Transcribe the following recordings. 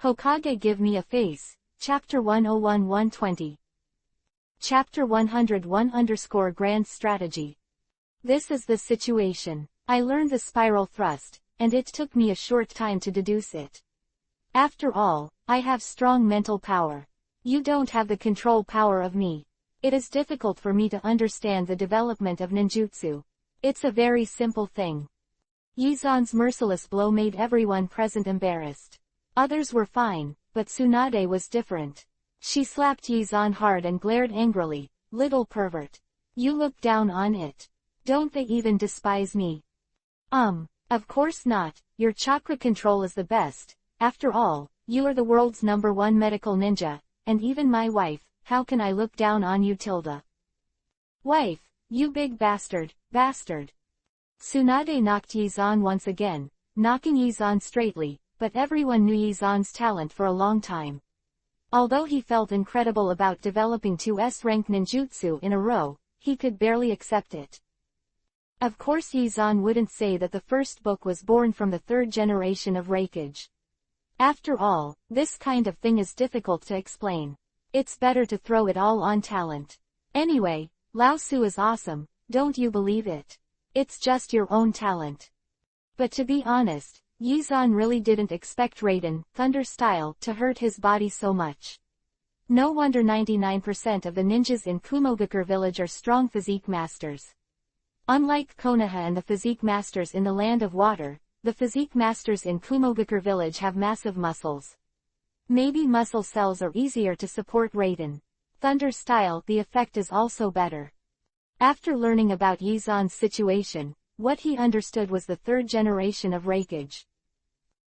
Hokage give me a face. Chapter 101-120. Chapter 101 Grand Strategy. This is the situation. I learned the spiral thrust, and it took me a short time to deduce it. After all, I have strong mental power. You don't have the control power of me. It is difficult for me to understand the development of ninjutsu. It's a very simple thing. Yizan's merciless blow made everyone present embarrassed. Others were fine, but Tsunade was different. She slapped Yizan hard and glared angrily. Little pervert. You look down on it. Don't they even despise me? Of course not. Your chakra control is the best. After all, you are the world's #1 medical ninja, and even my wife, how can I look down on you, Tilda? Wife, you big bastard. Tsunade knocked Yizan once again, knocking Yizan straightly, but everyone knew Yizan's talent for a long time. Although he felt incredible about developing 2 S-rank ninjutsu in a row, he could barely accept it. Of course Yizan wouldn't say that the first book was born from the 3rd generation of Hokage. After all, this kind of thing is difficult to explain. It's better to throw it all on talent. Anyway, Lao Tzu is awesome, don't you believe it? It's just your own talent. But to be honest, Yizan really didn't expect Raiden, Thunder Style, to hurt his body so much. No wonder 99% of the ninjas in Kumogakure village are strong physique masters. Unlike Konoha and the physique masters in the Land of Water, the physique masters in Kumogakure village have massive muscles. Maybe muscle cells are easier to support Raiden. Thunder Style, the effect is also better. After learning about Yizan's situation, what he understood was the 3rd generation of Hokage.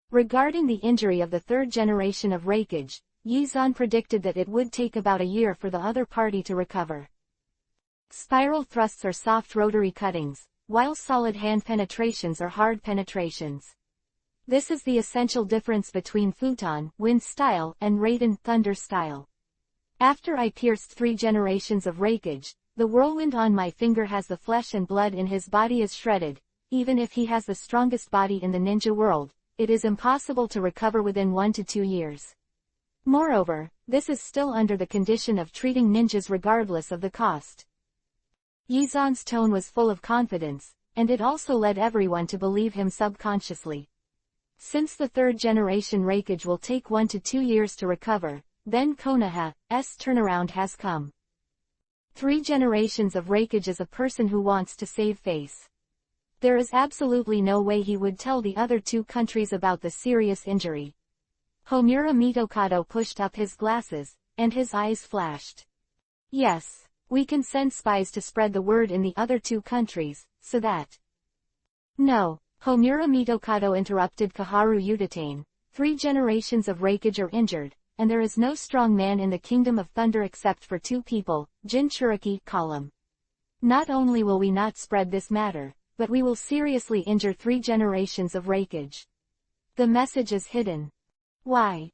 Regarding the injury of the 3rd generation of Hokage, Yizan predicted that it would take about a year for the other party to recover. Spiral thrusts are soft rotary cuttings, while solid hand penetrations are hard penetrations. This is the essential difference between Futon, Wind Style, and Raiden, Thunder Style. After I pierced 3 generations of Hokage, the whirlwind on my finger has the flesh and blood in his body is shredded. Even if he has the strongest body in the ninja world, it is impossible to recover within 1 to 2 years. Moreover, this is still under the condition of treating ninjas regardless of the cost. Yizan's tone was full of confidence, and it also led everyone to believe him subconsciously. Since the 3rd generation Hokage will take 1 to 2 years to recover, then Konoha's turnaround has come. 3 generations of Hokage is a person who wants to save face. There is absolutely no way he would tell the other 2 countries about the serious injury. Homura Mitokado pushed up his glasses, and his eyes flashed. Yes. We can send spies to spread the word in the other 2 countries, so that... No, Homura Mitokado interrupted Kaharu Udatane. 3 generations of Hokage are injured, and there is no strong man in the Kingdom of Thunder except for 2 people, Jinchuriki, Column. Not only will we not spread this matter, but we will seriously injure 3 generations of Hokage. The message is hidden. Why?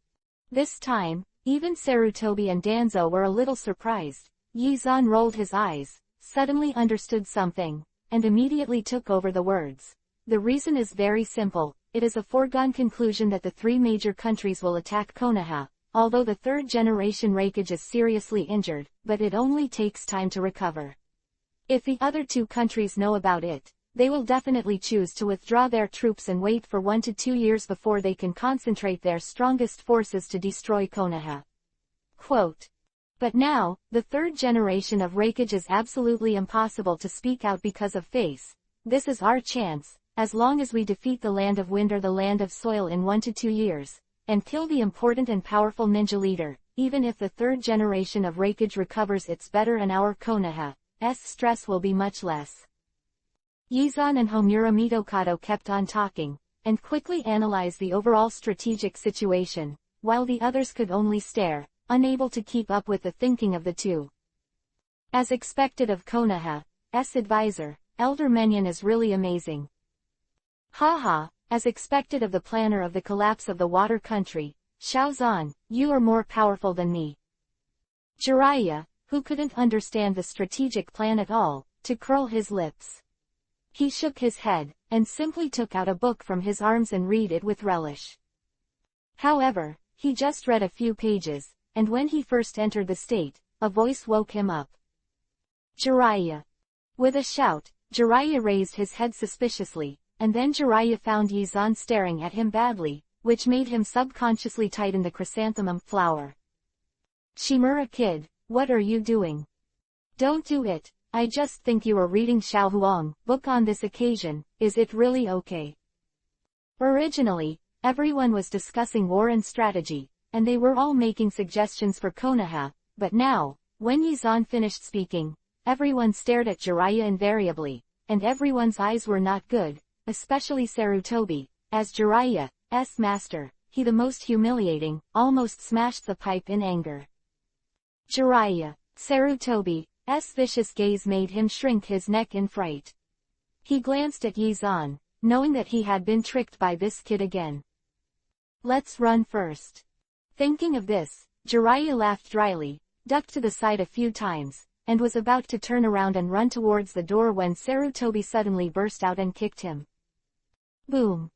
This time, even Sarutobi and Danzo were a little surprised. Yizan rolled his eyes, suddenly understood something, and immediately took over the words. The reason is very simple. It is a foregone conclusion that the 3 major countries will attack Konoha, although the 3rd generation Hokage is seriously injured, but it only takes time to recover. If the other 2 countries know about it, they will definitely choose to withdraw their troops and wait for 1 to 2 years before they can concentrate their strongest forces to destroy Konoha. Quote. But now, the 3rd generation of Hokage is absolutely impossible to speak out because of face. This is our chance, as long as we defeat the Land of Wind or the Land of Soil in 1 to 2 years, and kill the important and powerful ninja leader, even if the 3rd generation of Hokage recovers it's better and our Konoha's stress will be much less. Yizan and Homura Mitokado kept on talking, and quickly analyzed the overall strategic situation, while the others could only stare, unable to keep up with the thinking of the 2. As expected of Konoha's advisor, Elder Menyon is really amazing. Haha, as expected of the planner of the collapse of the water country, Shaozan, you are more powerful than me. Jiraiya, who couldn't understand the strategic plan at all, to curl his lips. He shook his head, and simply took out a book from his arms and read it with relish. However, He just read a few pages, and when he first entered the state, a voice woke him up. Jiraiya. With a shout, Jiraiya raised his head suspiciously, and then Jiraiya found Yizan staring at him badly, which made him subconsciously tighten the chrysanthemum flower. Shimura kid, what are you doing? Don't do it. I just think you are reading Xiaohuang book on this occasion. Is it really okay? Originally, everyone was discussing war and strategy, and they were all making suggestions for Konoha, but now, when Yizan finished speaking, everyone stared at Jiraiya invariably, and everyone's eyes were not good, especially Sarutobi, as Jiraiya's master. He the most humiliating, almost smashed the pipe in anger. Jiraiya. Sarutobi's vicious gaze made him shrink his neck in fright. He glanced at Yizan, knowing that he had been tricked by this kid again. Let's run first. Thinking of this, Jiraiya laughed dryly, ducked to the side a few times, and was about to turn around and run towards the door when Sarutobi suddenly burst out and kicked him. Boom!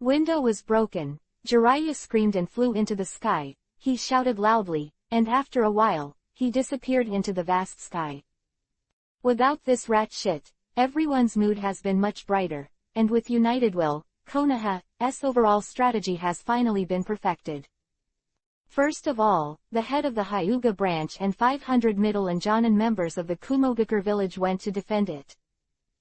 Window was broken. Jiraiya screamed and flew into the sky. He shouted loudly, and after a while, he disappeared into the vast sky. Without this rat shit, everyone's mood has been much brighter, and with united will, Konoha's overall strategy has finally been perfected. First of all, the head of the Hyuga branch and 500 middle and Jonin members of the Kumogakure village went to defend it.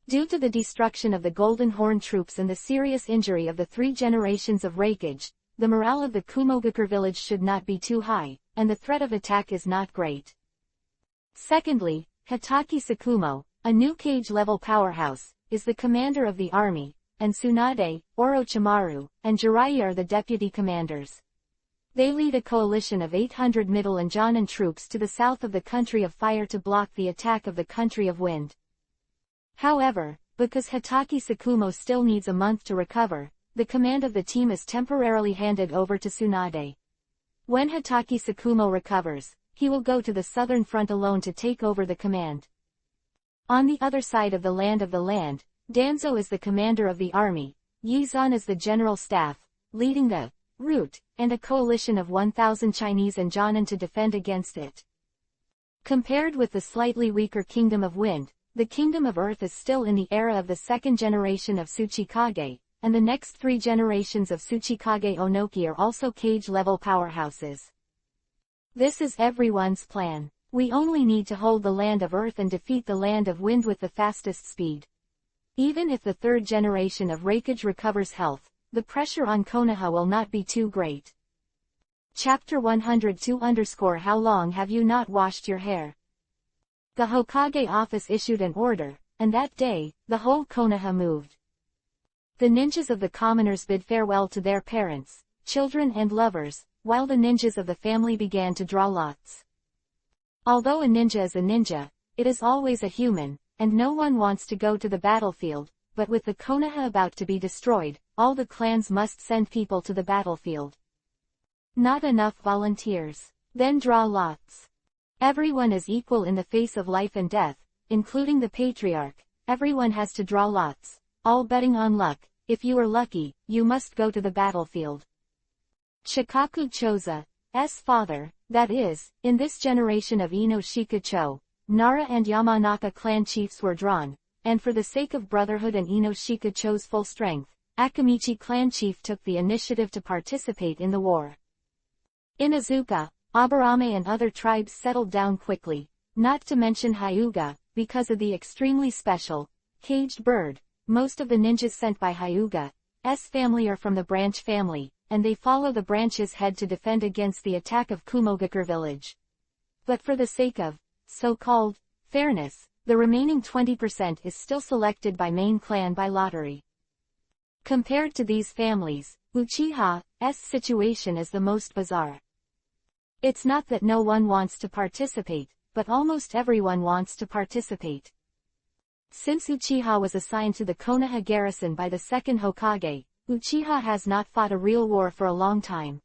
Due to the destruction of the Golden Horn troops and the serious injury of the 3 generations of Reikage, the morale of the Kumogakure village should not be too high, and the threat of attack is not great. Secondly, Hitachi Sakumo, a new cage-level powerhouse, is the commander of the army, and Tsunade, Orochimaru, and Jiraiya are the deputy commanders. They lead a coalition of 800 middle and Jonin troops to the south of the Country of Fire to block the attack of the Country of Wind. However, because Hitachi Sakumo still needs a month to recover, the command of the team is temporarily handed over to Tsunade. When Hitachi Sakumo recovers, he will go to the southern front alone to take over the command. On the other side of the land, Danzo is the commander of the army, Yizan is the general staff, leading the route, and a coalition of 1,000 Chinese and Jonin to defend against it. Compared with the slightly weaker Kingdom of Wind, the Kingdom of Earth is still in the era of the second generation of Tsuchikage, and the next 3 generations of Tsuchikage Onoki are also cage-level powerhouses. This is everyone's plan. We only need to hold the Land of Earth and defeat the Land of Wind with the fastest speed. Even if the 3rd generation of Reikage recovers health, the pressure on Konoha will not be too great. Chapter 102 How long have you not washed your hair? The Hokage office issued an order, and that day, the whole Konoha moved. The ninjas of the commoners bid farewell to their parents, children and lovers, while the ninjas of the family began to draw lots. Although a ninja is a ninja, it is always a human, and no one wants to go to the battlefield, but with the Konoha about to be destroyed, all the clans must send people to the battlefield. Not enough volunteers. Then draw lots. Everyone is equal in the face of life and death, including the patriarch. Everyone has to draw lots, all betting on luck. If you are lucky, you must go to the battlefield. Shikaku Choza's father, that is, in this generation of Ino Shikacho, Nara and Yamanaka clan chiefs were drawn, and for the sake of brotherhood and Ino Shikacho's full strength, Akamichi clan chief took the initiative to participate in the war. In Izuka, Aburame and other tribes settled down quickly, not to mention Hyuga, because of the extremely special, caged bird. Most of the ninjas sent by Hyuga's family are from the branch family, and they follow the branch's head to defend against the attack of Kumogakure village. But for the sake of, so-called, fairness, the remaining 20% is still selected by main clan by lottery. Compared to these families, Uchiha's situation is the most bizarre. It's not that no one wants to participate, but almost everyone wants to participate. Since Uchiha was assigned to the Konoha garrison by the second Hokage, Uchiha has not fought a real war for a long time.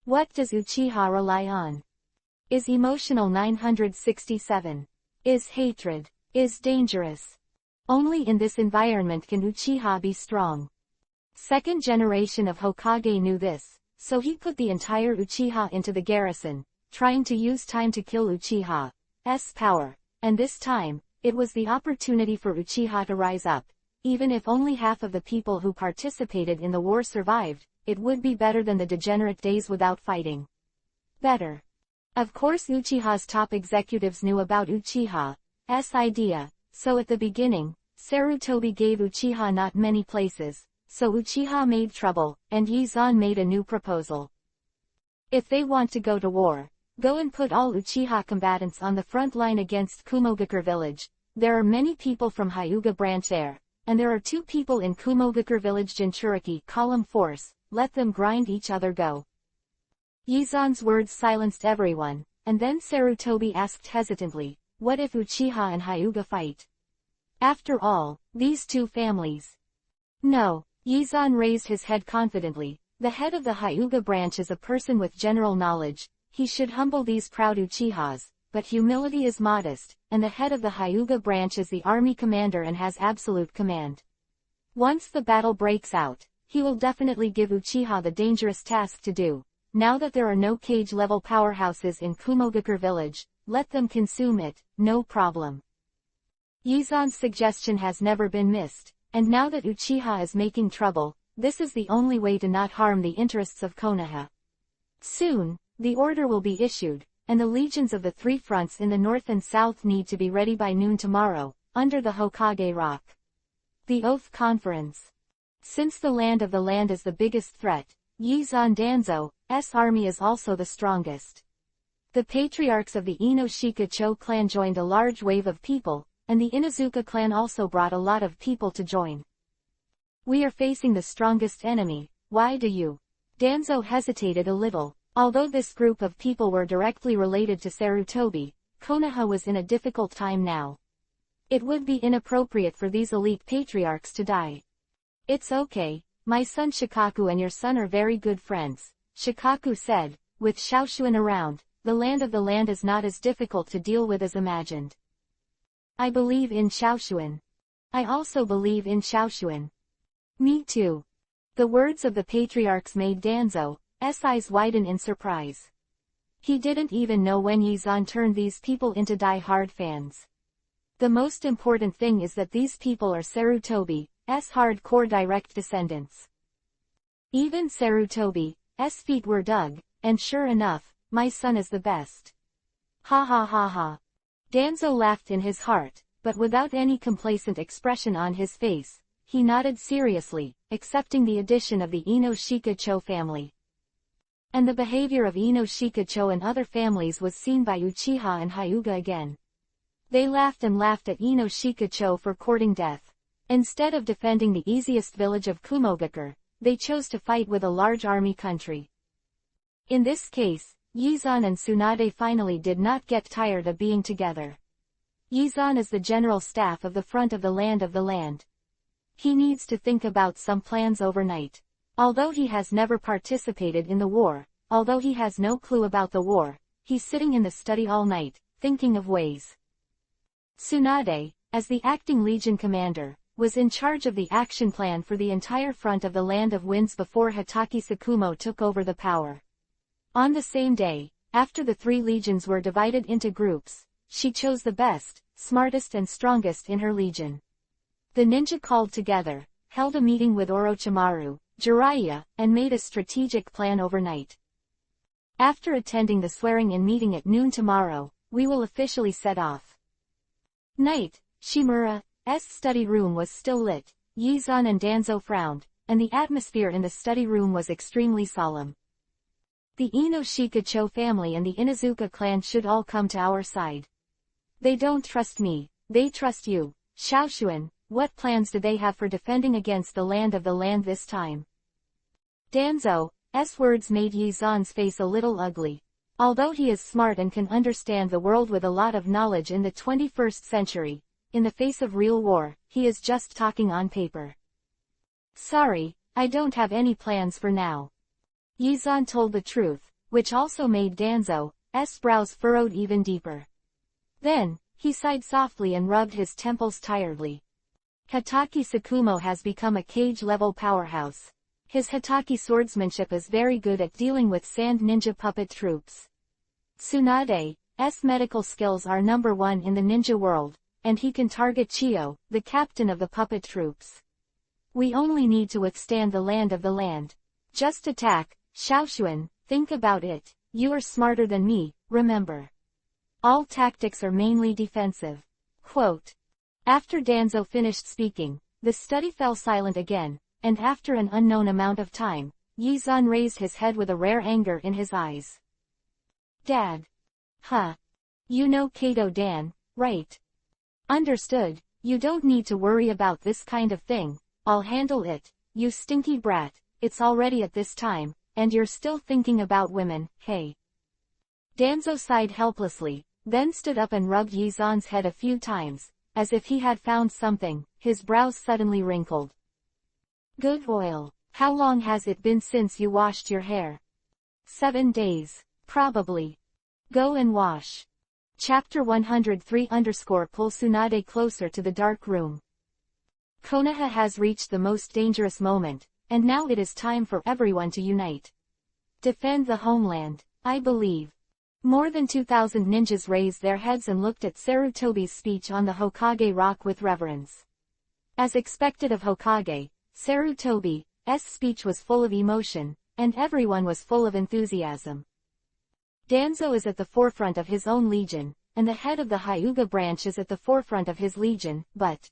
What does Uchiha rely on? Is emotional 967. Is hatred. Is dangerous. Only in this environment can Uchiha be strong. Second generation of Hokage knew this, so he put the entire Uchiha into the garrison, trying to use time to kill Uchiha's power, and this time, it was the opportunity for Uchiha to rise up. Even if only half of the people who participated in the war survived, it would be better than the degenerate days without fighting. Better. Of course Uchiha's top executives knew about Uchiha's idea, so at the beginning, Sarutobi gave Uchiha not many places, so Uchiha made trouble, and Yizan made a new proposal. If they want to go to war, go and put all Uchiha combatants on the front line against Kumogakure village. There are many people from Hyuga branch there, and there are 2 people in Kumogakure village Jinchuriki column force, let them grind each other go. Yizan's words silenced everyone, and then Sarutobi asked hesitantly, what if Uchiha and Hyuga fight? After all, these 2 families. No, Yizan raised his head confidently, the head of the Hyuga branch is a person with general knowledge, he should humble these proud Uchihas, but humility is modest, and the head of the Hyuga branch is the army commander and has absolute command. Once the battle breaks out, he will definitely give Uchiha the dangerous task to do. Now that there are no cage-level powerhouses in Kumogakure village, let them consume it, no problem. Yizan's suggestion has never been missed, and now that Uchiha is making trouble, this is the only way to not harm the interests of Konoha. Soon, the order will be issued, and the legions of the 3 fronts in the north and south need to be ready by noon tomorrow, under the Hokage rock. The Oath Conference. Since the land is the biggest threat, Yizan Danzo's army is also the strongest. The patriarchs of the Inoshika-cho clan joined a large wave of people, and the Inuzuka clan also brought a lot of people to join. We are facing the strongest enemy, why do you? Danzo hesitated a little. Although this group of people were directly related to Sarutobi, Konoha was in a difficult time now. It would be inappropriate for these elite patriarchs to die. It's okay, my son Shikaku and your son are very good friends, Shikaku said, with Xiaoshuan around, the land is not as difficult to deal with as imagined. I believe in Xiaoshuan. I also believe in Xiaoshuan. Me too. The words of the patriarchs made Danzo's eyes widen in surprise. He didn't even know when Yizan turned these people into die-hard fans. The most important thing is that these people are Sarutobi's hardcore direct descendants. Even Sarutobi's feet were dug, and sure enough, my son is the best. Ha ha ha ha. Danzo laughed in his heart, but without any complacent expression on his face, he nodded seriously, accepting the addition of the Inoshika-cho family. And the behavior of Inoshika-cho and other families was seen by Uchiha and Hyuga again. They laughed and laughed at Inoshika-cho for courting death. Instead of defending the easiest village of Kumogakure, they chose to fight with a large army country. In this case, Yizan and Tsunade finally did not get tired of being together. Yizan is the general staff of the front of the land. He needs to think about some plans overnight. Although he has never participated in the war, although he has no clue about the war, he's sitting in the study all night, thinking of ways. Tsunade, as the acting legion commander, was in charge of the action plan for the entire front of the Land of Winds before Hatake Tsukumo took over the power. On the same day, after the 3 legions were divided into groups, she chose the best, smartest and strongest in her legion. The ninja called together, held a meeting with Orochimaru, Jiraiya, and made a strategic plan overnight. After attending the swearing-in meeting at noon tomorrow, we will officially set off. Night, Shimura's study room was still lit, Yizan and Danzo frowned, and the atmosphere in the study room was extremely solemn. The Inoshika-cho family and the Inuzuka clan should all come to our side. They don't trust me, they trust you. Xiaoshuan, what plans do they have for defending against the land this time? Danzo's words made Yizan's face a little ugly. Although he is smart and can understand the world with a lot of knowledge in the 21st century, in the face of real war, he is just talking on paper. Sorry, I don't have any plans for now. Yizan told the truth, which also made Danzo's brows furrowed even deeper. Then, he sighed softly and rubbed his temples tiredly. Hatake Tsukumo has become a cage-level powerhouse. His Hokage swordsmanship is very good at dealing with sand ninja puppet troops. Tsunade's medical skills are #1 in the ninja world, and he can target Chio, the captain of the puppet troops. We only need to withstand the land of the land. Just attack, Xiaoshuan, think about it, you are smarter than me, remember. All tactics are mainly defensive. Quote. After Danzo finished speaking, the study fell silent again, and after an unknown amount of time, Yizan raised his head with a rare anger in his eyes. Dad. Huh. You know Kato Dan, right? Understood, you don't need to worry about this kind of thing, I'll handle it, you stinky brat, it's already at this time, and you're still thinking about women, hey. Danzo sighed helplessly, then stood up and rubbed Yizan's head a few times, as if he had found something, his brows suddenly wrinkled. Good oil. How long has it been since you washed your hair? 7 days. Probably. Go and wash. Chapter 103 Pull Tsunade closer to the dark room. Konoha has reached the most dangerous moment, and now it is time for everyone to unite. Defend the homeland, I believe. More than 2,000 ninjas raised their heads and looked at Sarutobi's speech on the Hokage rock with reverence. As expected of Hokage, Sarutobi's speech was full of emotion, and everyone was full of enthusiasm. Danzo is at the forefront of his own legion, and the head of the Hyuga branch is at the forefront of his legion, but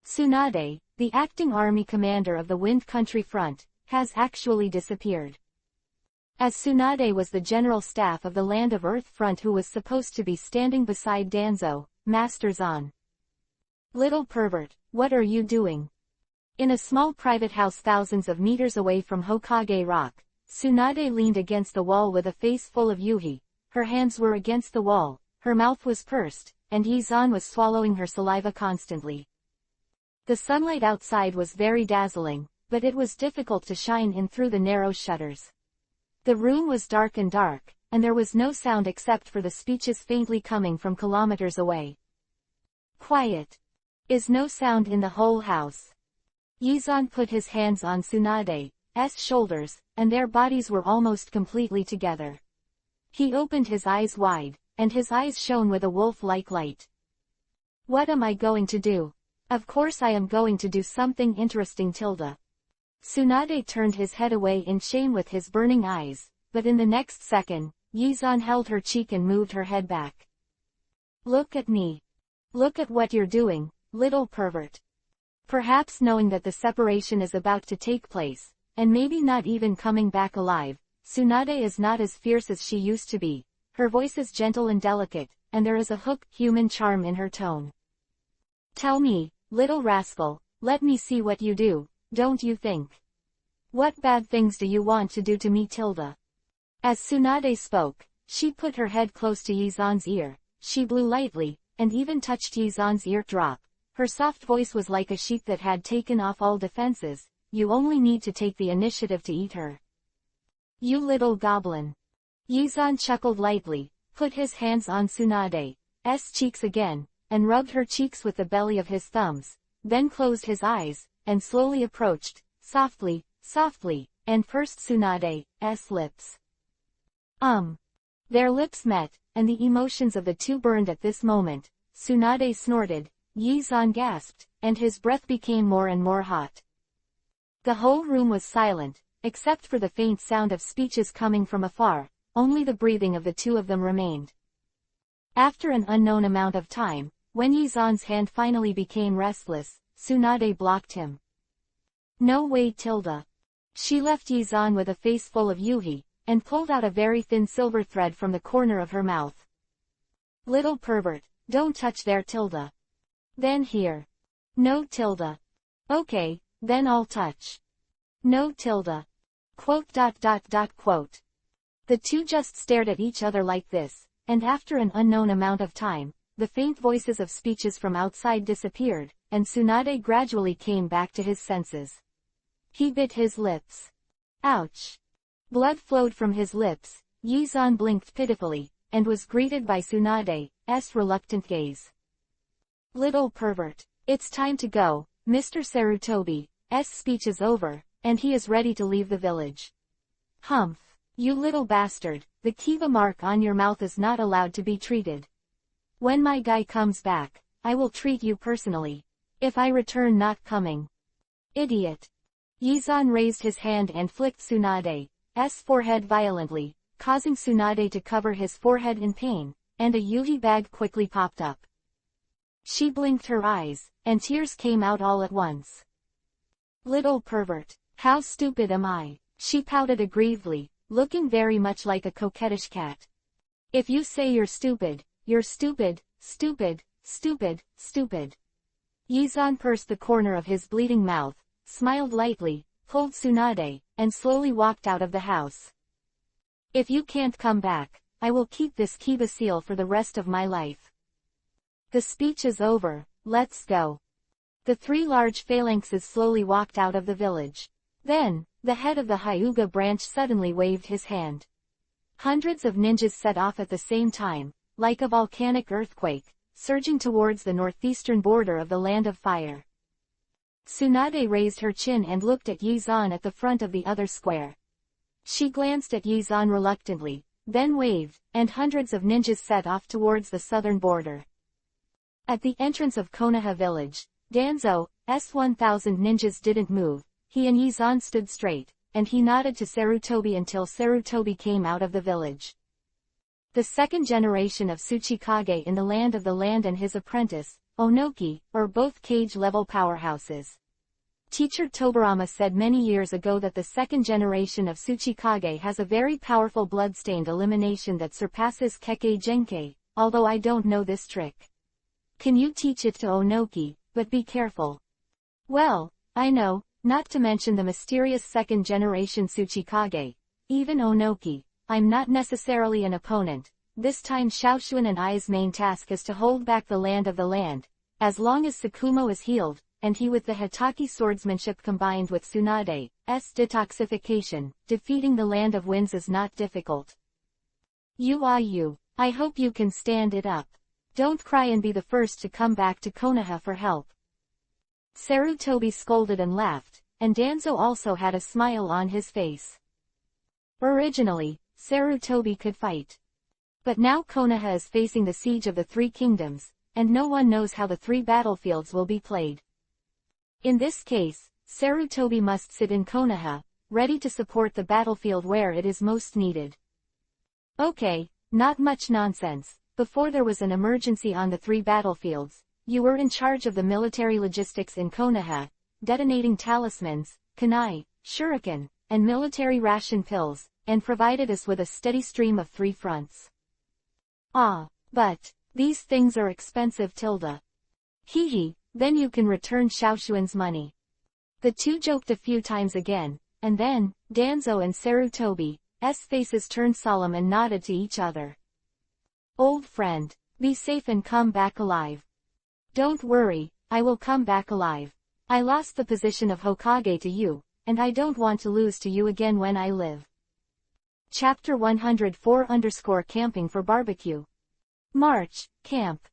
Tsunade, the acting army commander of the Wind Country Front, has actually disappeared. As Tsunade was the general staff of the Land of Earth Front who was supposed to be standing beside Danzo, Master Zan. Little pervert, what are you doing? In a small private house thousands of meters away from Hokage Rock, Tsunade leaned against the wall with a face full of yuhi. Her hands were against the wall, her mouth was pursed, and Yizan was swallowing her saliva constantly. The sunlight outside was very dazzling, but it was difficult to shine in through the narrow shutters. The room was dark, and there was no sound except for the speeches faintly coming from kilometers away. Quiet. Is no sound in the whole house. Yizan put his hands on Tsunade's shoulders, and their bodies were almost completely together. He opened his eyes wide, and his eyes shone with a wolf-like light. What am I going to do? Of course I am going to do something interesting, Tilda. Tsunade turned his head away in shame with his burning eyes, but in the next second, Yizan held her cheek and moved her head back. Look at me. Look at what you're doing, little pervert. Perhaps knowing that the separation is about to take place, and maybe not even coming back alive, Tsunade is not as fierce as she used to be. Her voice is gentle and delicate, and there is a human charm in her tone. Tell me, little rascal, let me see what you do, don't you think? What bad things do you want to do to me, Tilda? As Tsunade spoke, she put her head close to Yizan's ear, she blew lightly, and even touched Yizan's eardrop. Her soft voice was like a sheet that had taken off all defenses. You only need to take the initiative to eat her. You little goblin. Yizan chuckled lightly, put his hands on Tsunade's cheeks again, and rubbed her cheeks with the belly of his thumbs, then closed his eyes, and slowly approached, softly, and pursed Tsunade's lips. Their lips met, and the emotions of the two burned at this moment. Tsunade snorted, Yizan gasped, and his breath became more and more hot. The whole room was silent, except for the faint sound of speeches coming from afar, only the breathing of the two of them remained. After an unknown amount of time, when Yizan's hand finally became restless, Tsunade blocked him. No way, Tilda. She left Yizan with a face full of yuhi, and pulled out a very thin silver thread from the corner of her mouth. Little pervert, don't touch there, Tilda. Then here. No, Tilda. Okay, then I'll touch. No, Tilda. Quote. The two just stared at each other like this, and after an unknown amount of time, the faint voices of speeches from outside disappeared, and Tsunade gradually came back to his senses. He bit his lips. Ouch. Blood flowed from his lips. Yizan blinked pitifully, and was greeted by Tsunade's reluctant gaze. Little pervert. It's time to go, Mr. Sarutobi's speech is over, and he is ready to leave the village. Humph! You little bastard, the Kiva mark on your mouth is not allowed to be treated. When my guy comes back, I will treat you personally. If I return not coming. Idiot! Yizan raised his hand and flicked Tsunade's forehead violently, causing Tsunade to cover his forehead in pain, and a yuhi bag quickly popped up. She blinked her eyes, and tears came out all at once. Little pervert, how stupid am I? She pouted aggrievedly, looking very much like a coquettish cat. If you say you're stupid, stupid, stupid, stupid. Yizan pursed the corner of his bleeding mouth, smiled lightly, pulled Tsunade, and slowly walked out of the house. If you can't come back, I will keep this Kiba seal for the rest of my life. The speech is over, let's go. The three large phalanxes slowly walked out of the village. Then, the head of the Hyuga branch suddenly waved his hand. Hundreds of ninjas set off at the same time, like a volcanic earthquake, surging towards the northeastern border of the Land of Fire. Tsunade raised her chin and looked at Yizan at the front of the other square. She glanced at Yizan reluctantly, then waved, and hundreds of ninjas set off towards the southern border. At the entrance of Konoha village, Danzo's 1,000 ninjas didn't move. He and Yizan stood straight, and he nodded to Sarutobi until Sarutobi came out of the village. The second generation of Tsuchikage in the Land of the Land and his apprentice, Onoki, are both cage-level powerhouses. Teacher Tobarama said many years ago that the second generation of Tsuchikage has a very powerful bloodstained elimination that surpasses Kekkei Genkei, although I don't know this trick. Can you teach it to Onoki, but be careful. Well, I know. Not to mention the mysterious second-generation Tsuchikage. Even Onoki, I'm not necessarily an opponent. This time Xiaoshuan and I's main task is to hold back the Land of the Land. As long as Sakumo is healed, and he with the Hitaki swordsmanship combined with Tsunade's detoxification, defeating the Land of Winds is not difficult. I hope you can stand it up. Don't cry and be the first to come back to Konoha for help. Sarutobi scolded and laughed, and Danzo also had a smile on his face. Originally, Sarutobi could fight. But now Konoha is facing the siege of the Three Kingdoms, and no one knows how the three battlefields will be played. In this case, Sarutobi must sit in Konoha, ready to support the battlefield where it is most needed. Okay, not much nonsense. Before there was an emergency on the three battlefields, you were in charge of the military logistics in Konoha, detonating talismans, kunai, shuriken, and military ration pills, and provided us with a steady stream of three fronts. But these things are expensive tilde. Hee, then you can return Xiaoshuan's money. The two joked a few times again, and then, Danzo and Sarutobi's faces turned solemn and nodded to each other. Old friend, be safe and come back alive. Don't worry, I will come back alive. I lost the position of Hokage to you, and I don't want to lose to you again when I live. Chapter 104 Camping for Barbecue. March, Camp.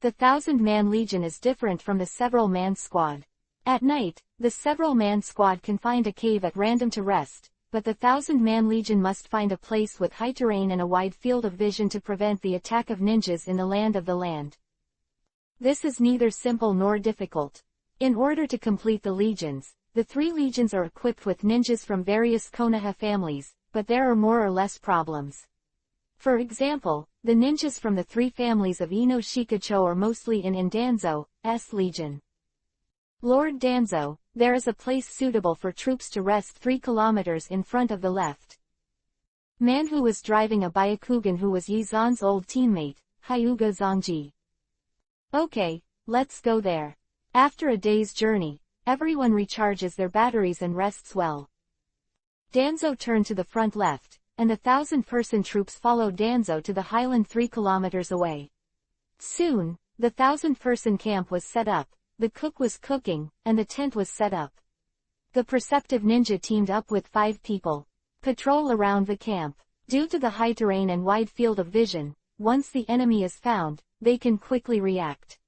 The 1,000-man legion is different from the several-man squad. At night, the several-man squad can find a cave at random to rest, but the 1,000-man legion must find a place with high terrain and a wide field of vision to prevent the attack of ninjas in the Land of the Land. This is neither simple nor difficult. In order to complete the legions, the three legions are equipped with ninjas from various Konoha families, but there are more or less problems. For example, the ninjas from the three families of Ino Shikacho are mostly in Danzo's legion. Lord Danzo, there is a place suitable for troops to rest 3 kilometers in front of the left. Man who was driving a Byakugan who was Yizan's old teammate, Hyuga Zongji. Okay, let's go there. After a day's journey, everyone recharges their batteries and rests well. Danzo turned to the front left, and the 1,000-person troops followed Danzo to the highland 3 kilometers away. Soon, the 1,000-person camp was set up, the cook was cooking, and the tent was set up. The perceptive ninja teamed up with 5 people. Patrol around the camp. Due to the high terrain and wide field of vision, once the enemy is found, they can quickly react.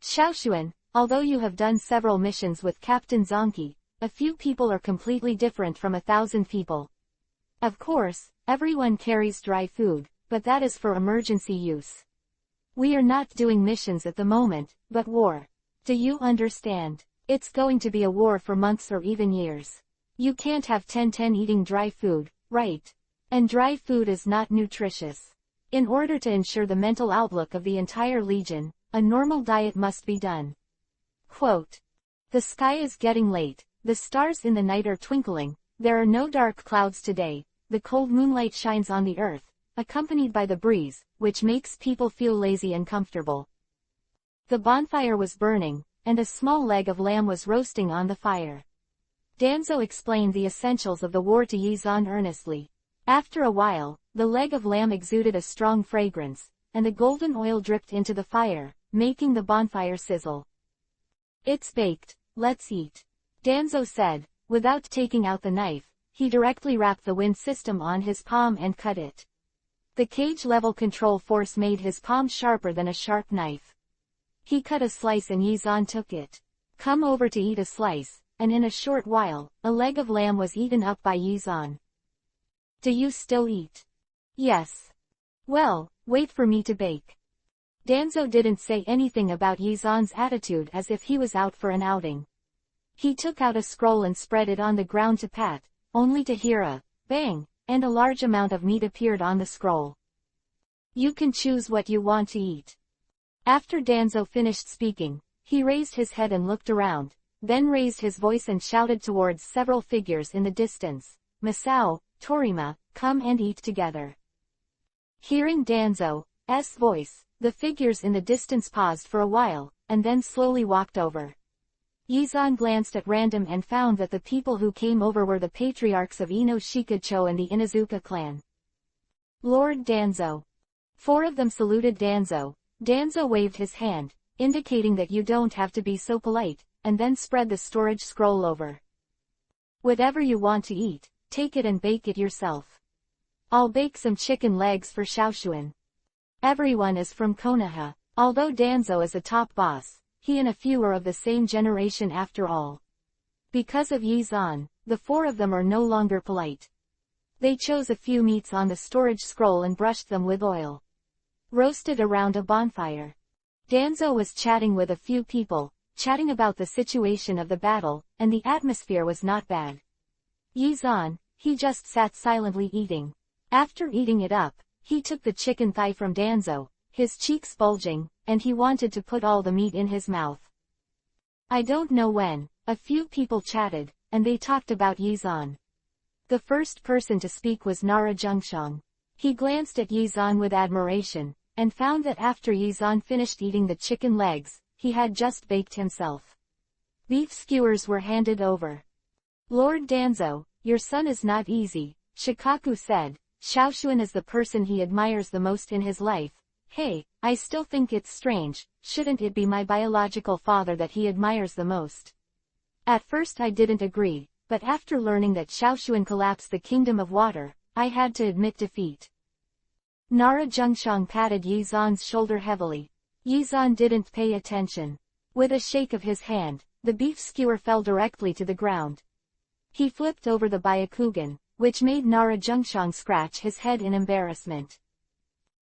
Xiaoshuan, although you have done several missions with Captain Zonki, a few people are completely different from 1,000 people. Of course, everyone carries dry food, but that is for emergency use. We are not doing missions at the moment, but war. Do you understand? It's going to be a war for months or even years. You can't have 10 eating dry food, right? And dry food is not nutritious. In order to ensure the mental outlook of the entire legion, a normal diet must be done. Quote. The sky is getting late, the stars in the night are twinkling, there are no dark clouds today, the cold moonlight shines on the earth, accompanied by the breeze, which makes people feel lazy and comfortable. The bonfire was burning, and a small leg of lamb was roasting on the fire. Danzo explained the essentials of the war to Yizan earnestly. After a while, the leg of lamb exuded a strong fragrance, and the golden oil dripped into the fire, making the bonfire sizzle. It's baked, let's eat. Danzo said. Without taking out the knife, he directly wrapped the wind system on his palm and cut it. The cage-level control force made his palm sharper than a sharp knife. He cut a slice and Yizan took it. Come over to eat a slice, and in a short while, a leg of lamb was eaten up by Yizan. Do you still eat? Yes. Well, wait for me to bake. Danzo didn't say anything about Yizan's attitude as if he was out for an outing. He took out a scroll and spread it on the ground to pat, only to hear a bang, and a large amount of meat appeared on the scroll. You can choose what you want to eat. After Danzo finished speaking, he raised his head and looked around, then raised his voice and shouted towards several figures in the distance, Masao, Torima, come and eat together. Hearing Danzo's voice, the figures in the distance paused for a while, and then slowly walked over. Yizan glanced at random and found that the people who came over were the patriarchs of Ino Shikacho and the Inazuka clan. Lord Danzo. 4 of them saluted Danzo. Danzo waved his hand, indicating that you don't have to be so polite, and then spread the storage scroll over. Whatever you want to eat, take it and bake it yourself. I'll bake some chicken legs for Xiaoshuan. Everyone is from Konoha. Although Danzo is a top boss, he and a few are of the same generation after all. Because of Yizan, the 4 of them are no longer polite. They chose a few meats on the storage scroll and brushed them with oil. Roasted around a bonfire. Danzo was chatting with a few people, chatting about the situation of the battle, and the atmosphere was not bad. Yizan, he just sat silently eating. After eating it up, he took the chicken thigh from Danzo, his cheeks bulging, and he wanted to put all the meat in his mouth. I don't know when, a few people chatted, and they talked about Yizan. The first person to speak was Nara Zhengshang. He glanced at Yizan with admiration, and found that after Yizan finished eating the chicken legs, he had just baked himself. Beef skewers were handed over. Lord Danzo, your son is not easy, Shikaku said. Xiaoshuan is the person he admires the most in his life. Hey, I still think it's strange, shouldn't it be my biological father that he admires the most? At first I didn't agree, but after learning that Xiaoshuan collapsed the Kingdom of Water, I had to admit defeat. Nara Zhengshang patted Yizan's shoulder heavily. Yizan didn't pay attention. With a shake of his hand, the beef skewer fell directly to the ground. He flipped over the Byakugan, which made Nara Zhengshang scratch his head in embarrassment.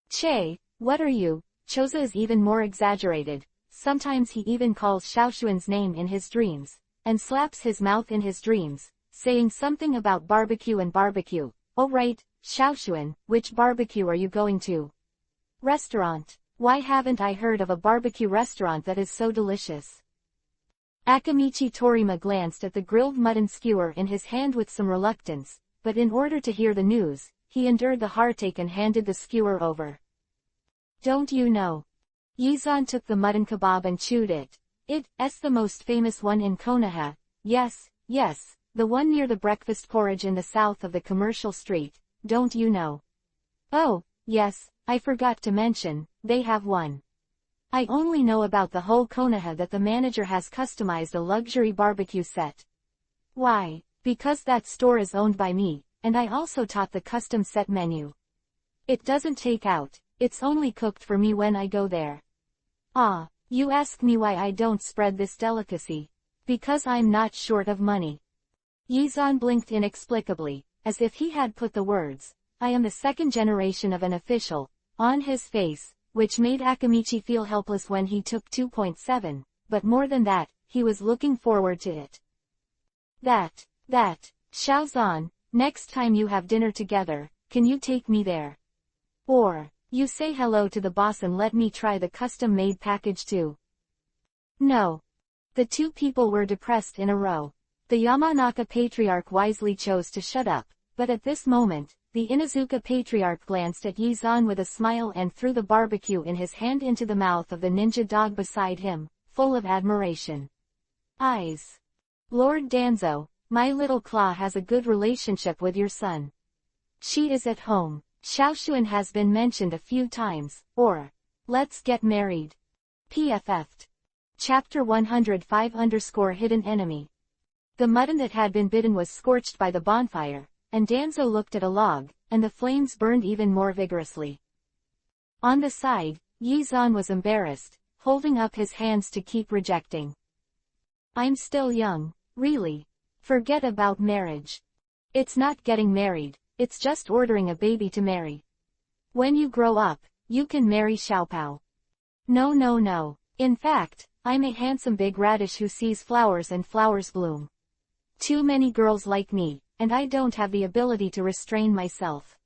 Che, what are you? Choza is even more exaggerated. Sometimes he even calls Xiaoshuan's name in his dreams, and slaps his mouth in his dreams, saying something about barbecue and barbecue. Oh right, Xiaoshuan, which barbecue are you going to? Restaurant. Why haven't I heard of a barbecue restaurant that is so delicious? Akamichi Torima glanced at the grilled mutton skewer in his hand with some reluctance, but in order to hear the news, he endured the heartache and handed the skewer over. Don't you know? Yizan took the mutton kebab and chewed it. It's the most famous one in Konoha. Yes, the one near the breakfast porridge in the south of the commercial street, don't you know? Oh, yes, I forgot to mention, they have one. I only know about the whole Konoha that the manager has customized a luxury barbecue set. Why? Because that store is owned by me, and I also taught the custom set menu. It doesn't take out, it's only cooked for me when I go there. Ah, you ask me why I don't spread this delicacy. Because I'm not short of money. Yizan blinked inexplicably, as if he had put the words, "I am the second generation of an official," on his face, which made Akamichi feel helpless when he took 2.7, but more than that, he was looking forward to it. That, Xiaozan, next time you have dinner together, can you take me there? Or, you say hello to the boss and let me try the custom-made package too. No. The two people were depressed in a row. The Yamanaka patriarch wisely chose to shut up, but at this moment, the Inuzuka patriarch glanced at Yizan with a smile and threw the barbecue in his hand into the mouth of the ninja dog beside him, full of admiration. Eyes. Lord Danzo, my little claw has a good relationship with your son. She is at home. Xiaoshuan has been mentioned a few times, or, let's get married. PFF'd. Chapter 105_Hidden Enemy. The mutton that had been bitten was scorched by the bonfire, and Danzo looked at a log, and the flames burned even more vigorously. On the side, Yizan was embarrassed, holding up his hands to keep rejecting. I'm still young, really. Forget about marriage. It's not getting married, it's just ordering a baby to marry. When you grow up, you can marry Xiaopao. No. In fact, I'm a handsome big radish who sees flowers and flowers bloom. Too many girls like me, and I don't have the ability to restrain myself.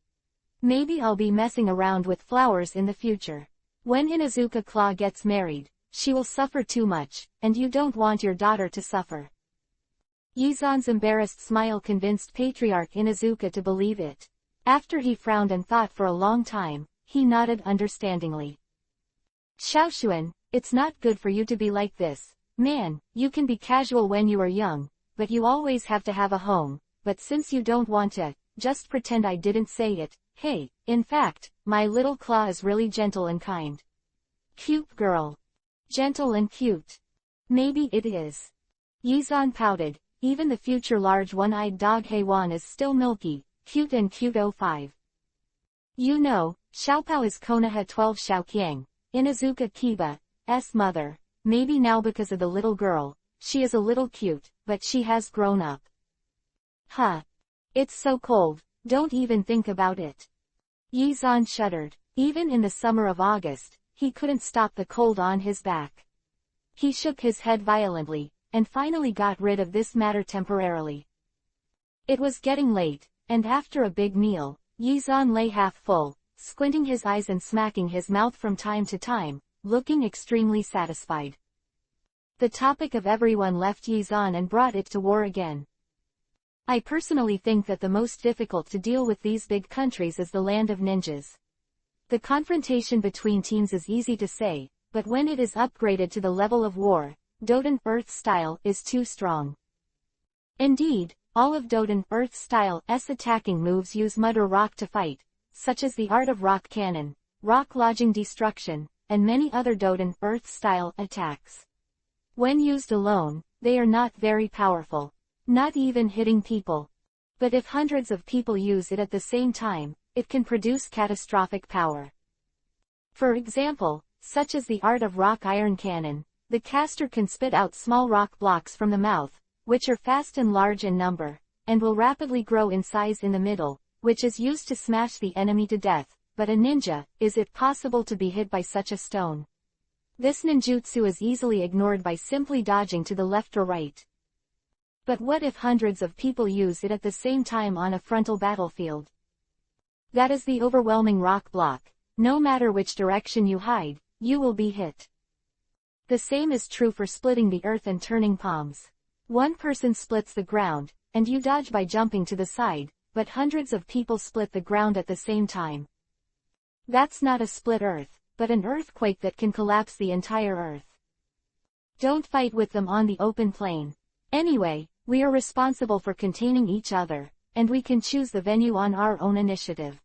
Maybe I'll be messing around with flowers in the future. When Inuzuka Claw gets married, she will suffer too much, and you don't want your daughter to suffer. Yizan's embarrassed smile convinced Patriarch Inuzuka to believe it. After he frowned and thought for a long time, he nodded understandingly. Xiaoshuan, it's not good for you to be like this. Man, you can be casual when you are young, but you always have to have a home. But since you don't want to, just pretend I didn't say it. Hey, in fact, my little claw is really gentle and kind. Cute girl. Gentle and cute. Maybe it is. Yizan pouted. Even the future large one-eyed dog Heiwan is still milky, cute and cute 05. You know, Xiaopao is Konoha 12 Xiaoqiang, Inuzuka Kiba's mother. Maybe now because of the little girl, she is a little cute, but she has grown up. Huh. It's so cold, don't even think about it. Yizan shuddered. Even in the summer of August, he couldn't stop the cold on his back. He shook his head violently, and finally got rid of this matter temporarily. It was getting late, and after a big meal, Yizan lay half full, squinting his eyes and smacking his mouth from time to time, looking extremely satisfied. The topic of everyone left Yizan and brought it to war again. I personally think that the most difficult to deal with these big countries is the land of ninjas. The confrontation between teams is easy to say, but when it is upgraded to the level of war, Doden Earth style is too strong. Indeed, all of Doden Earth style's attacking moves use mud or rock to fight, such as the Art of Rock Cannon, Rock Lodging Destruction, and many other Doden Earth style attacks. When used alone, they are not very powerful, not even hitting people. But if hundreds of people use it at the same time, it can produce catastrophic power. For example, such as the Art of Rock Iron Cannon, the caster can spit out small rock blocks from the mouth, which are fast and large in number, and will rapidly grow in size in the middle, which is used to smash the enemy to death. But a ninja, is it possible to be hit by such a stone? This ninjutsu is easily ignored by simply dodging to the left or right. But what if hundreds of people use it at the same time on a frontal battlefield? That is the overwhelming rock block. No matter which direction you hide, you will be hit. The same is true for splitting the earth and turning palms. One person splits the ground, and you dodge by jumping to the side, but hundreds of people split the ground at the same time. That's not a split earth, but an earthquake that can collapse the entire earth. Don't fight with them on the open plain. Anyway, we are responsible for containing each other, and we can choose the venue on our own initiative.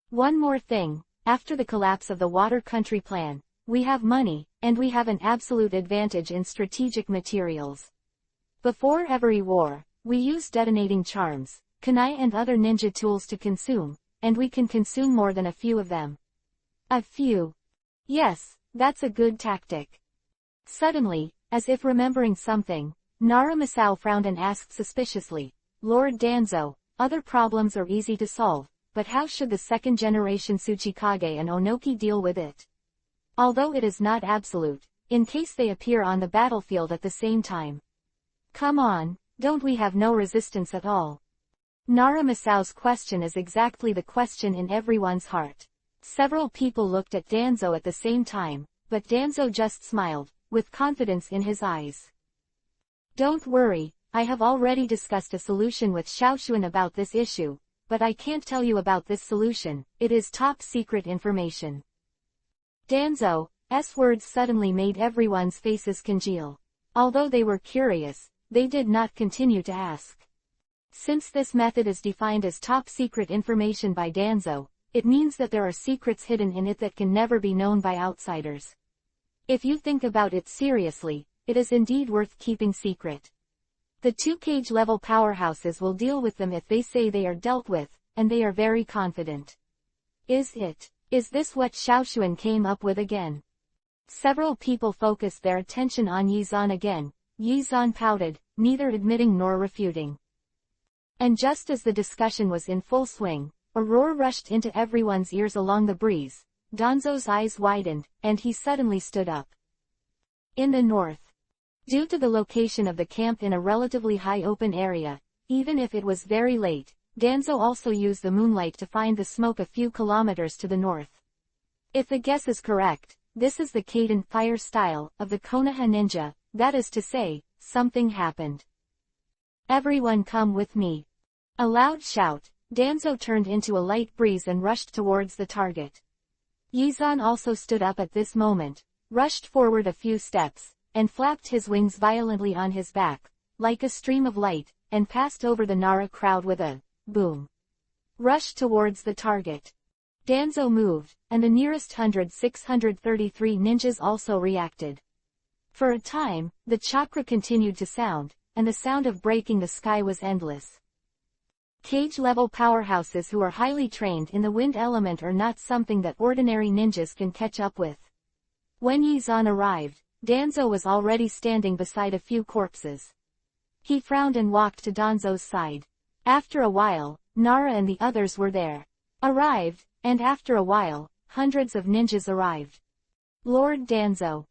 One more thing, after the collapse of the Water Country Plan, we have money, and we have an absolute advantage in strategic materials. Before every war, we use detonating charms, kunai and other ninja tools to consume, and we can consume more than a few of them. A few. Yes, that's a good tactic. Suddenly, as if remembering something, Nara Masao frowned and asked suspiciously, Lord Danzo, other problems are easy to solve, but how should the second-generation Tsuchikage and Onoki deal with it? Although it is not absolute, in case they appear on the battlefield at the same time. Come on, don't we have no resistance at all? Nara Masao's question is exactly the question in everyone's heart. Several people looked at Danzo at the same time, but Danzo just smiled, with confidence in his eyes. Don't worry, I have already discussed a solution with Xiaoshuan about this issue, but I can't tell you about this solution, it is top secret information. Danzo's words suddenly made everyone's faces congeal. Although they were curious, they did not continue to ask. Since this method is defined as top secret information by Danzo, it means that there are secrets hidden in it that can never be known by outsiders. If you think about it seriously, it is indeed worth keeping secret. The two cage-level powerhouses will deal with them if they say they are dealt with, and they are very confident. Is this what Xiaoshuan came up with again? Several people focused their attention on Yizan again. Yizan pouted, neither admitting nor refuting. And just as the discussion was in full swing, a roar rushed into everyone's ears along the breeze. Danzo's eyes widened, and he suddenly stood up. In the north. Due to the location of the camp in a relatively high open area, even if it was very late, Danzo also used the moonlight to find the smoke a few kilometers to the north. If the guess is correct, this is the Kaiden fire style of the Konoha ninja, that is to say, something happened. Everyone come with me. A loud shout, Danzo turned into a light breeze and rushed towards the target. Yizan also stood up at this moment, rushed forward a few steps, and flapped his wings violently on his back, like a stream of light, and passed over the Nara crowd with a boom. Rushed towards the target. Danzo moved, and the nearest 633 ninjas also reacted. For a time, the chakra continued to sound, and the sound of breaking the sky was endless. Cage-level powerhouses who are highly trained in the wind element are not something that ordinary ninjas can catch up with. When Yizan arrived, Danzo was already standing beside a few corpses. He frowned and walked to Danzo's side. After a while, Nara and the others were there. Arrived, and after a while, hundreds of ninjas arrived. Lord Danzo.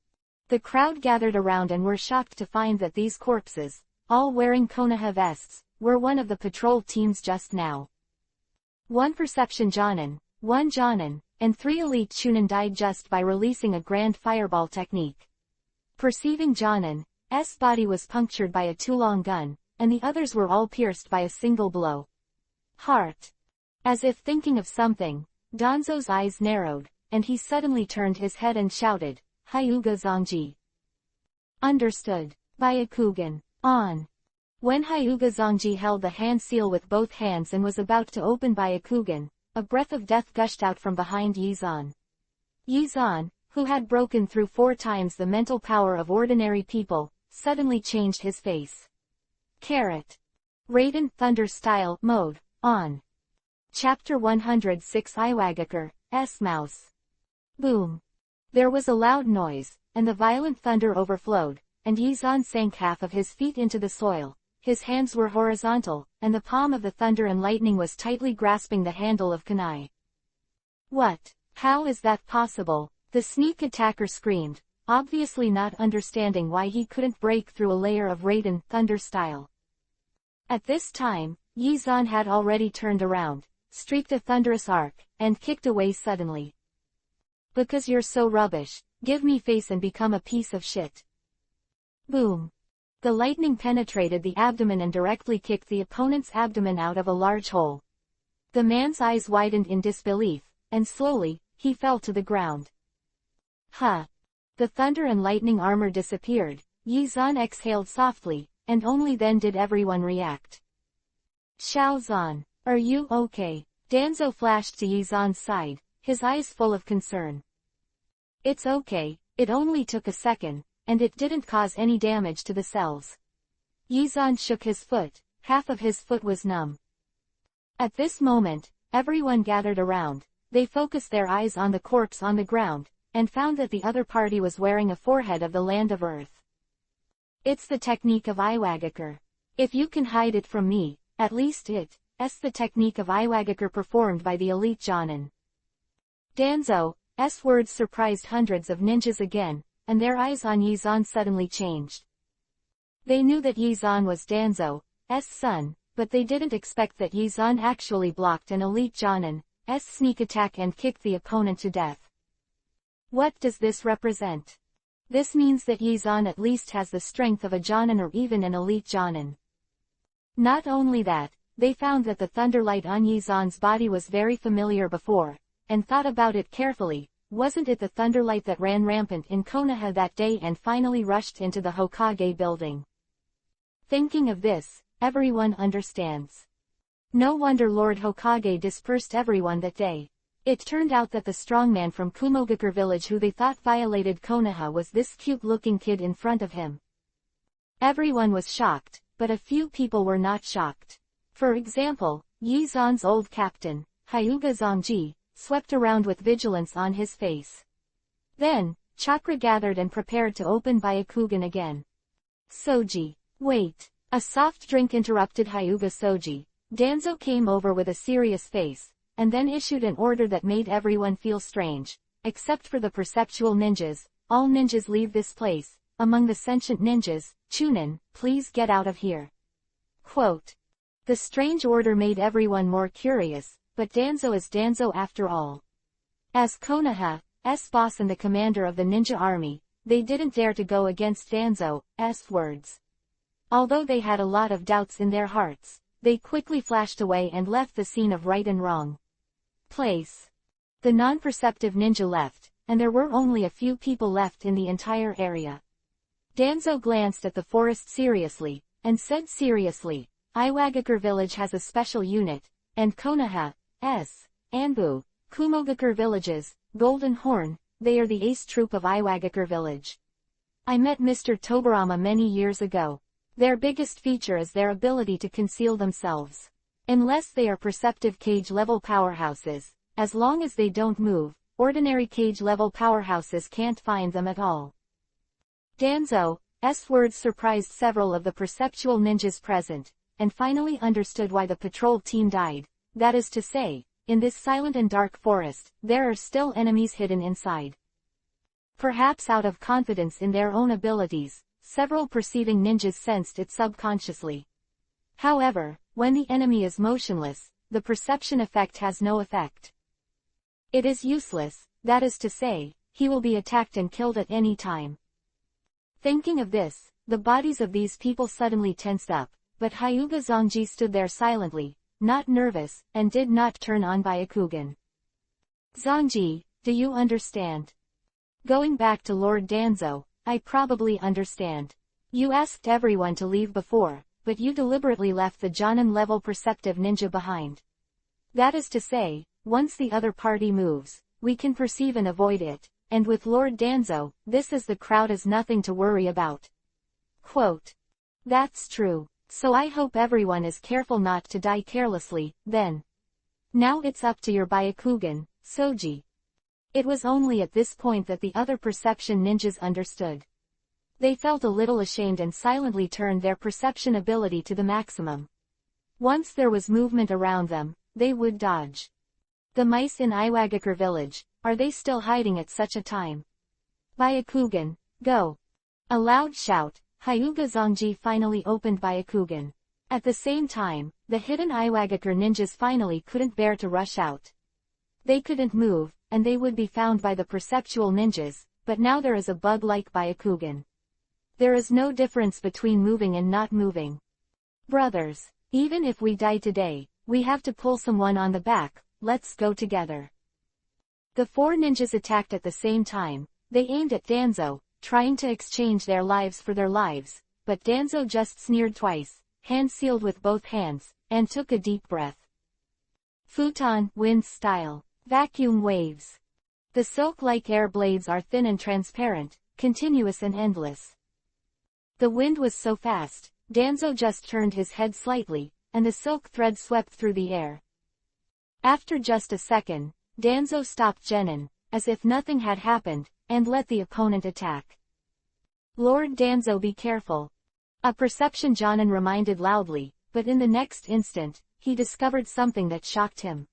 The crowd gathered around and were shocked to find that these corpses, all wearing Konoha vests, were one of the patrol teams just now. 1 Perception Jonin, 1 Jonin, and 3 Elite Chunin died just by releasing a grand fireball technique. Perceiving Jonin's body was punctured by a Tulong gun, and the others were all pierced by a single blow. Heart. As if thinking of something, Danzo's eyes narrowed, and he suddenly turned his head and shouted, Hyuga Zongji. Understood. Byakugan. On. When Hyuga Zongji held the hand seal with both hands and was about to open Byakugan, a breath of death gushed out from behind Yizan. Yizan, who had broken through 4 times the mental power of ordinary people, suddenly changed his face. Carrot. Raiden Thunder Style Mode, on. Chapter 106 Iwagakure, Mouse. Boom. There was a loud noise, and the violent thunder overflowed, and Yizan sank half of his feet into the soil. His hands were horizontal, and the palm of the thunder and lightning was tightly grasping the handle of kunai. What? How is that possible? The sneak attacker screamed, obviously not understanding why he couldn't break through a layer of Raiden Thunder Style. At this time, Yizan had already turned around, streaked a thunderous arc, and kicked away suddenly. Because you're so rubbish, give me face and become a piece of shit. Boom. The lightning penetrated the abdomen and directly kicked the opponent's abdomen out of a large hole. The man's eyes widened in disbelief, and slowly, he fell to the ground. Huh. The thunder and lightning armor disappeared. Yizan exhaled softly, and only then did everyone react. Xiaozan, are you okay? Danzo flashed to Yizan's side, his eyes full of concern. It's okay, it only took a second, and it didn't cause any damage to the cells. Yizan shook his foot, half of his foot was numb. At this moment, everyone gathered around. They focused their eyes on the corpse on the ground, and found that the other party was wearing a forehead of the land of Earth. It's the technique of Iwagakure. If you can hide it from me, at least it's the technique of Iwagakure performed by the elite Jonin. Danzo's words surprised hundreds of ninjas again, and their eyes on Yizan suddenly changed. They knew that Yizan was Danzo's son, but they didn't expect that Yizan actually blocked an elite Jonin's sneak attack and kicked the opponent to death. What does this represent? This means that Yizan at least has the strength of a Jonin or even an elite Jonin. Not only that, they found that the thunderlight on Yizan's body was very familiar before, and thought about it carefully. Wasn't it the thunderlight that ran rampant in Konoha that day and finally rushed into the Hokage building? Thinking of this, everyone understands. No wonder Lord Hokage dispersed everyone that day. It turned out that the strongman from Kumogakure village who they thought violated Konoha was this cute-looking kid in front of him. Everyone was shocked, but a few people were not shocked. For example, Yizan's old captain, Hyuga Zongji, swept around with vigilance on his face. Then, chakra gathered and prepared to open Byakugan again. Soji. Wait. A soft drink interrupted Hyuga Soji. Danzo came over with a serious face, and then issued an order that made everyone feel strange. Except for the perceptual ninjas, all ninjas leave this place. Among the sentient ninjas, Chunin, please get out of here. Quote. The strange order made everyone more curious, but Danzo is Danzo after all. As Konoha's boss and the commander of the ninja army, they didn't dare to go against Danzo's words. Although they had a lot of doubts in their hearts, they quickly flashed away and left the scene of right and wrong. Place. The non-perceptive ninja left, and there were only a few people left in the entire area. Danzo glanced at the forest seriously, and said seriously, Iwagakure village has a special unit, and Konoha's, Anbu, Kumogakure villages, Golden Horn, they are the ace troop of Iwagakure village. I met Mr. Tobarama many years ago. Their biggest feature is their ability to conceal themselves. Unless they are perceptive cage-level powerhouses, as long as they don't move, ordinary cage-level powerhouses can't find them at all. Danzo's words surprised several of the perceptual ninjas present, and finally understood why the patrol team died. That is to say, in this silent and dark forest, there are still enemies hidden inside. Perhaps out of confidence in their own abilities, several perceiving ninjas sensed it subconsciously. However, when the enemy is motionless, the perception effect has no effect. It is useless, that is to say, he will be attacked and killed at any time. Thinking of this, the bodies of these people suddenly tensed up, but Hyuga Zongji stood there silently, not nervous, and did not turn on Byakugan. Zongji, do you understand? Going back to Lord Danzo, I probably understand. You asked everyone to leave before, but you deliberately left the Jonin-level perceptive ninja behind. That is to say, once the other party moves, we can perceive and avoid it, and with Lord Danzo, this is the crowd is nothing to worry about. Quote. That's true. So I hope everyone is careful not to die carelessly, then. Now it's up to your Byakugan, Soji. It was only at this point that the other perception ninjas understood. They felt a little ashamed and silently turned their perception ability to the maximum. Once there was movement around them, they would dodge. The mice in Iwagakure village, are they still hiding at such a time? Byakugan, go. A loud shout, Hyuga Zongji finally opened Byakugan. At the same time, the hidden Iwagakure ninjas finally couldn't bear to rush out. They couldn't move, and they would be found by the perceptual ninjas, but now there is a bug like Byakugan. There is no difference between moving and not moving. Brothers, even if we die today, we have to pull someone on the back, let's go together. The four ninjas attacked at the same time. They aimed at Danzo, trying to exchange their lives for their lives, but Danzo just sneered twice, hand sealed with both hands, and took a deep breath. Futon, wind style, vacuum waves. The silk-like air blades are thin and transparent, continuous and endless. The wind was so fast, Danzo just turned his head slightly, and the silk thread swept through the air. After just a second, Danzo stopped Genin, as if nothing had happened, and let the opponent attack. Lord Danzo, be careful, A perception Jonin reminded loudly, but in the next instant, he discovered something that shocked him.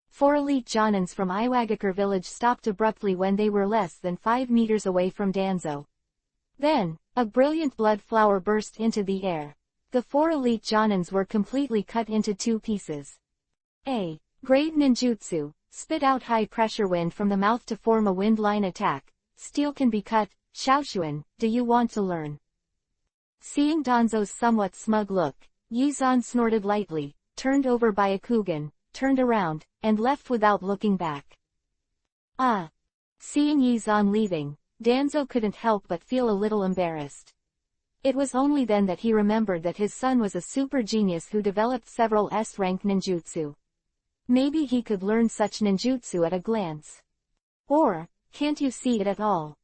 4 elite Jonins from Iwagakure village stopped abruptly when they were less than 5 meters away from Danzo. Then, a brilliant blood flower burst into the air. The 4 elite Jonins were completely cut into 2 pieces. A grade ninjutsu, spit out high-pressure wind from the mouth to form a wind line attack. Steel can be cut. Shaoshuan, do you want to learn? Seeing Danzo's somewhat smug look, Yizan snorted lightly, turned over Byakugan, turned around, and left without looking back. Ah! Seeing Yizan leaving, Danzo couldn't help but feel a little embarrassed. It was only then that he remembered that his son was a super genius who developed several S-rank ninjutsu. Maybe he could learn such ninjutsu at a glance. Or, can't you see it at all?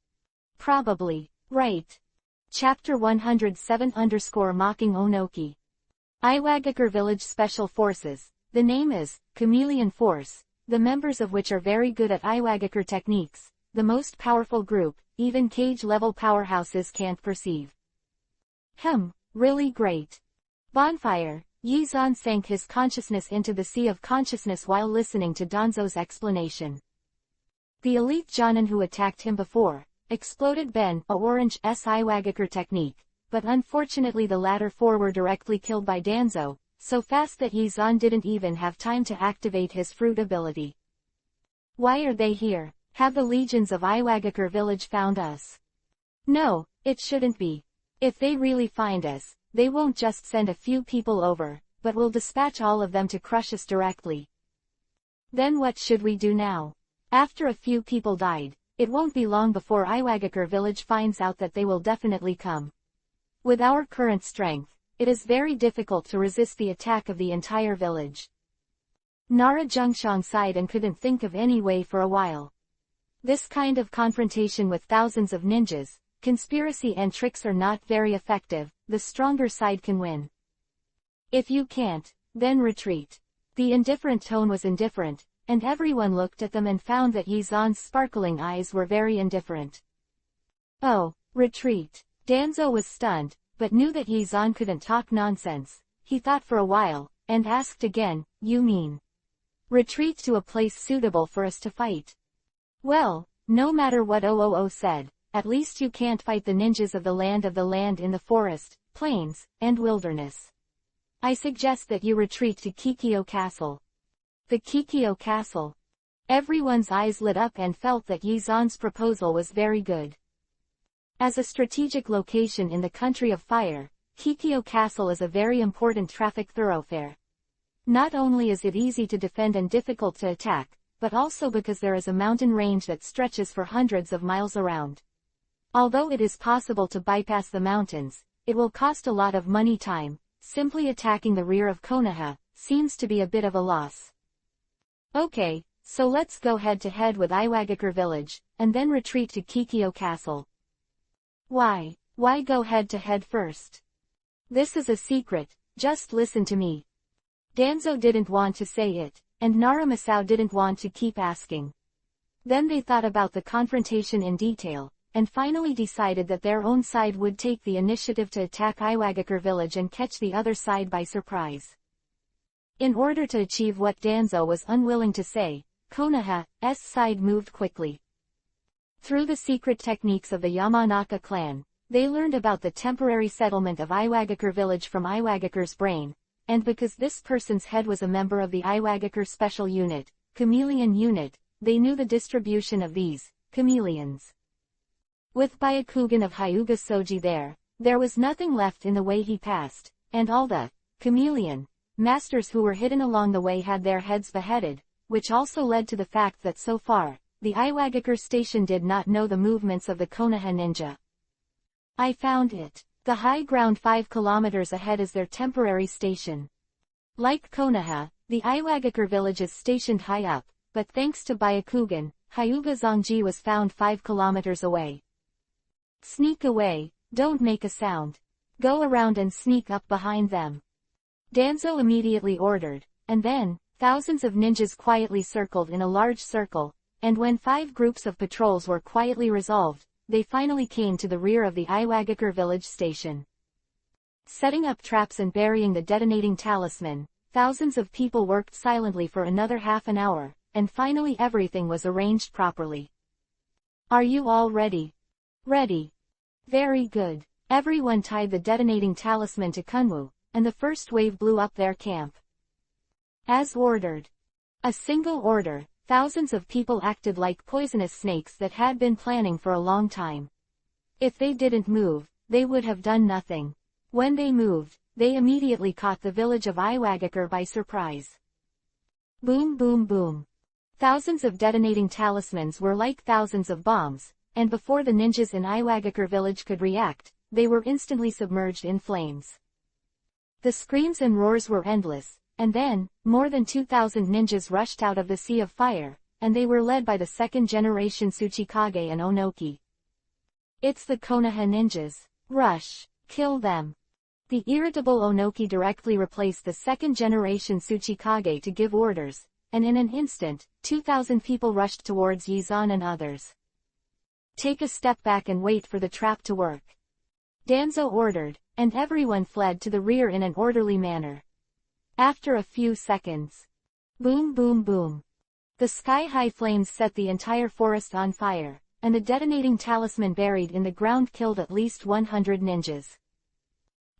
Probably. Right. Chapter 107-Mocking Onoki. Iwagakure Village Special Forces. The name is Chameleon Force, the members of which are very good at Iwagakure techniques, the most powerful group, even cage-level powerhouses can't perceive. Really great. Bonfire. Yizan sank his consciousness into the sea of consciousness while listening to Danzo's explanation. The elite Jonin who attacked him before, exploded Ben, a orange Iwagakure technique, but unfortunately the latter 4 were directly killed by Danzo, so fast that Yizan didn't even have time to activate his fruit ability. Why are they here? Have the legions of Iwagakure village found us? No, it shouldn't be. If they really find us, they won't just send a few people over, but will dispatch all of them to crush us directly. Then what should we do now? After a few people died, it won't be long before Iwagakure village finds out that they will definitely come. With our current strength, it is very difficult to resist the attack of the entire village. Nara Zhengshang sighed and couldn't think of any way for a while. This kind of confrontation with thousands of ninjas, conspiracy and tricks are not very effective, the stronger side can win. If you can't, then retreat. The indifferent tone was indifferent, and everyone looked at them and found that Yizan's sparkling eyes were very indifferent. Oh, retreat. Danzo was stunned, but knew that Yizan couldn't talk nonsense. He thought for a while, and asked again, you mean? Retreat to a place suitable for us to fight. Well, no matter what OOO said, at least you can't fight the ninjas of the land in the forest, plains, and wilderness. I suggest that you retreat to Kikyo Castle. The Kikyo Castle. Everyone's eyes lit up and felt that Yizan's proposal was very good. As a strategic location in the Country of Fire, Kikyo Castle is a very important traffic thoroughfare. Not only is it easy to defend and difficult to attack, but also because there is a mountain range that stretches for hundreds of miles around. Although it is possible to bypass the mountains, it will cost a lot of money time. Simply attacking the rear of Konoha seems to be a bit of a loss. Okay, so let's go head-to-head with Iwagakure village, and then retreat to Kikyo Castle. Why go head-to-head first? This is a secret, just listen to me. Danzo didn't want to say it, and Nara Masao didn't want to keep asking. Then they thought about the confrontation in detail, and finally decided that their own side would take the initiative to attack Iwagakure village and catch the other side by surprise. In order to achieve what Danzo was unwilling to say, Konoha's side moved quickly. Through the secret techniques of the Yamanaka clan, they learned about the temporary settlement of Iwagakure village from Iwagakure's brain, and because this person's head was a member of the Iwagakure Special Unit, Chameleon Unit, they knew the distribution of these chameleons. With Byakugan of Hyuga Soji there was nothing left in the way he passed, and all the chameleon masters who were hidden along the way had their heads beheaded, which also led to the fact that so far, the Iwagakure station did not know the movements of the Konoha ninja. I found it. The high ground 5 kilometers ahead is their temporary station. Like Konoha, the Iwagakure village is stationed high up, but thanks to Byakugan, Hyuga Zongji was found 5 kilometers away. Sneak away, don't make a sound. Go around and sneak up behind them. Danzo immediately ordered, and then, thousands of ninjas quietly circled in a large circle, and when 5 groups of patrols were quietly resolved, they finally came to the rear of the Iwagakure village station. Setting up traps and burying the detonating talisman, thousands of people worked silently for another half an hour, and finally everything was arranged properly. Are you all ready? Ready. Very good. Everyone tied the detonating talisman to Kunwu, and the first wave blew up their camp. As ordered. A single order, thousands of people acted like poisonous snakes that had been planning for a long time. If they didn't move, they would have done nothing. When they moved, they immediately caught the village of Iwagakure by surprise. Boom boom boom. Thousands of detonating talismans were like thousands of bombs, and before the ninjas in Iwagakure village could react, they were instantly submerged in flames. The screams and roars were endless, and then, more than 2,000 ninjas rushed out of the sea of fire, and they were led by the second-generation Tsuchikage and Onoki. It's the Konoha ninjas. Rush. Kill them. The irritable Onoki directly replaced the second-generation Tsuchikage to give orders, and in an instant, 2,000 people rushed towards Yizan and others. Take a step back and wait for the trap to work. Danzo ordered, and everyone fled to the rear in an orderly manner. After a few seconds. Boom boom boom. The sky-high flames set the entire forest on fire, and the detonating talisman buried in the ground killed at least 100 ninjas.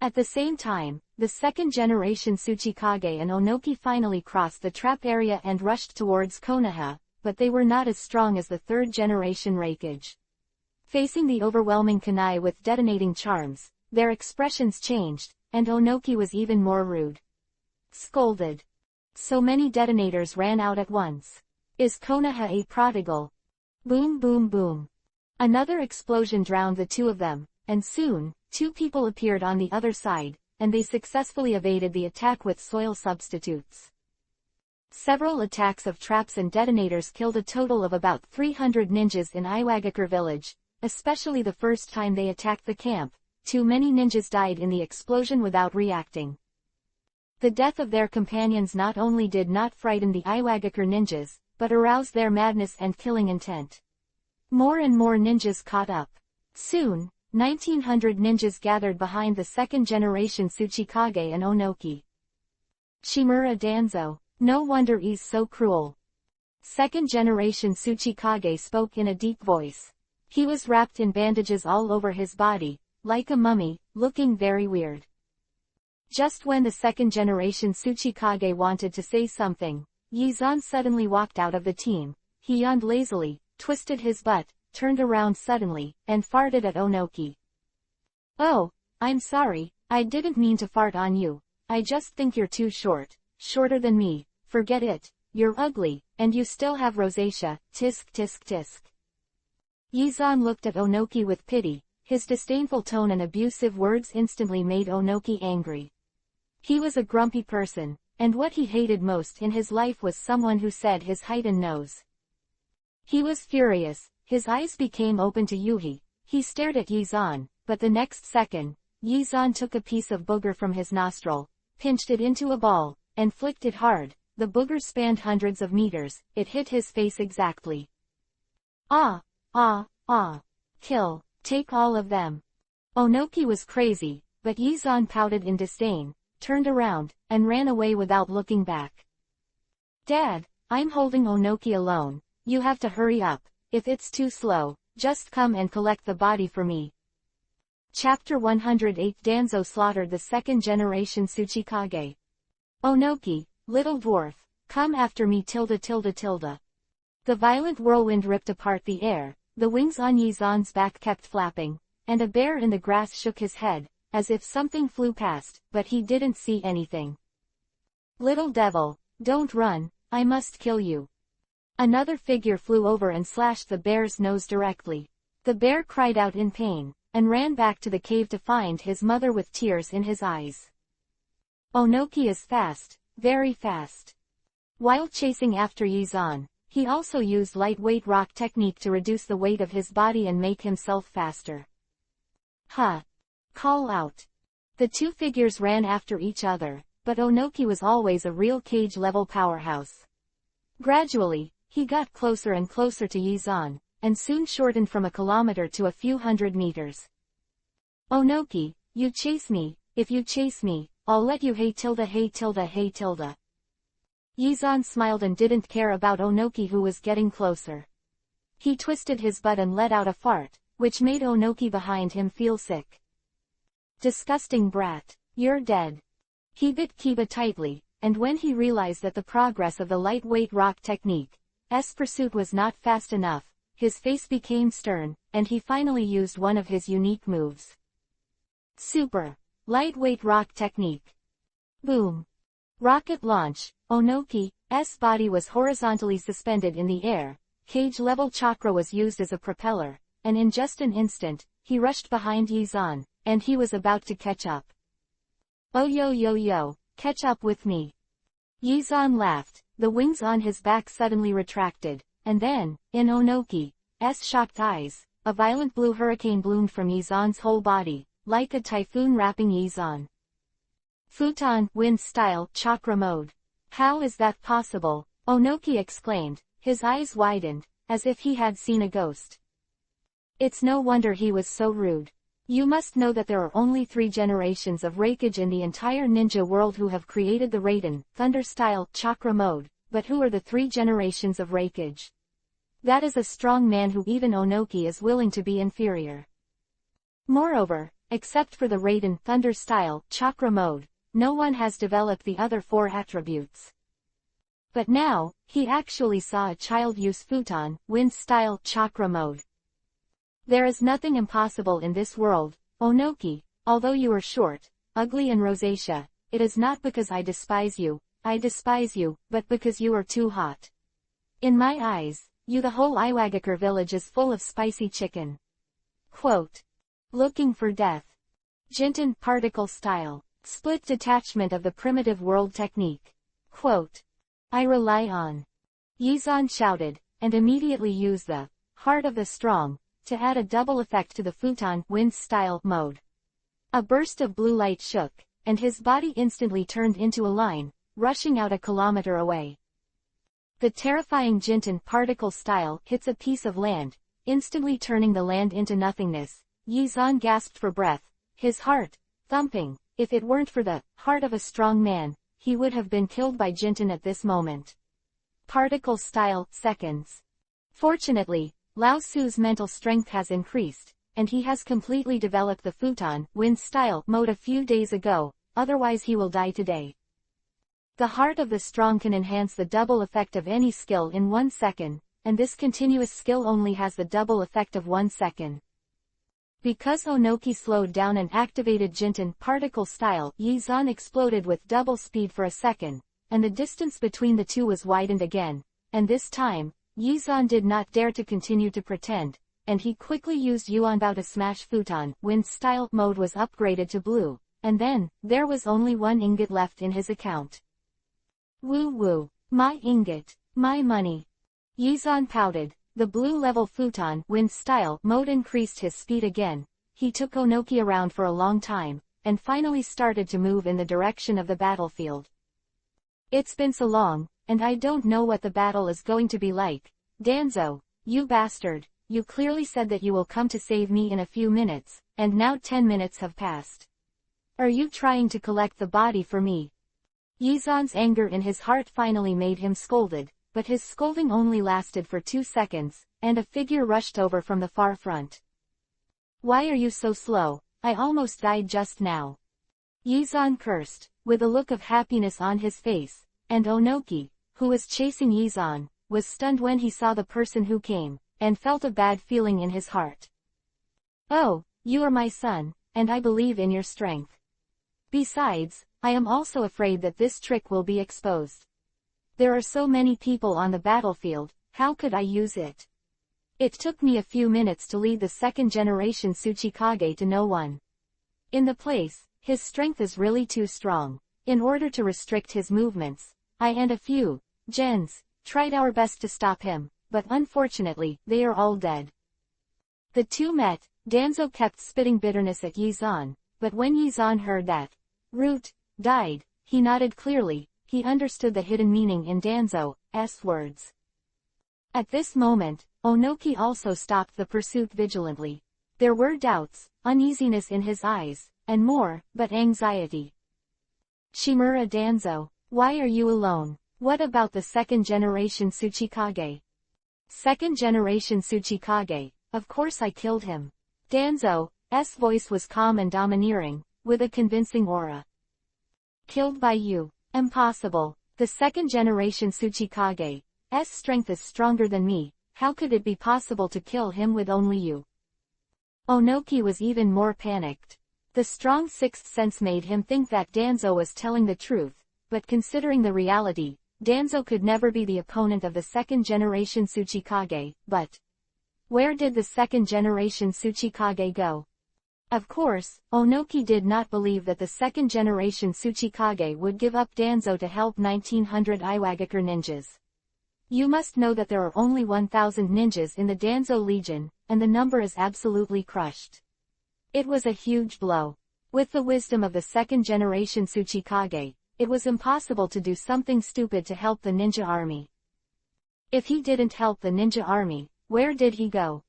At the same time, the second-generation Tsuchikage and Onoki finally crossed the trap area and rushed towards Konoha, but they were not as strong as the third-generation Raikage. Facing the overwhelming kunai with detonating charms, their expressions changed, and Onoki was even more rude. Scolded. So many detonators ran out at once. Is Konoha a prodigal? Boom boom boom. Another explosion drowned the two of them, and soon, two people appeared on the other side, and they successfully evaded the attack with soil substitutes. Several attacks of traps and detonators killed a total of about 300 ninjas in Iwagakure village, especially the first time they attacked the camp. Too many ninjas died in the explosion without reacting. The death of their companions not only did not frighten the Iwagakure ninjas, but aroused their madness and killing intent. More and more ninjas caught up. Soon, 1,900 ninjas gathered behind the second-generation Tsuchikage and Onoki. Shimura Danzo. No wonder he's so cruel. Second-generation Tsuchikage spoke in a deep voice. He was wrapped in bandages all over his body, like a mummy, looking very weird. Just when the second-generation Tsuchikage wanted to say something, Yizan suddenly walked out of the team. He yawned lazily, twisted his butt, turned around suddenly, and farted at Onoki. Oh, I'm sorry, I didn't mean to fart on you. I just think you're too short, shorter than me. Forget it, you're ugly, and you still have rosacea, tisk tisk tisk. Yizan looked at Onoki with pity. His disdainful tone and abusive words instantly made Onoki angry. He was a grumpy person, and what he hated most in his life was someone who said his height and nose. He was furious, his eyes became open to Yuhi. He stared at Yizan, but the next second, Yizan took a piece of booger from his nostril, pinched it into a ball, and flicked it hard. The booger spanned hundreds of meters. It hit his face exactly. Ah, ah, ah. Kill, take all of them. Onoki was crazy, but Yizan pouted in disdain, turned around, and ran away without looking back. Dad, I'm holding Onoki alone. You have to hurry up. If it's too slow, just come and collect the body for me. Chapter 108 Danzo slaughtered the second-generation Tsuchikage. Onoki, little dwarf, come after me tilde tilde tilde. The violent whirlwind ripped apart the air, the wings on Yizan's back kept flapping, and a bear in the grass shook his head, as if something flew past, but he didn't see anything. Little devil, don't run, I must kill you. Another figure flew over and slashed the bear's nose directly. The bear cried out in pain, and ran back to the cave to find his mother with tears in his eyes. Onoki is fast, very fast. While chasing after Yizan, he also used lightweight rock technique to reduce the weight of his body and make himself faster. Ha! Call out. The two figures ran after each other, but Onoki was always a real cage-level powerhouse. Gradually, he got closer and closer to Yizan, and soon shortened from a kilometer to a few hundred meters. Onoki, you chase me, if you chase me, I'll let you hey tilde hey tilde hey tilde. Yizan smiled and didn't care about Onoki who was getting closer. He twisted his butt and let out a fart, which made Onoki behind him feel sick. Disgusting brat, you're dead. He bit Kiba tightly, and when he realized that the progress of the lightweight rock technique's pursuit was not fast enough, his face became stern, and he finally used one of his unique moves. Super lightweight rock technique. Boom. Rocket launch. Onoki's body was horizontally suspended in the air, cage-level chakra was used as a propeller, and in just an instant, he rushed behind Yizan, and he was about to catch up. Oh yo yo yo, catch up with me. Yizan laughed, the wings on his back suddenly retracted, and then, in Onoki's shocked eyes, a violent blue hurricane bloomed from Yizan's whole body, like a typhoon wrapping Yizan. Futon wind style chakra mode. How is that possible? Onoki exclaimed, his eyes widened, as if he had seen a ghost. It's no wonder he was so rude. You must know that there are only 3 generations of Reikage in the entire ninja world who have created the Raiden, Thunder style, chakra mode, but who are the 3 generations of Reikage? That is a strong man who even Onoki is willing to be inferior. Moreover, except for the Raiden, Thunder style, chakra mode, no one has developed the other 4 attributes. But now, he actually saw a child use Futon, wind style, chakra mode. There is nothing impossible in this world, Onoki, although you are short, ugly and rosacea, it is not because I despise you, but because you are too hot. In my eyes, the whole Iwagakure village is full of spicy chicken. Quote. Looking for death. Jinten particle style. Split detachment of the primitive world technique. Quote. I rely on. Yizan shouted, and immediately used the heart of the strong to add a double effect to the Futon wind style mode. A burst of blue light shook, and his body instantly turned into a line, rushing out a kilometer away. The terrifying Jinten particle style hits a piece of land, instantly turning the land into nothingness. Yizan gasped for breath, his heart thumping. If it weren't for the heart of a strong man, he would have been killed by Jinten at this moment. Particle style seconds. Fortunately, Lao Su's mental strength has increased, and he has completely developed the Futon wind style mode a few days ago, otherwise he will die today. The heart of the strong can enhance the double effect of any skill in 1 second, and this continuous skill only has the double effect of 1 second. Because Onoki slowed down and activated Jinten particle style, Yizan exploded with double speed for a second, and the distance between the two was widened again, and this time, Yizan did not dare to continue to pretend, and he quickly used Yuanbao to smash Futon wind style mode was upgraded to blue, and then, there was only 1 ingot left in his account. Woo woo, my ingot, my money. Yizan pouted. The blue level Futon wind style mode increased his speed again. He took Onoki around for a long time, and finally started to move in the direction of the battlefield. It's been so long, and I don't know what the battle is going to be like. Danzo, you bastard, you clearly said that you will come to save me in a few minutes, and now 10 minutes have passed. Are you trying to collect the body for me? Yizan's anger in his heart finally made him scolded, but his scolding only lasted for 2 seconds, and a figure rushed over from the far front. Why are you so slow? I almost died just now. Yizan cursed, with a look of happiness on his face, and Onoki, who was chasing Yizan, was stunned when he saw the person who came, and felt a bad feeling in his heart. Oh, you are my son, and I believe in your strength. Besides, I am also afraid that this trick will be exposed. There are so many people on the battlefield, how could I use it? It took me a few minutes to lead the 2nd generation Tsuchikage to no one. In the place, his strength is really too strong. In order to restrict his movements, I and a few gens tried our best to stop him, but unfortunately, they are all dead. The two met. Danzo kept spitting bitterness at Yizan, but when Yizan heard that Root died, he nodded clearly. He understood the hidden meaning in Danzo's words. At this moment, Onoki also stopped the pursuit vigilantly. There were doubts, uneasiness in his eyes, and more, but anxiety. Shimura Danzo, why are you alone? What about the second generation Tsuchikage? Second generation Tsuchikage, of course I killed him. Danzo's voice was calm and domineering, with a convincing aura. Killed by you? Impossible. The second generation Tsuchikage's strength is stronger than me, how could it be possible to kill him with only you? Onoki was even more panicked. The strong sixth sense made him think that Danzo was telling the truth, but considering the reality, Danzo could never be the opponent of the second generation Tsuchikage, but where did the second generation Tsuchikage go? Of course, Onoki did not believe that the second generation Tsuchikage would give up Danzo to help 1900 Iwagakure ninjas. You must know that there are only 1000 ninjas in the Danzo Legion, and the number is absolutely crushed. It was a huge blow. With the wisdom of the second generation Tsuchikage, it was impossible to do something stupid to help the ninja army. If he didn't help the ninja army, where did he go?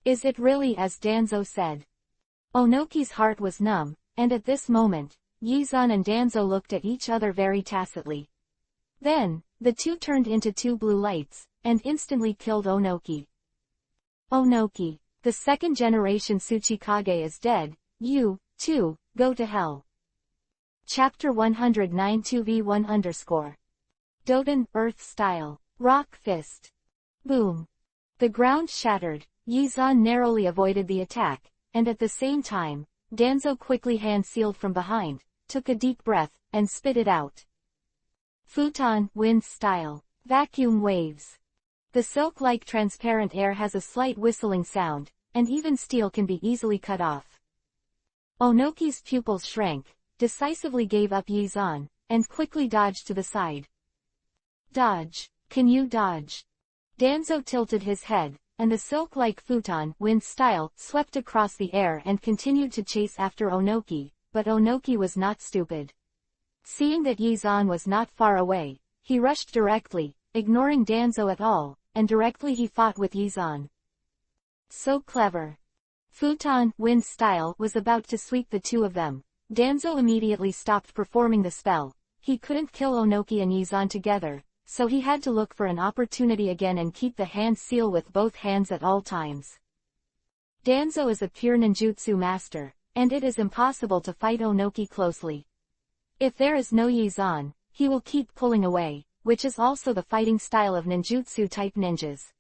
Is it really as Danzo said? Onoki's heart was numb, and at this moment, Yizan and Danzo looked at each other very tacitly. Then, the two turned into two blue lights, and instantly killed Onoki. Onoki, the second generation Tsuchikage is dead, you, too, go to hell. Chapter 109 2v1 _ Doden, Earth Style. Rock Fist. Boom. The ground shattered, Yizan narrowly avoided the attack, and at the same time, Danzo quickly hand-sealed from behind, took a deep breath, and spit it out. Futon, Wind Style. Vacuum Waves. The silk-like transparent air has a slight whistling sound, and even steel can be easily cut off. Onoki's pupils shrank, decisively gave up Yizan, and quickly dodged to the side. Dodge. Can you dodge? Danzo tilted his head, and the silk-like futon, Wind Style, swept across the air and continued to chase after Onoki, but Onoki was not stupid. Seeing that Yizan was not far away, he rushed directly, ignoring Danzo at all, and directly he fought with Yizan. So clever. Futon, Wind Style, was about to sweep the two of them. Danzo immediately stopped performing the spell. He couldn't kill Onoki and Yizan together, so he had to look for an opportunity again and keep the hand seal with both hands at all times. Danzo is a pure ninjutsu master, and it is impossible to fight Onoki closely. If there is no Yizan, he will keep pulling away, which is also the fighting style of ninjutsu-type ninjas.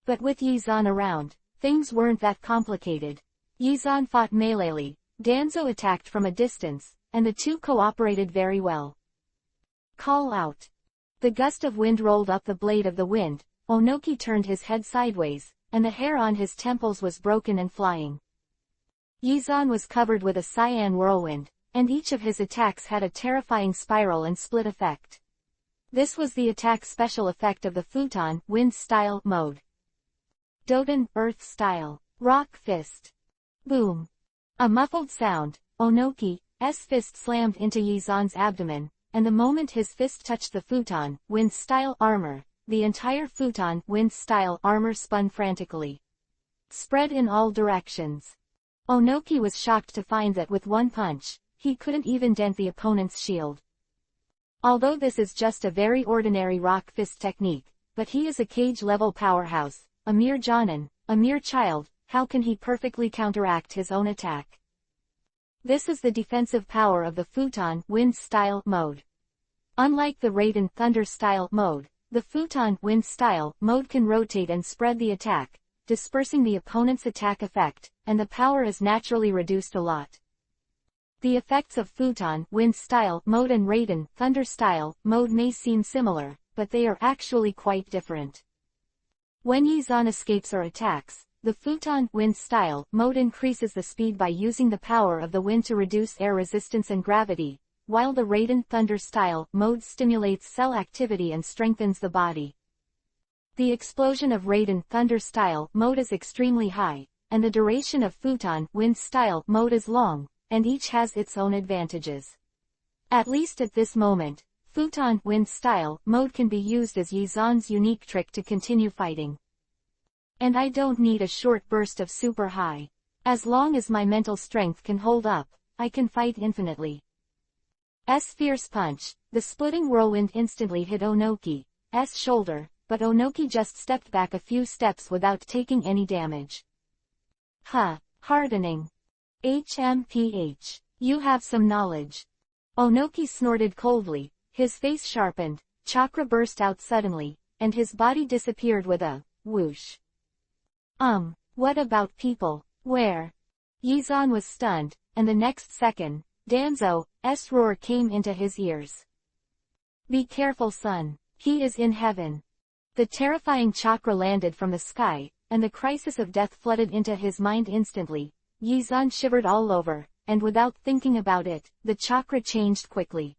But with Yizan around, things weren't that complicated. Yizan fought melee'ly, Danzo attacked from a distance, and the two cooperated very well. Call out. The gust of wind rolled up the blade of the wind, Onoki turned his head sideways, and the hair on his temples was broken and flying. Yizan was covered with a cyan whirlwind, and each of his attacks had a terrifying spiral and split effect. This was the attack special effect of the Futon, Wind Style, mode. Doden, Earth Style. Rock Fist. Boom. A muffled sound, Onoki's fist slammed into Yizan's abdomen, and the moment his fist touched the Futon, Wind Style armor, the entire Futon, Wind Style armor spun frantically. Spread in all directions. Onoki was shocked to find that with one punch, he couldn't even dent the opponent's shield. Although this is just a very ordinary rock fist technique, but he is a cage-level powerhouse, a mere jonin, a mere child, how can he perfectly counteract his own attack? This is the defensive power of the Futon, Wind Style mode. Unlike the Raiden Thunder Style mode, the Futon, Wind Style mode can rotate and spread the attack, dispersing the opponent's attack effect, and the power is naturally reduced a lot. The effects of Futon, Wind Style mode and Raiden Thunder Style mode may seem similar, but they are actually quite different. When Yizan escapes or attacks, the Futon, Wind Style mode increases the speed by using the power of the wind to reduce air resistance and gravity, while the Raiden Thunder Style mode stimulates cell activity and strengthens the body. The explosion of Raiden Thunder Style mode is extremely high, and the duration of Futon, Wind Style mode is long, and each has its own advantages. At least at this moment, Futon, Wind Style mode can be used as Yizan's unique trick to continue fighting. And I don't need a short burst of super high As long as my mental strength can hold up, I can fight infinitely. Fierce punch. The splitting whirlwind instantly hit Onoki's shoulder, but Onoki just stepped back a few steps without taking any damage. Hardening. HMPH. You have some knowledge. Onoki snorted coldly, his face sharpened, chakra burst out suddenly, and his body disappeared with a whoosh. What about people? Where? Yizan was stunned, and the next second, Danzo's roar came into his ears. Be careful, son. He is in heaven. The terrifying chakra landed from the sky, and the crisis of death flooded into his mind instantly. Yizan shivered all over, and without thinking about it, the chakra changed quickly.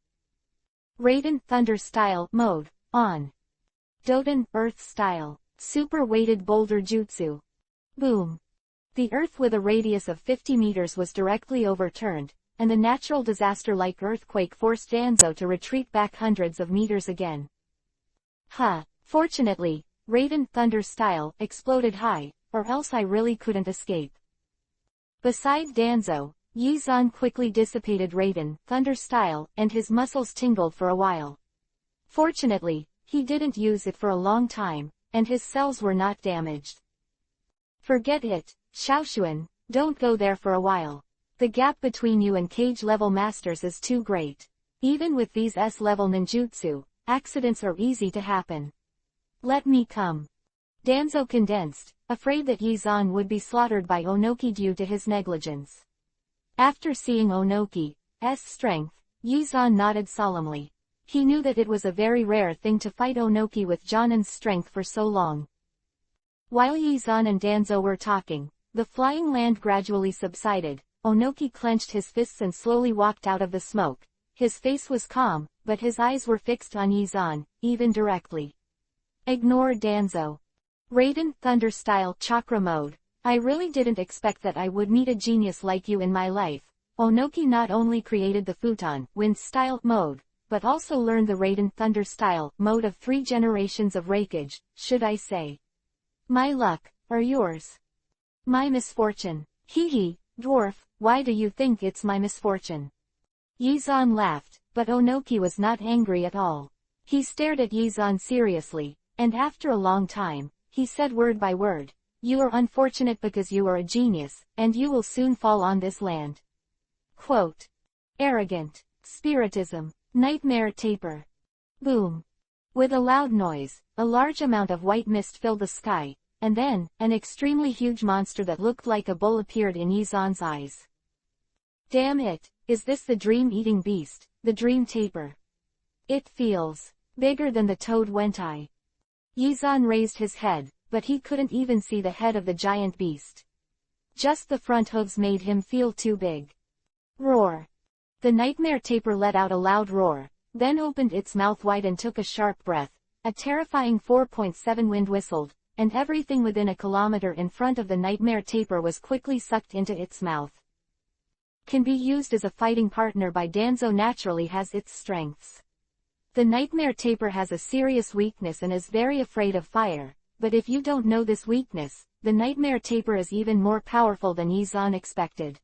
Raiden Thunder Style Mode, on. Doden Earth Style, Super Weighted Boulder Jutsu. Boom. The earth with a radius of 50 meters was directly overturned, and the natural disaster-like earthquake forced Danzo to retreat back hundreds of meters again. Fortunately, Raiden Thunder Style exploded high, or else I really couldn't escape. Beside Danzo, Yizan quickly dissipated Raiden Thunder Style, and his muscles tingled for a while. Fortunately, he didn't use it for a long time, and his cells were not damaged. Forget it, Xiaoshuan, don't go there for a while. The gap between you and cage-level masters is too great. Even with these S-level ninjutsu, accidents are easy to happen. Let me come. Danzo condensed, afraid that Yizan would be slaughtered by Onoki due to his negligence. After seeing Onoki's strength, Yizan nodded solemnly. He knew that it was a very rare thing to fight Onoki with Jonan's strength for so long. While Yizan and Danzo were talking, the flying land gradually subsided. Onoki clenched his fists and slowly walked out of the smoke. His face was calm, but his eyes were fixed on Yizan, even directly. Ignore Danzo. Raiden Thunder Style Chakra Mode. I really didn't expect that I would meet a genius like you in my life. Onoki not only created the Futon Wind Style Mode, but also learned the Raiden Thunder Style Mode of 3 generations of Raikage, should I say. My luck, or yours? My misfortune. Hee, dwarf, why do you think it's my misfortune? Yizan laughed, but Onoki was not angry at all. He stared at Yizan seriously, and after a long time, he said word by word, you are unfortunate because you are a genius, and you will soon fall on this land. Quote. Arrogant. Spiritism. Nightmare taper. Boom. With a loud noise, a large amount of white mist filled the sky, and then, an extremely huge monster that looked like a bull appeared in Yizan's eyes. Damn it, is this the dream-eating beast, the dream taper? It feels bigger than the toad Wentai. Yizan raised his head, but he couldn't even see the head of the giant beast. Just the front hooves made him feel too big. Roar. The nightmare taper let out a loud roar, then opened its mouth wide and took a sharp breath. A terrifying 4.7 wind whistled, and everything within a kilometer in front of the nightmare taper was quickly sucked into its mouth. Can be used as a fighting partner by Danzo naturally has its strengths. The nightmare taper has a serious weakness and is very afraid of fire, but if you don't know this weakness, the nightmare taper is even more powerful than Yizan expected.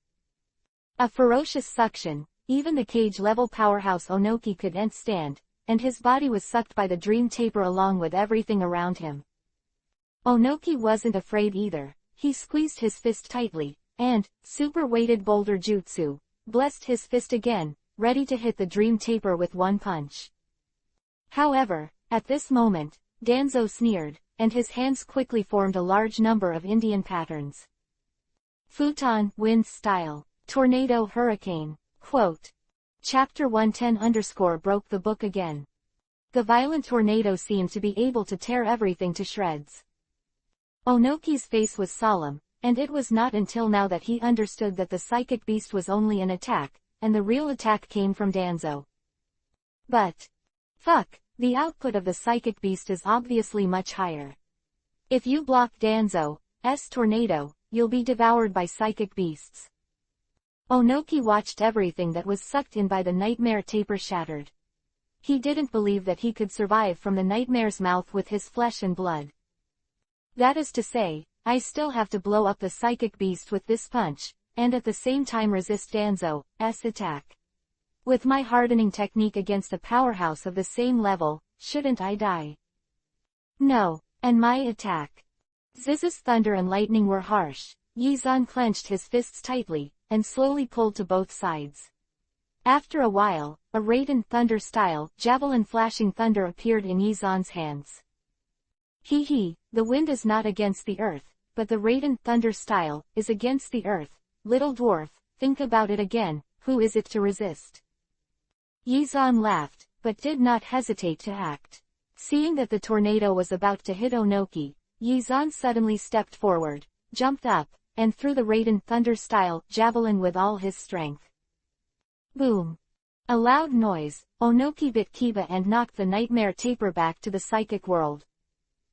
A ferocious suction, even the cage-level powerhouse Onoki couldn't stand, and his body was sucked by the dream taper along with everything around him. Onoki wasn't afraid either. He squeezed his fist tightly, and, super weighted boulder jutsu, blessed his fist again, ready to hit the dream taper with one punch. However, at this moment, Danzo sneered, and his hands quickly formed a large number of Indian patterns. Futon Wind Style. Tornado Hurricane. Quote. Chapter 110 broke the book again. The violent tornado seemed to be able to tear everything to shreds. Onoki's face was solemn, and it was not until now that he understood that the psychic beast was only an attack, and the real attack came from Danzo. But, fuck, the output of the psychic beast is obviously much higher. If you block Danzo's tornado, you'll be devoured by psychic beasts. Onoki watched everything that was sucked in by the nightmare taper shattered. He didn't believe that he could survive from the nightmare's mouth with his flesh and blood. That is to say, I still have to blow up the psychic beast with this punch, and at the same time resist Danzo's attack. With my hardening technique against a powerhouse of the same level, shouldn't I die? No. And my attack. Ziz's thunder and lightning were harsh. Yizan clenched his fists tightly, and slowly pulled to both sides. After a while, a Raiden thunder-style, javelin-flashing thunder appeared in Yizan's hands. Hee, the wind is not against the earth, but the Raiden thunder-style is against the earth. Little dwarf, think about it again, who is it to resist? Yizan laughed, but did not hesitate to act. Seeing that the tornado was about to hit Onoki, Yizan suddenly stepped forward, jumped up, and threw the Raiden thunder-style javelin with all his strength. Boom! A loud noise, Onoki bit Kiba and knocked the nightmare taper back to the psychic world.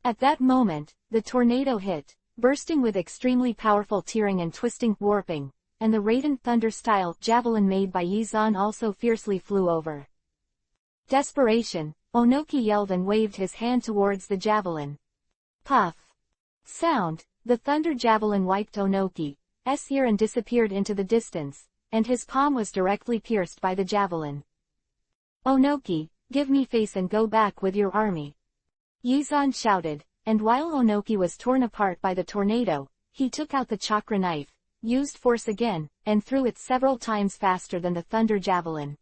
At that moment, the tornado hit, bursting with extremely powerful tearing and twisting, warping, and the Raiden thunder-style javelin made by Yizan also fiercely flew over. Desperation, Onoki yelled and waved his hand towards the javelin. Puff! Sound, the thunder javelin wiped Onoki's ear and disappeared into the distance, and his palm was directly pierced by the javelin. Onoki, give me face and go back with your army. Yizan shouted, and while Onoki was torn apart by the tornado, he took out the chakra knife, used force again, and threw it several times faster than the thunder javelin.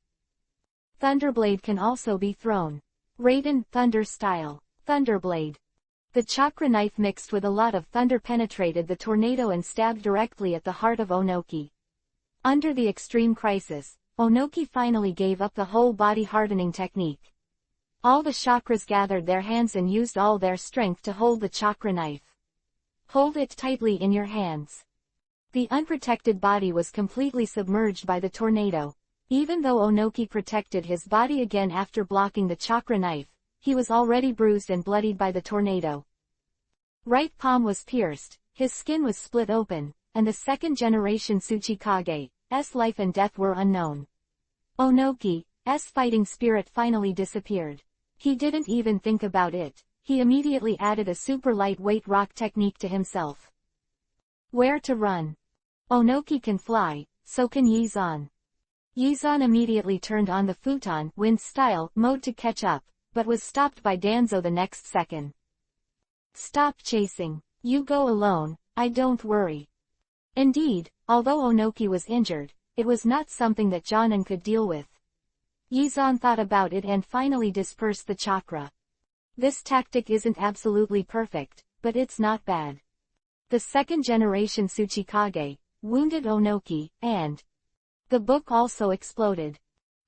Thunderblade can also be thrown. Raiden thunder-style, Thunderblade. The chakra knife mixed with a lot of thunder penetrated the tornado and stabbed directly at the heart of Onoki. Under the extreme crisis, Onoki finally gave up the whole body hardening technique. All the chakras gathered their hands and used all their strength to hold the chakra knife. Hold it tightly in your hands. The unprotected body was completely submerged by the tornado. Even though Onoki protected his body again after blocking the chakra knife, he was already bruised and bloodied by the tornado. Right palm was pierced, his skin was split open, and the second-generation Tsuchikage's life and death were unknown. Onoki's fighting spirit finally disappeared. He didn't even think about it, he immediately added a super lightweight rock technique to himself. Where to run? Onoki can fly, so can Yizan. Yizan immediately turned on the futon wind style mode to catch up, but was stopped by Danzo the next second. Stop chasing. You go alone, I don't worry. Indeed, although Onoki was injured, it was not something that Jonin could deal with. Yizan thought about it and finally dispersed the chakra. This tactic isn't absolutely perfect, but it's not bad. The second-generation Tsuchikage wounded Onoki, and the book also exploded.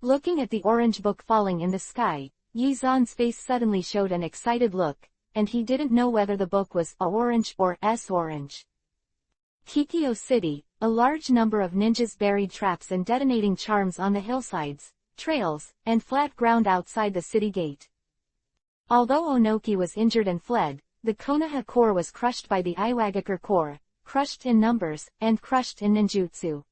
Looking at the orange book falling in the sky, Yizan's face suddenly showed an excited look, and he didn't know whether the book was A-orange or S-orange. Kikyo City, a large number of ninjas buried traps and detonating charms on the hillsides, trails, and flat ground outside the city gate. Although Onoki was injured and fled, the Konoha Corps was crushed by the Iwagakure Corps, crushed in numbers, and crushed in ninjutsu.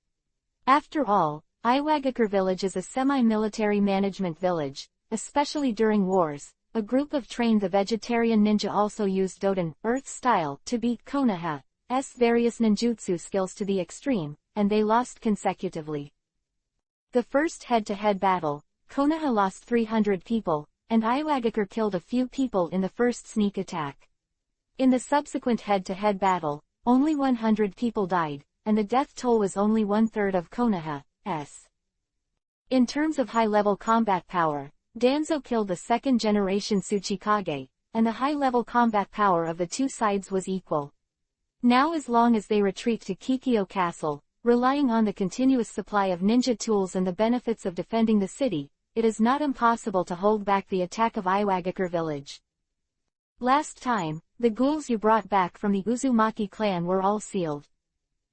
After all, Iwagakure Village is a semi-military management village, especially during wars. A group of trained the vegetarian ninja also used Doden, Earth style, to beat Konoha's various ninjutsu skills to the extreme, and they lost consecutively. The first head-to-head battle, Konoha lost 300 people, and Iwagakure killed a few people in the first sneak attack. In the subsequent head-to-head battle, only 100 people died, and the death toll was only one-third of Konoha's. In terms of high-level combat power, Danzo killed the second-generation Tsuchikage, and the high-level combat power of the two sides was equal. Now as long as they retreat to Kikyo Castle, relying on the continuous supply of ninja tools and the benefits of defending the city, it is not impossible to hold back the attack of Iwagakure Village. Last time, the ghouls you brought back from the Uzumaki clan were all sealed.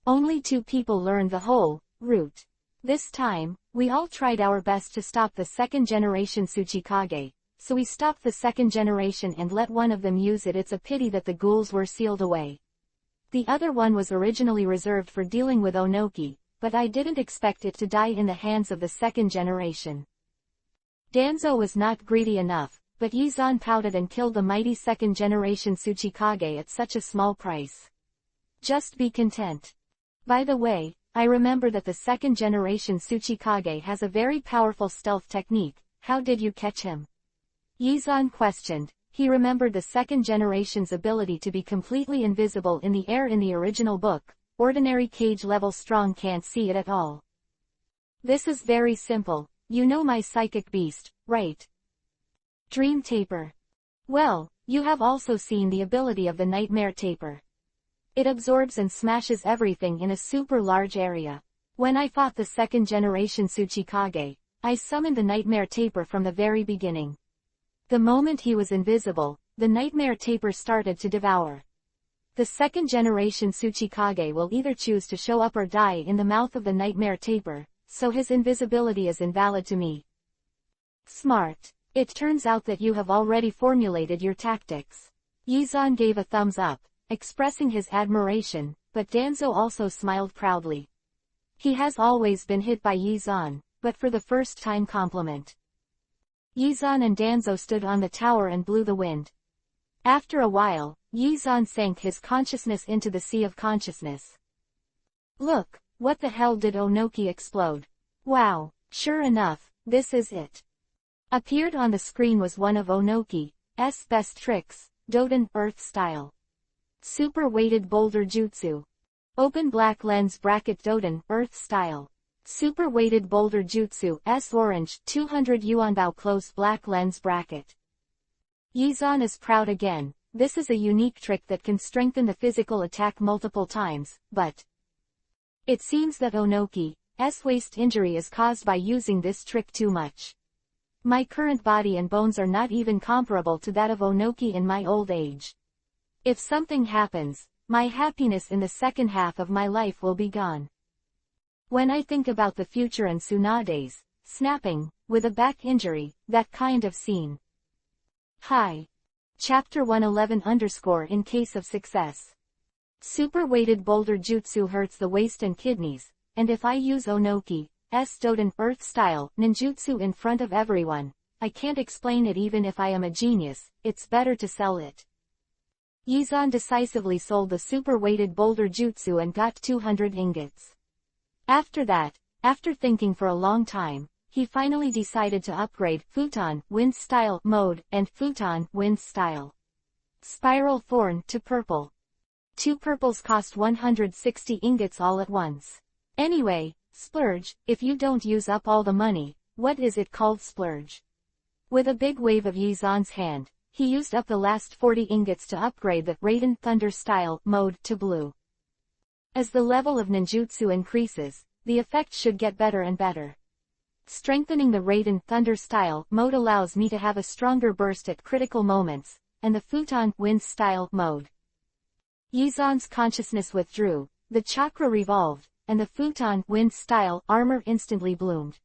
Only 2 people learned the whole route. This time, we all tried our best to stop the second-generation Tsuchikage, so we stopped the second generation and let one of them use it. It's a pity that the ghouls were sealed away. The other one was originally reserved for dealing with Onoki, but I didn't expect it to die in the hands of the second generation. Danzo was not greedy enough, but Yizan pouted and killed the mighty second-generation Tsuchikage at such a small price. Just be content. By the way, I remember that the second generation Tsuchikage has a very powerful stealth technique. How did you catch him? Yizan questioned. He remembered the second generation's ability to be completely invisible in the air in the original book. Ordinary cage level strong can't see it at all. This is very simple. You know my psychic beast, right? Dream Taper. Well, you have also seen the ability of the Nightmare Taper. It absorbs and smashes everything in a super large area. When I fought the second generation Tsuchikage, I summoned the Nightmare Taper from the very beginning. The moment he was invisible, the Nightmare Taper started to devour. The second generation Tsuchikage will either choose to show up or die in the mouth of the Nightmare Taper, so his invisibility is invalid to me. Smart. It turns out that you have already formulated your tactics. Yizan gave a thumbs up, expressing his admiration, but Danzo also smiled proudly. He has always been hit by Yizan, but for the first time compliment. Yizan and Danzo stood on the tower and blew the wind. After a while, Yizan sank his consciousness into the sea of consciousness. Look, what the hell did Onoki explode? Wow, sure enough, this is it. Appeared on the screen was one of Onoki's best tricks, Doden Earth style. Super weighted boulder jutsu. Open black lens bracket Doden Earth style. Super weighted boulder jutsu S orange 200 yuan bow closed black lens bracket. Yizan is proud again. This is a unique trick that can strengthen the physical attack multiple times, but it seems that Onoki's waist injury is caused by using this trick too much. My current body and bones are not even comparable to that of Onoki in my old age. If something happens, my happiness in the second half of my life will be gone. When I think about the future and Tsunade's snapping, with a back injury, that kind of scene. Hi. Chapter 111 _ in case of success. Super weighted boulder jutsu hurts the waist and kidneys, and if I use Onoki's Doden Earth style ninjutsu in front of everyone, I can't explain it even if I am a genius, it's better to sell it. Yizan decisively sold the super weighted boulder jutsu and got 200 ingots. After that, after thinking for a long time, he finally decided to upgrade Futon Wind Style mode and Futon Wind Style Spiral Thorn to purple. 2 purples cost 160 ingots all at once. Anyway, splurge. If you don't use up all the money, what is it called splurge? With a big wave of Yizan's hand, he used up the last 40 ingots to upgrade the Raiden Thunder Style mode to blue. As the level of ninjutsu increases, the effect should get better and better. Strengthening the Raiden Thunder Style mode allows me to have a stronger burst at critical moments, and the Futon Wind Style mode. Yizan's consciousness withdrew, the chakra revolved, and the Futon Wind Style armor instantly bloomed.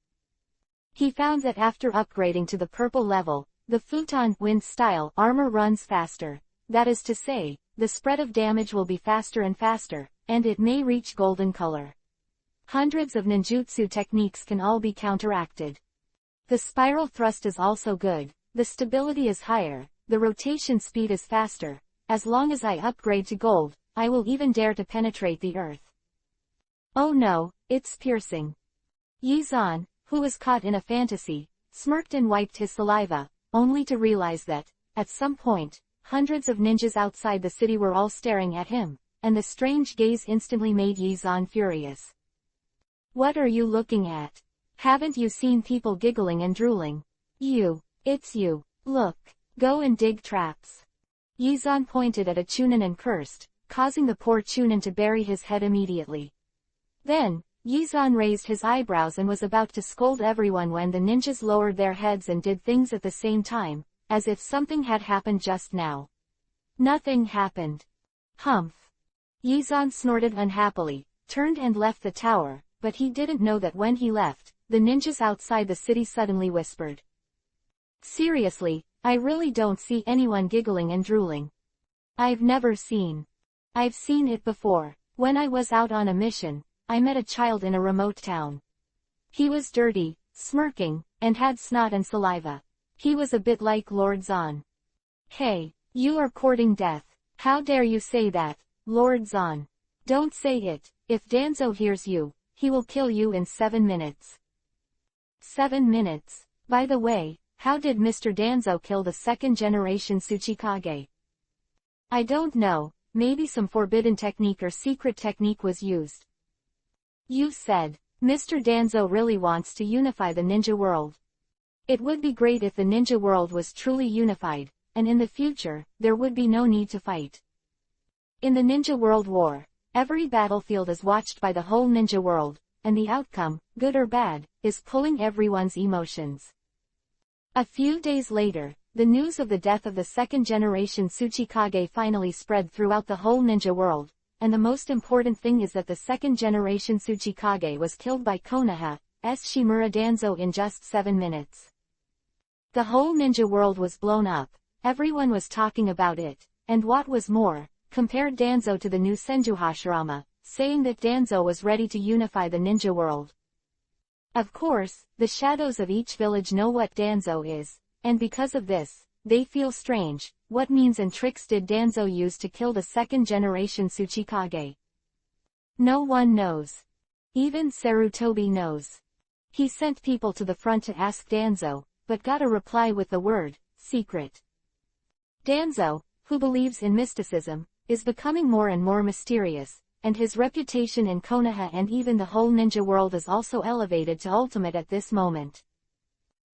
He found that after upgrading to the purple level, the Futon Wind Style armor runs faster. That is to say, the spread of damage will be faster and faster, and it may reach golden color. Hundreds of ninjutsu techniques can all be counteracted. The spiral thrust is also good, the stability is higher, the rotation speed is faster. As long as I upgrade to gold, I will even dare to penetrate the earth. Oh no, it's piercing. Yizan, who was caught in a fantasy, smirked and wiped his saliva, only to realize that, at some point, hundreds of ninjas outside the city were all staring at him, and the strange gaze instantly made Yizan furious. What are you looking at? Haven't you seen people giggling and drooling? It's you. Look, go and dig traps. Yizan pointed at a Chunin and cursed, causing the poor Chunin to bury his head immediately. Then, Yizan raised his eyebrows and was about to scold everyone when the ninjas lowered their heads and did things at the same time, as if something had happened just now. Nothing happened. Humph. Yizan snorted unhappily, turned and left the tower, but he didn't know that when he left, the ninjas outside the city suddenly whispered. Seriously, I really don't see anyone giggling and drooling. I've seen it before. When I was out on a mission, I met a child in a remote town. He was dirty, smirking, and had snot and saliva. He was a bit like Lord Zahn. Hey, you are courting death. How dare you say that, Lord Zahn? Don't say it. If Danzo hears you, he will kill you in 7 minutes. 7 minutes. By the way, how did Mr. Danzo kill the second-generation Tsuchikage? I don't know, maybe some forbidden technique or secret technique was used. You said, Mr. Danzo really wants to unify the ninja world. It would be great if the ninja world was truly unified, and in the future, there would be no need to fight. In the Ninja World War, every battlefield is watched by the whole ninja world, and the outcome, good or bad, is pulling everyone's emotions. A few days later, the news of the death of the second-generation Tsuchikage finally spread throughout the whole ninja world, and the most important thing is that the second-generation Tsuchikage was killed by Konoha's Shimura Danzo in just 7 minutes. The whole ninja world was blown up, everyone was talking about it, and what was more, compared Danzo to the new Senju Hashirama, saying that Danzo was ready to unify the ninja world. Of course, the shadows of each village know what Danzo is, and because of this, they feel strange. What means and tricks did Danzo use to kill the second-generation Tsuchikage? No one knows. Even Sarutobi knows. He sent people to the front to ask Danzo, but got a reply with the word, secret. Danzo, who believes in mysticism, is becoming more and more mysterious, and his reputation in Konoha and even the whole ninja world is also elevated to ultimate at this moment.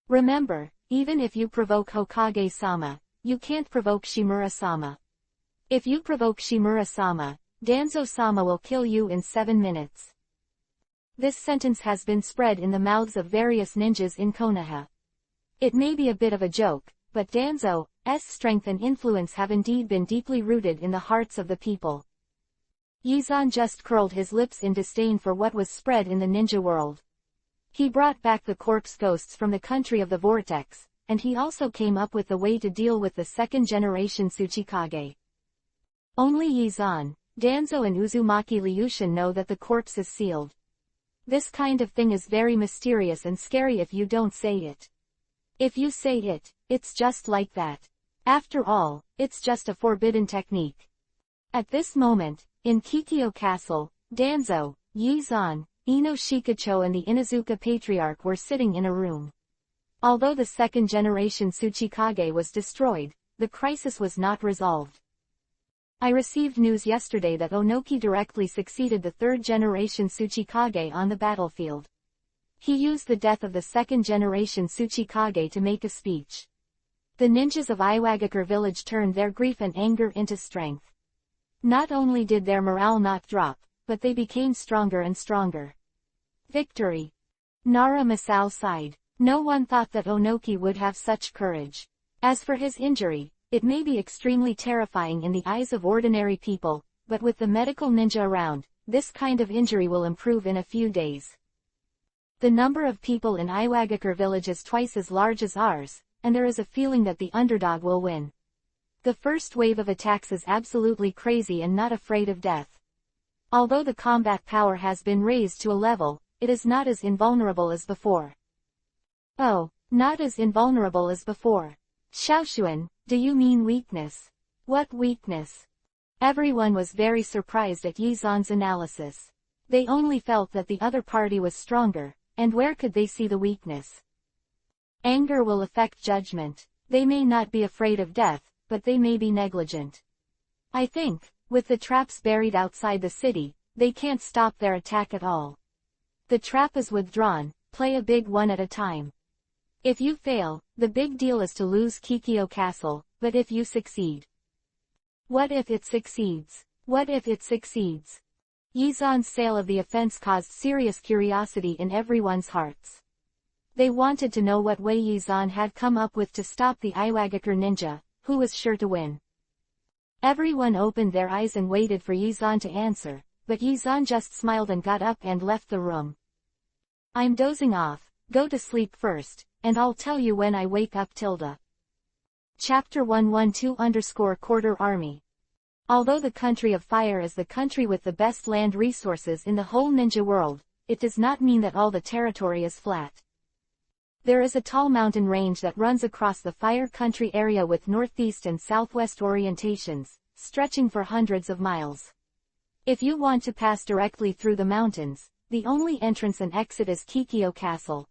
Remember, even if you provoke Hokage-sama, you can't provoke Shimura-sama. If you provoke Shimura-sama, Danzo-sama will kill you in 7 minutes. This sentence has been spread in the mouths of various ninjas in Konoha. It may be a bit of a joke, but Danzo's strength and influence have indeed been deeply rooted in the hearts of the people. Yizan just curled his lips in disdain for what was spread in the ninja world. He brought back the corpse ghosts from the country of the vortex, and he also came up with the way to deal with the second-generation Tsuchikage. Only Yizan, Danzo and Uzumaki Ryushin know that the corpse is sealed. This kind of thing is very mysterious and scary if you don't say it. If you say it, it's just like that. After all, it's just a forbidden technique. At this moment, in Kikyo Castle, Danzo, Yizan, Ino Shikacho and the Inazuka Patriarch were sitting in a room. Although the second-generation Tsuchikage was destroyed, the crisis was not resolved. I received news yesterday that Onoki directly succeeded the third-generation Tsuchikage on the battlefield. He used the death of the second-generation Tsuchikage to make a speech. The ninjas of Iwagakure village turned their grief and anger into strength. Not only did their morale not drop, but they became stronger and stronger. Victory! Nara Masao sighed. No one thought that Onoki would have such courage. As for his injury, it may be extremely terrifying in the eyes of ordinary people, but with the medical ninja around, this kind of injury will improve in a few days. The number of people in Iwagakure village is twice as large as ours, and there is a feeling that the underdog will win. The first wave of attacks is absolutely crazy and not afraid of death. Although the combat power has been raised to a level, it is not as invulnerable as before. Oh, not as invulnerable as before. Xiaoshuan, do you mean weakness? What weakness? Everyone was very surprised at Yizan's analysis. They only felt that the other party was stronger, and where could they see the weakness? Anger will affect judgment. They may not be afraid of death, but they may be negligent. I think, with the traps buried outside the city, they can't stop their attack at all. The trap is withdrawn, play a big one at a time. If you fail, the big deal is to lose Kikyo Castle, but if you succeed. What if it succeeds? What if it succeeds? Yizan's sale of the offense caused serious curiosity in everyone's hearts. They wanted to know what way Yizan had come up with to stop the Iwagakure ninja, who was sure to win. Everyone opened their eyes and waited for Yizan to answer, but Yizan just smiled and got up and left the room. I'm dozing off, go to sleep first, and I'll tell you when I wake up. Chapter 112-Quarter Army. Although the country of fire is the country with the best land resources in the whole ninja world, it does not mean that all the territory is flat. There is a tall mountain range that runs across the fire country area with northeast and southwest orientations, stretching for hundreds of miles. If you want to pass directly through the mountains, the only entrance and exit is Kikyo Castle.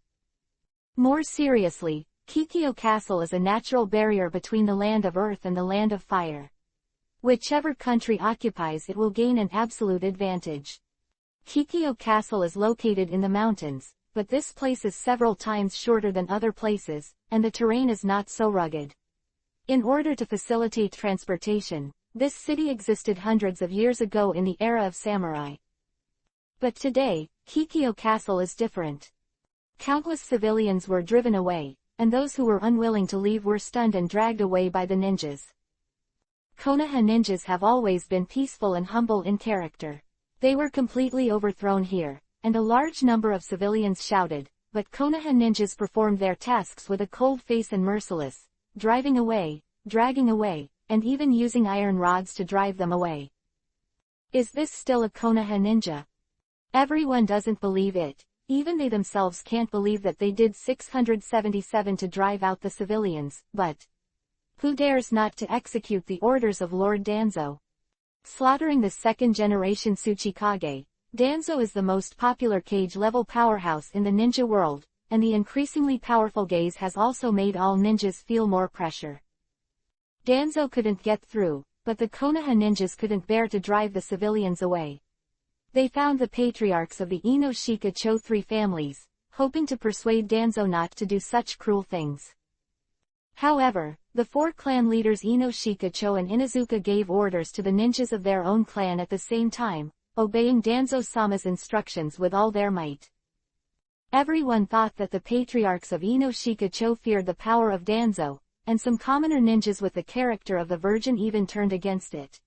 More seriously, Kikyo Castle is a natural barrier between the land of earth and the land of fire. Whichever country occupies it will gain an absolute advantage. Kikyo Castle is located in the mountains, but this place is several times shorter than other places, and the terrain is not so rugged. In order to facilitate transportation, this city existed hundreds of years ago in the era of samurai. But today, Kikyo Castle is different. Countless civilians were driven away, and those who were unwilling to leave were stunned and dragged away by the ninjas. Konoha ninjas have always been peaceful and humble in character. They were completely overthrown here, and a large number of civilians shouted, but Konoha ninjas performed their tasks with a cold face and merciless, driving away, dragging away, and even using iron rods to drive them away. Is this still a Konoha ninja? Everyone doesn't believe it. Even they themselves can't believe that they did 677 to drive out the civilians, but who dares not to execute the orders of Lord Danzo? Slaughtering the second-generation Tsuchikage, Danzo is the most popular cage-level powerhouse in the ninja world, and the increasingly powerful gaze has also made all ninjas feel more pressure. Danzo couldn't get through, but the Konoha ninjas couldn't bear to drive the civilians away. They found the patriarchs of the Inoshika-cho 3 families, hoping to persuade Danzo not to do such cruel things. However, the 4 clan leaders Inoshika-cho and Inazuka gave orders to the ninjas of their own clan at the same time, obeying Danzo-sama's instructions with all their might. Everyone thought that the patriarchs of Inoshika-cho feared the power of Danzo, and some commoner ninjas with the character of the Virgin even turned against it.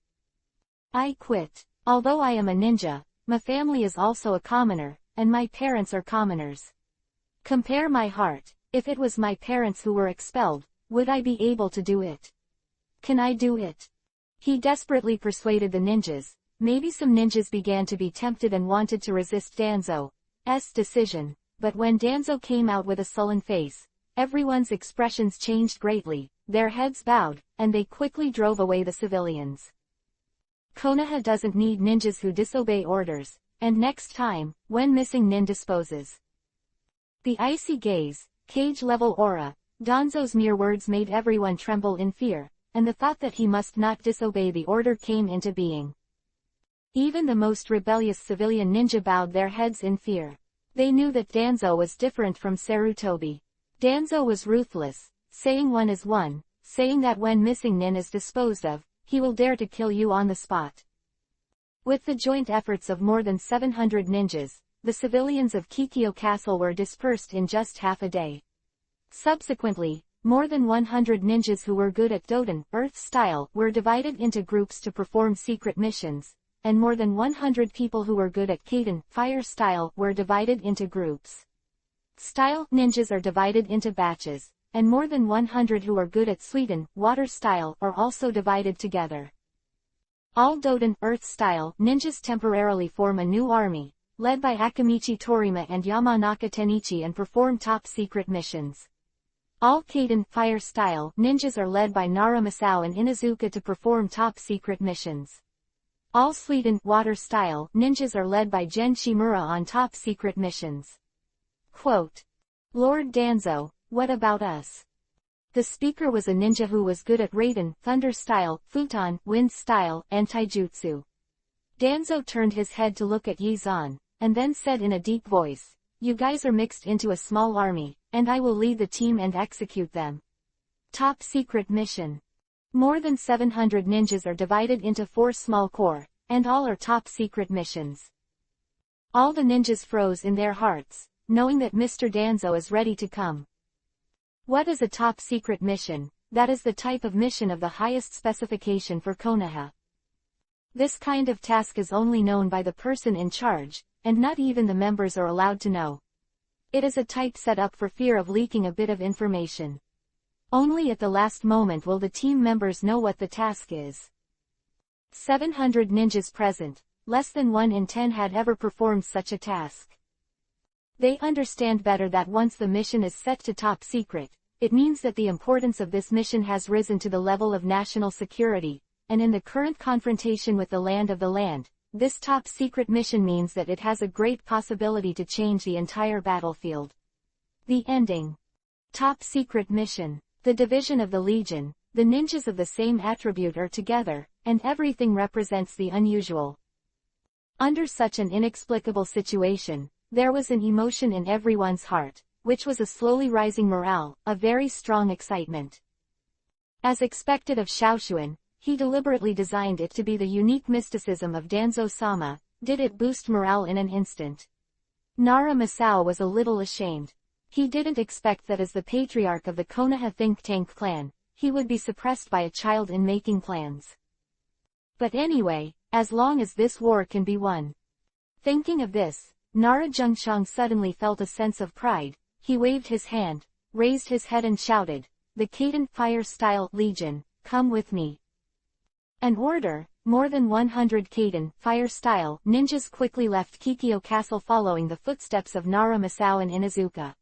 I quit. Although I am a ninja, my family is also a commoner, and my parents are commoners. Compare my heart. If it was my parents who were expelled, would I be able to do it? Can I do it? He desperately persuaded the ninjas. Maybe some ninjas began to be tempted and wanted to resist Danzo's decision, but when Danzo came out with a sullen face, everyone's expressions changed greatly, their heads bowed, and they quickly drove away the civilians. Konoha doesn't need ninjas who disobey orders, and next time, when missing nin disposes. The icy gaze, cage-level aura, Danzo's mere words made everyone tremble in fear, and the thought that he must not disobey the order came into being. Even the most rebellious civilian ninja bowed their heads in fear. They knew that Danzo was different from Sarutobi. Danzo was ruthless, saying one is one, saying that when missing nin is disposed of, he will dare to kill you on the spot. With the joint efforts of more than 700 ninjas, the civilians of Kikyo Castle were dispersed in just half a day. Subsequently, more than 100 ninjas who were good at Doden, Earth style, were divided into groups to perform secret missions, and more than 100 people who were good at Kaiden, Fire style, were divided into groups. Style ninjas are divided into batches, and more than 100 who are good at Suiden, Water style, are also divided together. All Doden, Earth style, ninjas temporarily form a new army, led by Akamichi Torima and Yamanaka Tenichi, and perform top-secret missions. All Kaiden, Fire style, ninjas are led by Nara Masao and Inazuka to perform top-secret missions. All Suiden, Water style, ninjas are led by Gen Shimura on top-secret missions. Quote, Lord Danzo, what about us? The speaker was a ninja who was good at Raiden, Thunder style, Futon, Wind style, and Taijutsu. Danzo turned his head to look at Yizan, and then said in a deep voice, you guys are mixed into a small army, and I will lead the team and execute them. Top secret mission. More than 700 ninjas are divided into 4 small corps, and all are top secret missions. All the ninjas froze in their hearts, knowing that Mr. Danzo is ready to come. What is a top secret mission? That is the type of mission of the highest specification for Konoha. This kind of task is only known by the person in charge, and not even the members are allowed to know. It is a type set up for fear of leaking a bit of information. Only at the last moment will the team members know what the task is. 700 ninjas present, less than 1 in 10 had ever performed such a task. They understand better that once the mission is set to top secret, it means that the importance of this mission has risen to the level of national security, and in the current confrontation with the land, this top-secret mission means that it has a great possibility to change the entire battlefield. The ending. Top-secret mission. The division of the Legion, the ninjas of the same attribute are together, and everything represents the unusual. Under such an inexplicable situation, there was an emotion in everyone's heart, which was a slowly rising morale, a very strong excitement. As expected of Xiaoshuan, he deliberately designed it to be the unique mysticism of Danzo-sama. Did it boost morale in an instant? Nara Masao was a little ashamed. He didn't expect that as the patriarch of the Konoha think tank clan, he would be suppressed by a child in making plans. But anyway, as long as this war can be won. Thinking of this, Nara Zhengshang suddenly felt a sense of pride. He waved his hand, raised his head and shouted, "The Kaden Fire-style Legion, come with me." An order. More than 100 Kaden Fire-style ninjas quickly left Kikyo Castle following the footsteps of Nara Masao and Inuzuka.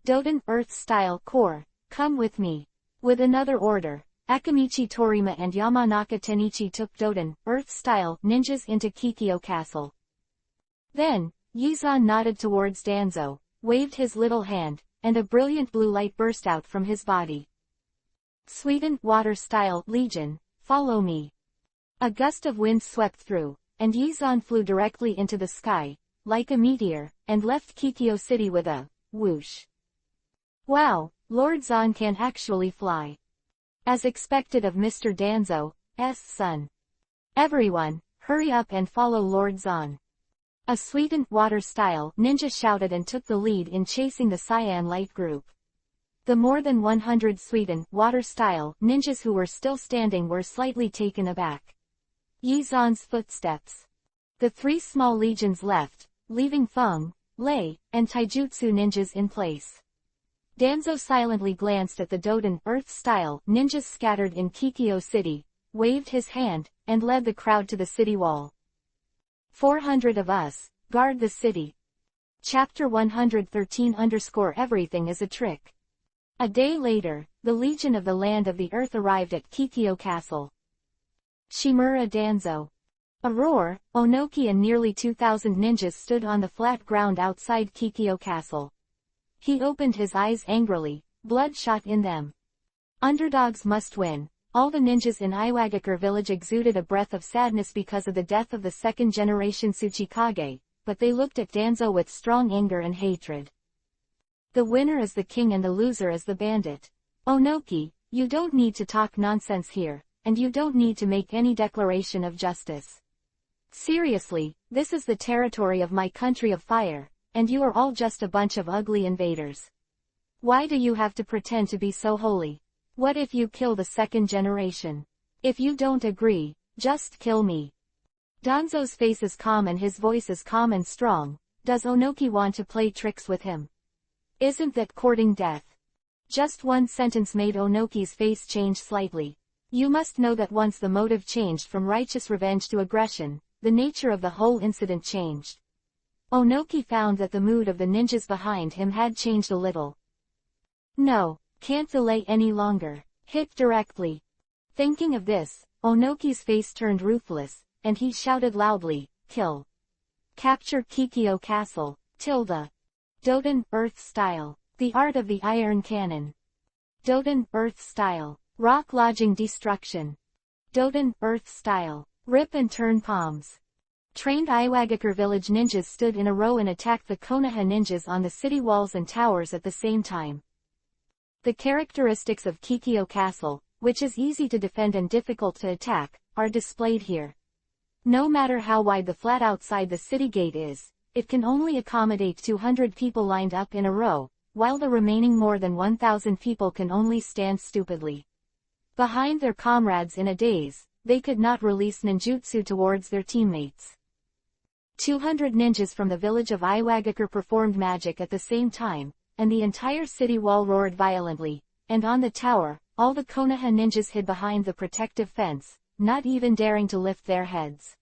Doden Earth-style Corps, come with me. With another order, Akamichi Torima and Yamanaka Tenichi took Doden Earth-style ninjas into Kikyo Castle. Then, Yizan nodded towards Danzo, waved his little hand, and a brilliant blue light burst out from his body. Sweden Water-style Legion, follow me. A gust of wind swept through, and Yizan flew directly into the sky, like a meteor, and left Kikyo City with a whoosh. Wow, Lord Zan can actually fly. As expected of Mr. Danzo's son. Everyone, hurry up and follow Lord Zan. A Sweden Water-style ninja shouted and took the lead in chasing the Cyan Light group. The more than 100 Sweden Water-style ninjas who were still standing were slightly taken aback. Yizan's footsteps. The three small legions left, leaving Feng, Lei, and Taijutsu ninjas in place. Danzo silently glanced at the Doden Earth-style ninjas scattered in Kikyo City, waved his hand, and led the crowd to the city wall. 400 of us, guard the city. Chapter 113_Everything is a trick. A day later, the Legion of the Land of the Earth arrived at Kikyo Castle. Shimura Danzo. Aurora, Onoki and nearly 2,000 ninjas stood on the flat ground outside Kikyo Castle. He opened his eyes angrily, blood shot in them. Underdogs must win. All the ninjas in Iwagakure village exuded a breath of sadness because of the death of the second-generation Tsuchikage, but they looked at Danzo with strong anger and hatred. The winner is the king and the loser is the bandit. Onoki, you don't need to talk nonsense here, and you don't need to make any declaration of justice. Seriously, this is the territory of my country of fire, and you are all just a bunch of ugly invaders. Why do you have to pretend to be so holy? What if you kill the second generation? If you don't agree, just kill me. Danzo's face is calm and his voice is calm and strong. Does Onoki want to play tricks with him? Isn't that courting death? Just one sentence made Onoki's face change slightly. You must know that once the motive changed from righteous revenge to aggression, the nature of the whole incident changed. Onoki found that the mood of the ninjas behind him had changed a little. No, can't delay any longer. Hit directly. Thinking of this, Onoki's face turned ruthless, and he shouted loudly, kill. Capture Kikyo Castle, tilde. Doden Earth-style. The art of the iron cannon. Doden Earth-style. Rock lodging destruction. Doden Earth-style. Rip and turn palms. Trained Iwagakure village ninjas stood in a row and attacked the Konoha ninjas on the city walls and towers at the same time. The characteristics of Kikyo Castle, which is easy to defend and difficult to attack, are displayed here. No matter how wide the flat outside the city gate is, it can only accommodate 200 people lined up in a row, while the remaining more than 1,000 people can only stand stupidly behind their comrades in a daze. They could not release ninjutsu towards their teammates. 200 ninjas from the village of Iwagakure performed magic at the same time, and the entire city wall roared violently, and on the tower, all the Konoha ninjas hid behind the protective fence, not even daring to lift their heads.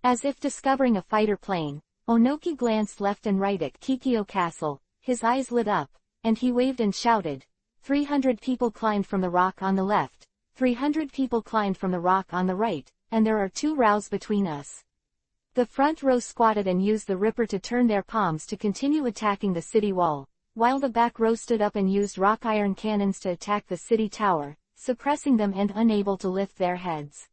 As if discovering a fighter plane, Onoki glanced left and right at Kikyo Castle, his eyes lit up, and he waved and shouted. 300 people climbed from the rock on the left, 300 people climbed from the rock on the right, and there are 2 rows between us. The front row squatted and used the Ripper to turn their palms to continue attacking the city wall, while the back row stood up and used rock iron cannons to attack the city tower, suppressing them and unable to lift their heads.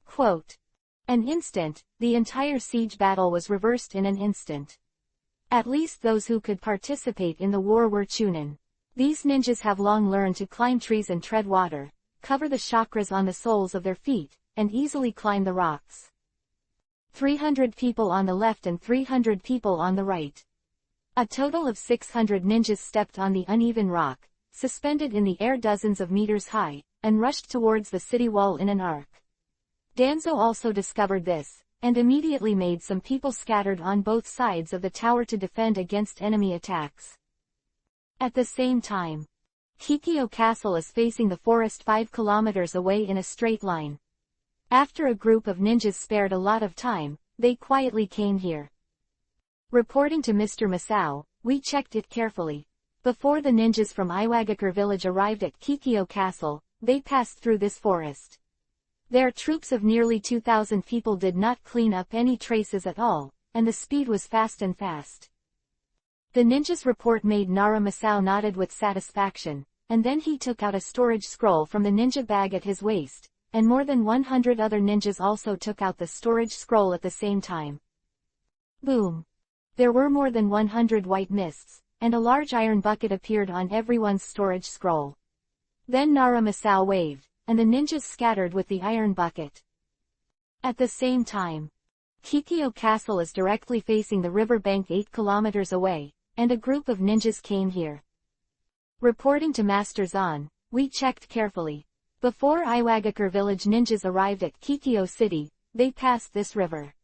Quote, "An instant, the entire siege battle was reversed in an instant. At least those who could participate in the war were Chunin. These ninjas have long learned to climb trees and tread water, cover the chakras on the soles of their feet, and easily climb the rocks. 300 people on the left and 300 people on the right. A total of 600 ninjas stepped on the uneven rock, suspended in the air dozens of meters high, and rushed towards the city wall in an arc. Danzo also discovered this, and immediately made some people scattered on both sides of the tower to defend against enemy attacks. At the same time, Kikyo Castle is facing the forest 5 kilometers away in a straight line. After a group of ninjas spared a lot of time, they quietly came here. Reporting to Mr. Masao, we checked it carefully. Before the ninjas from Iwagakure village arrived at Kikyo Castle, they passed through this forest. Their troops of nearly 2,000 people did not clean up any traces at all, and the speed was fast and fast. The ninja's report made Nara Masao nodded with satisfaction, and then he took out a storage scroll from the ninja bag at his waist, and more than 100 other ninjas also took out the storage scroll at the same time. Boom! There were more than 100 white mists, and a large iron bucket appeared on everyone's storage scroll. Then Nara Masao waved, and the ninjas scattered with the iron bucket. At the same time, Kikyo Castle is directly facing the river bank 8 kilometers away, and a group of ninjas came here. Reporting to Master Zan, we checked carefully. Before Iwagakure village ninjas arrived at Kikyo City, they passed this river.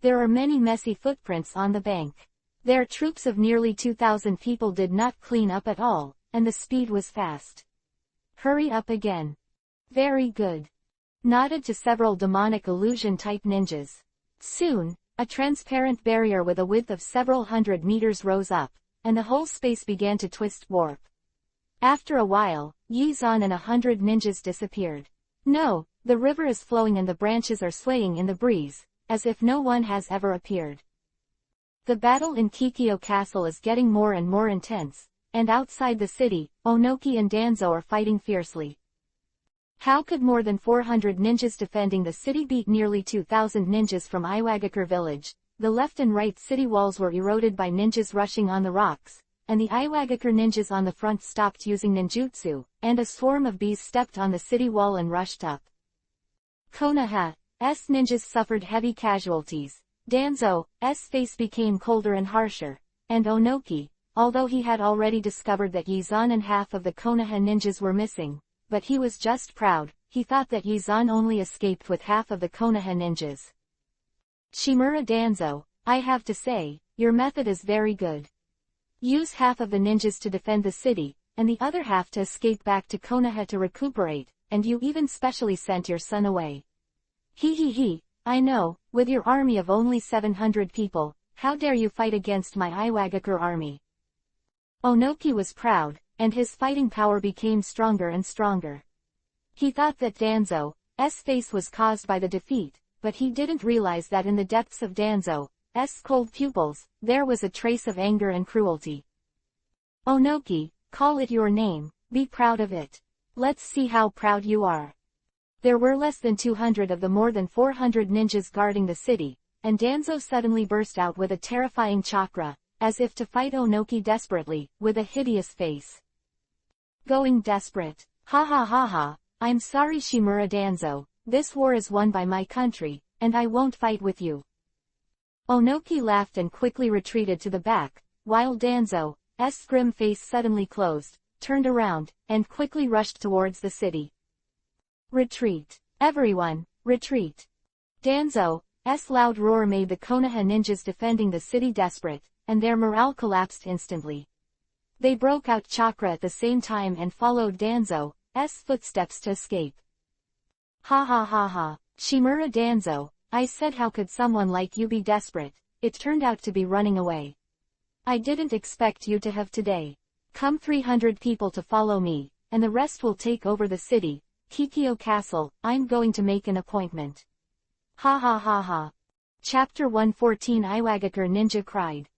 There are many messy footprints on the bank. Their troops of nearly 2,000 people did not clean up at all, and the speed was fast. Hurry up again. Very good. Nodded to several demonic illusion-type ninjas. Soon, a transparent barrier with a width of several hundred meters rose up, and the whole space began to twist warp. After a while, Yi-zan and 100 ninjas disappeared. No, the river is flowing and the branches are swaying in the breeze, as if no one has ever appeared. The battle in Kikyo Castle is getting more and more intense, and outside the city, Onoki and Danzo are fighting fiercely. How could more than 400 ninjas defending the city beat nearly 2,000 ninjas from Iwagakure village? The left and right city walls were eroded by ninjas rushing on the rocks, and the Iwagakure ninjas on the front stopped using ninjutsu, and a swarm of bees stepped on the city wall and rushed up. Konoha's ninjas suffered heavy casualties. Danzo's face became colder and harsher, and Onoki, although he had already discovered that Yi-zan and half of the Konoha ninjas were missing, but he was just proud. He thought that Yi-zan only escaped with half of the Konoha ninjas. Shimura Danzo, I have to say, your method is very good. Use half of the ninjas to defend the city, and the other half to escape back to Konoha to recuperate, and you even specially sent your son away. He, I know, with your army of only 700 people, how dare you fight against my Iwagakure army? Onoki was proud, and his fighting power became stronger and stronger. He thought that Danzo's face was caused by the defeat, but he didn't realize that in the depths of Danzo's cold pupils, there was a trace of anger and cruelty. Onoki, call it your name, be proud of it. Let's see how proud you are. There were less than 200 of the more than 400 ninjas guarding the city, and Danzo suddenly burst out with a terrifying chakra, as if to fight Onoki desperately, with a hideous face. Going desperate. Ha ha ha ha, I'm sorry Shimura Danzo, this war is won by my country, and I won't fight with you. Onoki laughed and quickly retreated to the back, while Danzo's grim face suddenly closed, turned around, and quickly rushed towards the city. Retreat. Everyone, retreat. Danzo's loud roar made the Konoha ninjas defending the city desperate, and their morale collapsed instantly. They broke out chakra at the same time and followed Danzo's footsteps to escape. Ha ha ha ha, Shimura Danzo, I said how could someone like you be desperate, it turned out to be running away. I didn't expect you to have today. Come 300 people to follow me, and the rest will take over the city, Kikyo Castle. I'm going to make an appointment. Ha ha ha ha. Chapter 114 Iwagakure Ninja cried.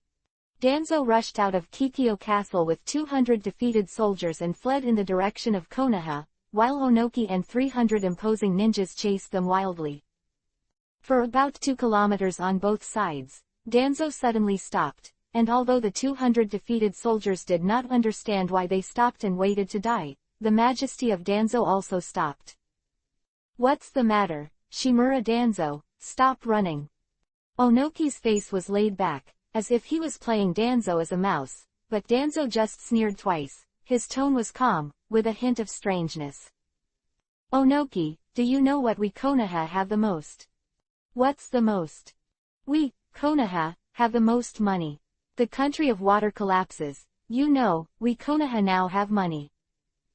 Danzo rushed out of Kikyo Castle with 200 defeated soldiers and fled in the direction of Konoha, while Onoki and 300 imposing ninjas chased them wildly. For about 2 kilometers on both sides, Danzo suddenly stopped, and although the 200 defeated soldiers did not understand why they stopped and waited to die, the majesty of Danzo also stopped. What's the matter, Shimura Danzo? Stop running. Onoki's face was laid back, as if he was playing Danzo as a mouse, but Danzo just sneered twice. His tone was calm, with a hint of strangeness. Onoki, do you know what we Konoha have the most? What's the most? We, Konoha, have the most money. The country of water collapses. You know, we Konoha now have money.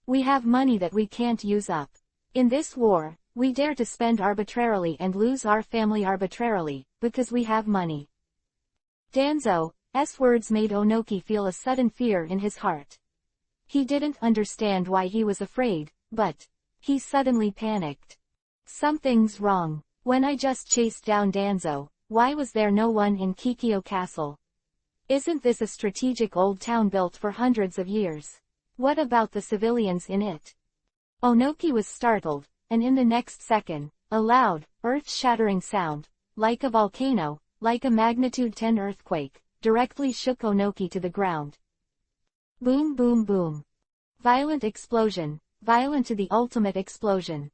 We have money that we can't use up. In this war, we dare to spend arbitrarily and lose our family arbitrarily, because we have money. Danzo's words made Onoki feel a sudden fear in his heart. He didn't understand why he was afraid, but he suddenly panicked. Something's wrong. When I just chased down Danzo, why was there no one in Kikyo Castle? Isn't this a strategic old town built for hundreds of years? What about the civilians in it? Onoki was startled, and in the next second, a loud, earth-shattering sound, like a volcano, like a magnitude 10 earthquake, directly shook Onoki to the ground. Boom boom boom. Violent explosion, violent to the ultimate explosion.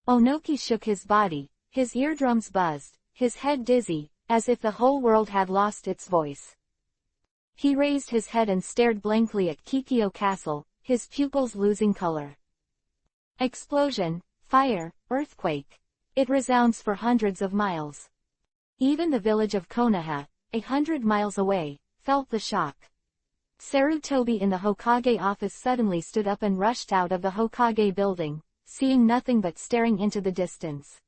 Onoki shook his body, his eardrums buzzed, his head dizzy, as if the whole world had lost its voice. He raised his head and stared blankly at Kikyo Castle, his pupils losing color. Explosion, fire, earthquake. It resounds for hundreds of miles. Even the village of Konoha, 100 miles away, felt the shock. Sarutobi in the Hokage office suddenly stood up and rushed out of the Hokage building, seeing nothing but staring into the distance.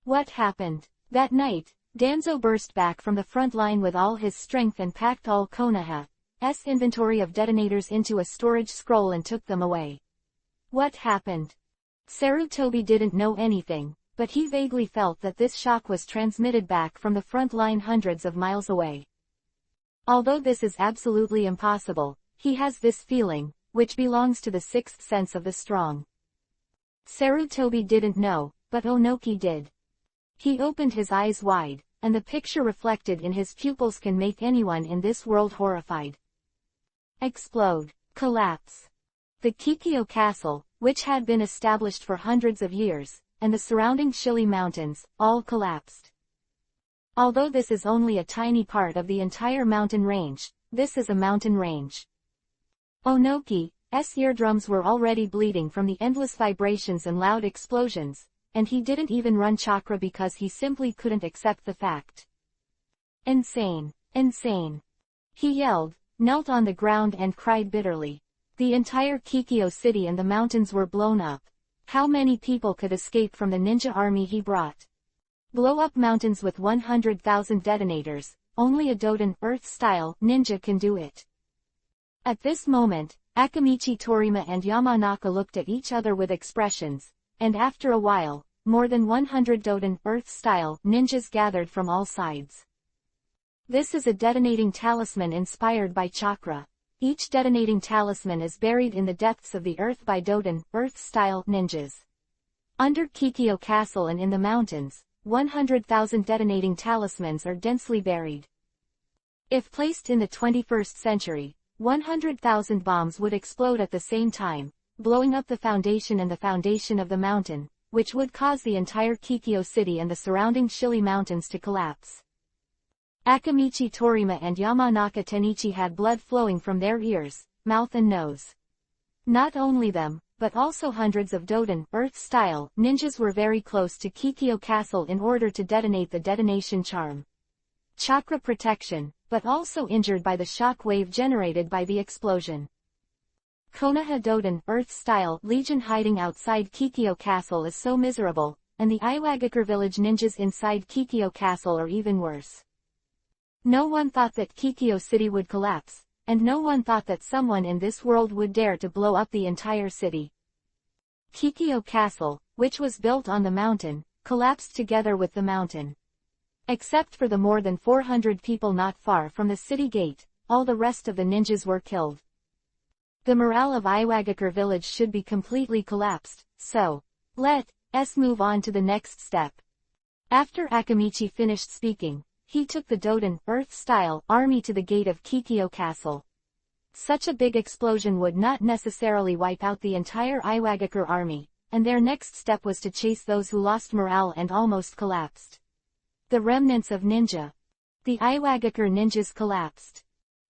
What happened? That night, Danzo burst back from the front line with all his strength and packed all Konoha's inventory of detonators into a storage scroll and took them away. What happened? Sarutobi didn't know anything, but he vaguely felt that this shock was transmitted back from the front line hundreds of miles away. Although this is absolutely impossible, he has this feeling, which belongs to the sixth sense of the strong. Sarutobi didn't know, but Onoki did. He opened his eyes wide, and the picture reflected in his pupils can make anyone in this world horrified. Explode. Collapse. The Kikyo Castle, which had been established for hundreds of years, and the surrounding Shili Mountains, all collapsed. Although this is only a tiny part of the entire mountain range, this is a mountain range. Onoki's eardrums were already bleeding from the endless vibrations and loud explosions, and he didn't even run chakra because he simply couldn't accept the fact. Insane. Insane. He yelled, knelt on the ground and cried bitterly. The entire Kikyo city and the mountains were blown up. How many people could escape from the ninja army he brought? Blow up mountains with 100,000 detonators, only a Doden Earth-style ninja can do it. At this moment, Akamichi Torima and Yamanaka looked at each other with expressions, and after a while, more than 100 Doden Earth-style ninjas gathered from all sides. This is a detonating talisman inspired by chakra. Each detonating talisman is buried in the depths of the earth by Doden Earth-style ninjas. Under Kikyo Castle and in the mountains, 100,000 detonating talismans are densely buried. If placed in the 21st century, 100,000 bombs would explode at the same time, blowing up the foundation and the foundation of the mountain, which would cause the entire Kikyo city and the surrounding Shili Mountains to collapse. Akamichi Torima and Yamanaka Tenichi had blood flowing from their ears, mouth and nose. Not only them, but also hundreds of Doden Earth-style ninjas were very close to Kikyo Castle in order to detonate the detonation charm. Chakra protection, but also injured by the shock wave generated by the explosion. Konoha Doden Earth-style legion hiding outside Kikyo Castle is so miserable, and the Iwagakure village ninjas inside Kikyo Castle are even worse. No one thought that Kikyo city would collapse, and no one thought that someone in this world would dare to blow up the entire city. Kikyo Castle, which was built on the mountain, collapsed together with the mountain. Except for the more than 400 people not far from the city gate, all the rest of the ninjas were killed. The morale of Iwagakure village should be completely collapsed, so let's move on to the next step. After Akamichi finished speaking, he took the Doden, Earth-style, army to the gate of Kikyo Castle. Such a big explosion would not necessarily wipe out the entire Iwagakure army, and their next step was to chase those who lost morale and almost collapsed. The remnants of ninja. The Iwagakure ninjas collapsed.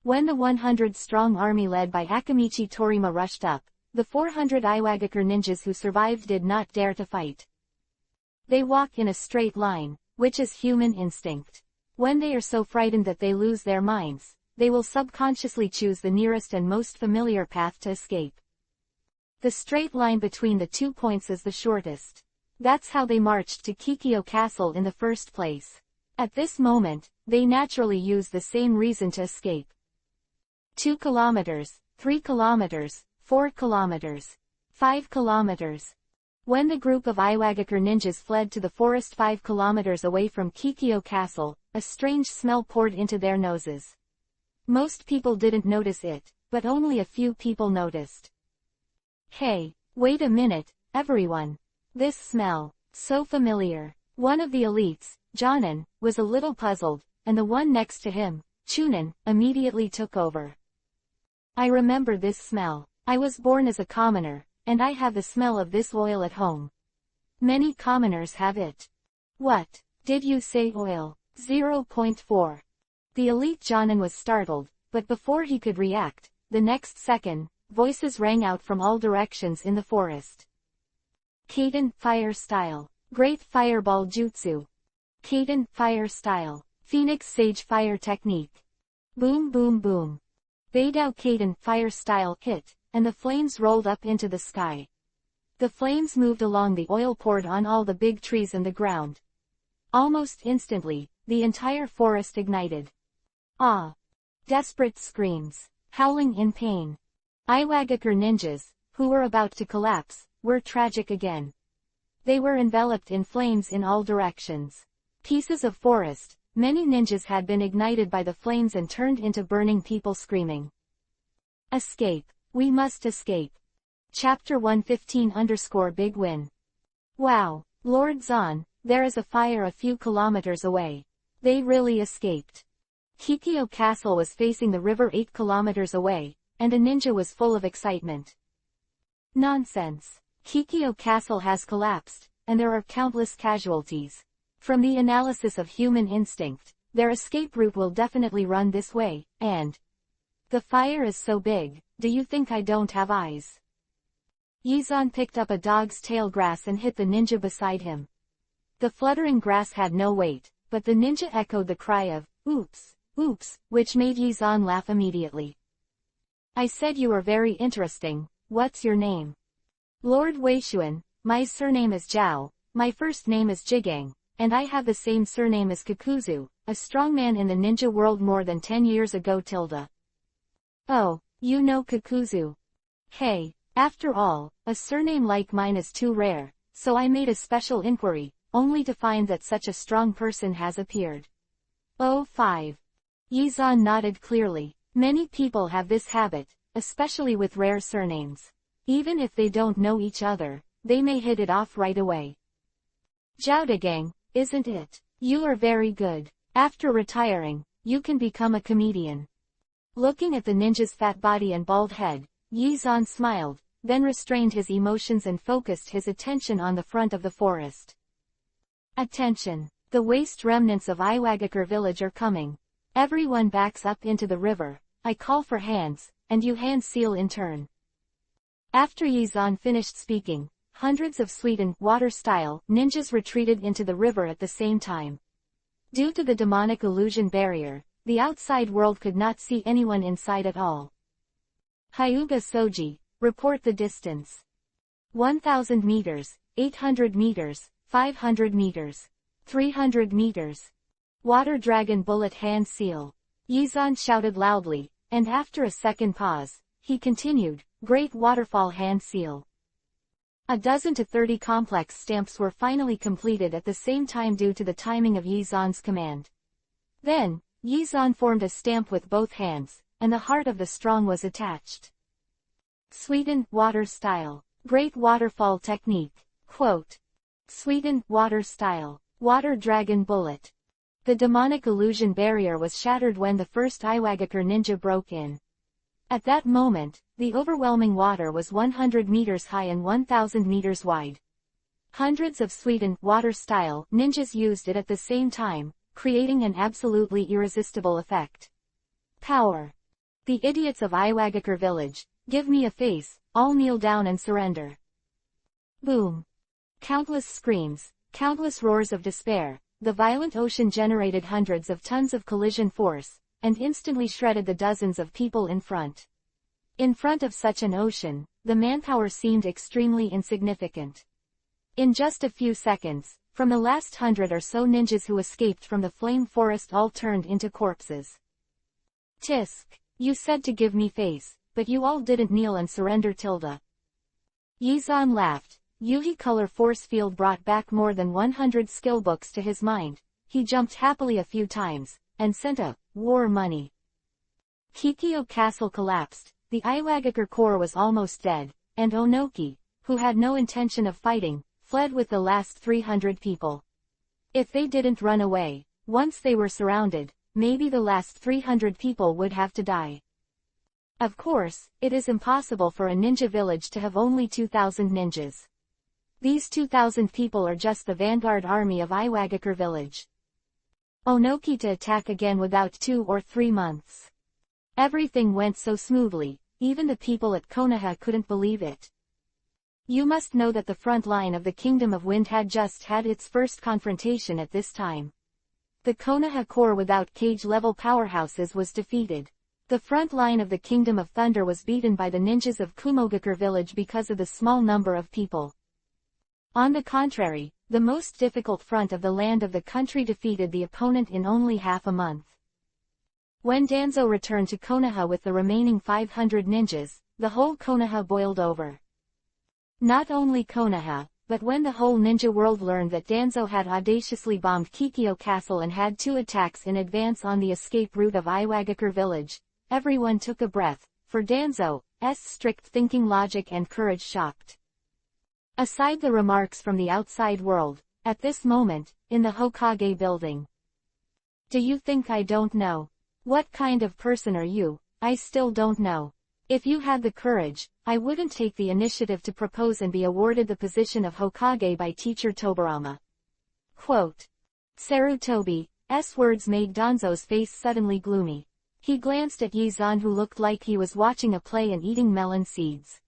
When the 100-strong army led by Akamichi Torima rushed up, the 400 Iwagakure ninjas who survived did not dare to fight. They walk in a straight line, which is human instinct. When they are so frightened that they lose their minds, they will subconsciously choose the nearest and most familiar path to escape. The straight line between the 2 points is the shortest. That's how they marched to Kikyo Castle in the first place. At this moment, they naturally use the same reason to escape. 2 kilometers, 3 kilometers, 4 kilometers, 5 kilometers. When the group of Iwagakure ninjas fled to the forest 5 kilometers away from Kikyo Castle, a strange smell poured into their noses. Most people didn't notice it, but only a few people noticed. Hey, wait a minute, everyone. This smell, so familiar. One of the elites, Jonin, was a little puzzled, and the one next to him, Chunin, immediately took over. I remember this smell. I was born as a commoner, and I have the smell of this oil at home. Many commoners have it. What? Did you say oil? 0.4. The elite Jonin was startled, but before he could react, the next second, voices rang out from all directions in the forest. Kaden, fire style. Great fireball jutsu. Kaden, fire style. Phoenix Sage fire technique. Boom boom boom. Beidou Kaden fire style hit, and the flames rolled up into the sky. The flames moved along the oil poured on all the big trees and the ground. Almost instantly, the entire forest ignited. Ah! Desperate screams, howling in pain. Iwagakure ninjas, who were about to collapse, were tragic again. They were enveloped in flames in all directions. Pieces of forest, many ninjas had been ignited by the flames and turned into burning people screaming. Escape. We must escape. Chapter 115_Big Win. Wow, Lord Zan, there is a fire a few kilometers away. They really escaped. Kikyo Castle was facing the river 8 kilometers away, and a ninja was full of excitement. Nonsense. Kikyo Castle has collapsed, and there are countless casualties. From the analysis of human instinct, their escape route will definitely run this way, and the fire is so big, do you think I don't have eyes? Yizan picked up a dog's tail grass and hit the ninja beside him. The fluttering grass had no weight, but the ninja echoed the cry of, oops, oops, which made Yizan laugh immediately. I said you were very interesting. What's your name? Lord Weishuan, my surname is Zhao, my first name is Jigang, and I have the same surname as Kakuzu, a strongman in the ninja world more than 10 years ago. Oh, you know Kakuzu. Hey, after all, a surname like mine is too rare, so I made a special inquiry, only to find that such a strong person has appeared. Oh 5. Yizan nodded clearly. Many people have this habit, especially with rare surnames. Even if they don't know each other, they may hit it off right away. Zhaodagang, isn't it? You are very good. After retiring, you can become a comedian. Looking at the ninja's fat body and bald head, Yizan smiled, then restrained his emotions and focused his attention on the front of the forest. Attention! The waste remnants of Iwagakure village are coming. Everyone backs up into the river. I call for hands, and you hand seal in turn. After Yizan finished speaking, hundreds of Sweden water-style ninjas retreated into the river at the same time. Due to the demonic illusion barrier, the outside world could not see anyone inside at all. Hyuga Soji, report the distance. 1000 meters, 800 meters, 500 meters, 300 meters. Water Dragon Bullet Hand Seal. Yizan shouted loudly, and after a second pause, he continued, Great Waterfall Hand Seal. A dozen to 30 complex stamps were finally completed at the same time due to the timing of Yi Zan's command. Then, Yi Zan formed a stamp with both hands, and the heart of the strong was attached. Sweetened water style. Great waterfall technique. Quote. Sweetened water style. Water dragon bullet. The demonic illusion barrier was shattered when the first Iwagakure ninja broke in. At that moment, the overwhelming water was 100 meters high and 1,000 meters wide. Hundreds of sweetened water-style ninjas used it at the same time, creating an absolutely irresistible effect. Power. The idiots of Iwagakure village, give me a face, all kneel down and surrender. Boom. Countless screams, countless roars of despair, the violent ocean generated hundreds of tons of collision force, and instantly shredded the dozens of people in front. In front of such an ocean, the manpower seemed extremely insignificant. In just a few seconds, from the last 100 or so ninjas who escaped from the flame forest all turned into corpses. Tisk, you said to give me face, but you all didn't kneel and surrender tilde. Yi Zan laughed. Yuhi color force field brought back more than 100 skill books to his mind. He jumped happily a few times, and sent a war money. Kikyo Castle collapsed. The Iwagakure core was almost dead, and Onoki, who had no intention of fighting, fled with the last 300 people. If they didn't run away, once they were surrounded, maybe the last 300 people would have to die. Of course, it is impossible for a ninja village to have only 2,000 ninjas. These 2,000 people are just the vanguard army of Iwagakure village. Onoki to attack again without 2 or 3 months. Everything went so smoothly, even the people at Konoha couldn't believe it. You must know that the front line of the Kingdom of Wind had just had its first confrontation at this time. The Konoha Corps without cage-level powerhouses was defeated. The front line of the Kingdom of Thunder was beaten by the ninjas of Kumogakure village because of the small number of people. On the contrary, the most difficult front of the land of the country defeated the opponent in only half a month. When Danzo returned to Konoha with the remaining 500 ninjas, the whole Konoha boiled over. Not only Konoha, but when the whole ninja world learned that Danzo had audaciously bombed Kikyo Castle and had 2 attacks in advance on the escape route of Iwagakure village, everyone took a breath, for Danzo's strict thinking logic and courage shocked. Aside the remarks from the outside world, at this moment, in the Hokage building. Do you think I don't know? What kind of person are you? I still don't know. If you had the courage, I wouldn't take the initiative to propose and be awarded the position of Hokage by teacher Tobarama. Quote. Sarutobi's words made Danzo's face suddenly gloomy. He glanced at Yi Zan, who looked like he was watching a play and eating melon seeds.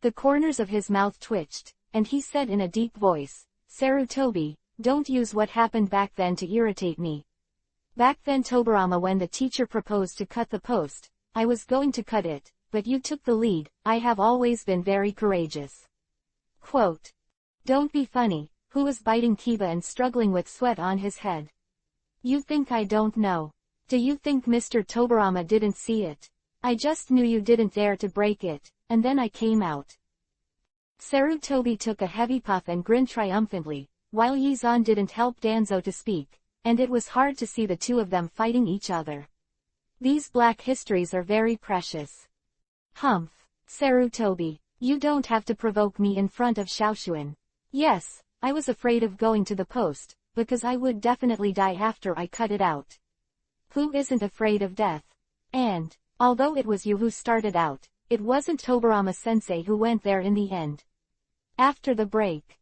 The corners of his mouth twitched, and he said in a deep voice, Sarutobi, don't use what happened back then to irritate me. Back then Tobarama, when the teacher proposed to cut the post, I was going to cut it, but you took the lead. I have always been very courageous. Quote. Don't be funny. Who was biting Kiba and struggling with sweat on his head? You think I don't know? Do you think Mr. Tobarama didn't see it? I just knew you didn't dare to break it, and then I came out. Sarutobi took a heavy puff and grinned triumphantly, while Yi Zan didn't help Danzo to speak, and it was hard to see the two of them fighting each other. These black histories are very precious. Humph. Sarutobi, you don't have to provoke me in front of Xiaoshuan. Yes, I was afraid of going to the post, because I would definitely die after I cut it out. Who isn't afraid of death? And, although it was you who started out, it wasn't Tobarama-sensei who went there in the end. After the break.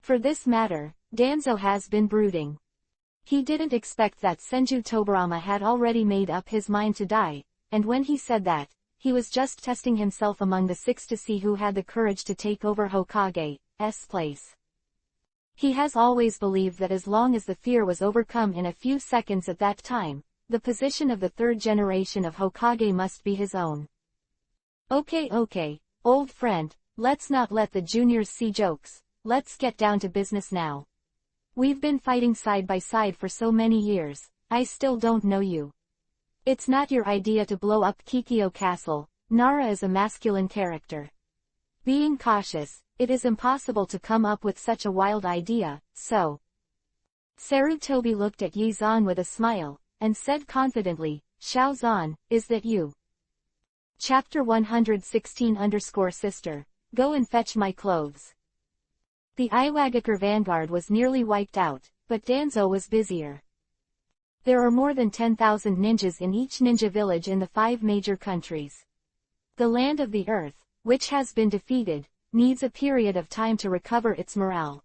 For this matter, Danzo has been brooding. He didn't expect that Senju Tobarama had already made up his mind to die, and when he said that, he was just testing himself among the 6 to see who had the courage to take over Hokage's place. He has always believed that as long as the fear was overcome in a few seconds at that time, the position of the 3rd generation of Hokage must be his own. Okay, old friend, let's not let the juniors see jokes, let's get down to business now. We've been fighting side by side for so many years, I still don't know you. It's not your idea to blow up Kikyo Castle. Nara is a masculine character. Being cautious it is impossible to come up with such a wild idea, so. Sarutobi looked at Yi Zan with a smile, and said confidently, Xiao Zan, is that you? Chapter 116_Sister, go and fetch my clothes. The Iwagakure vanguard was nearly wiped out, but Danzo was busier. There are more than 10,000 ninjas in each ninja village in the 5 major countries. The land of the earth, which has been defeated, needs a period of time to recover its morale.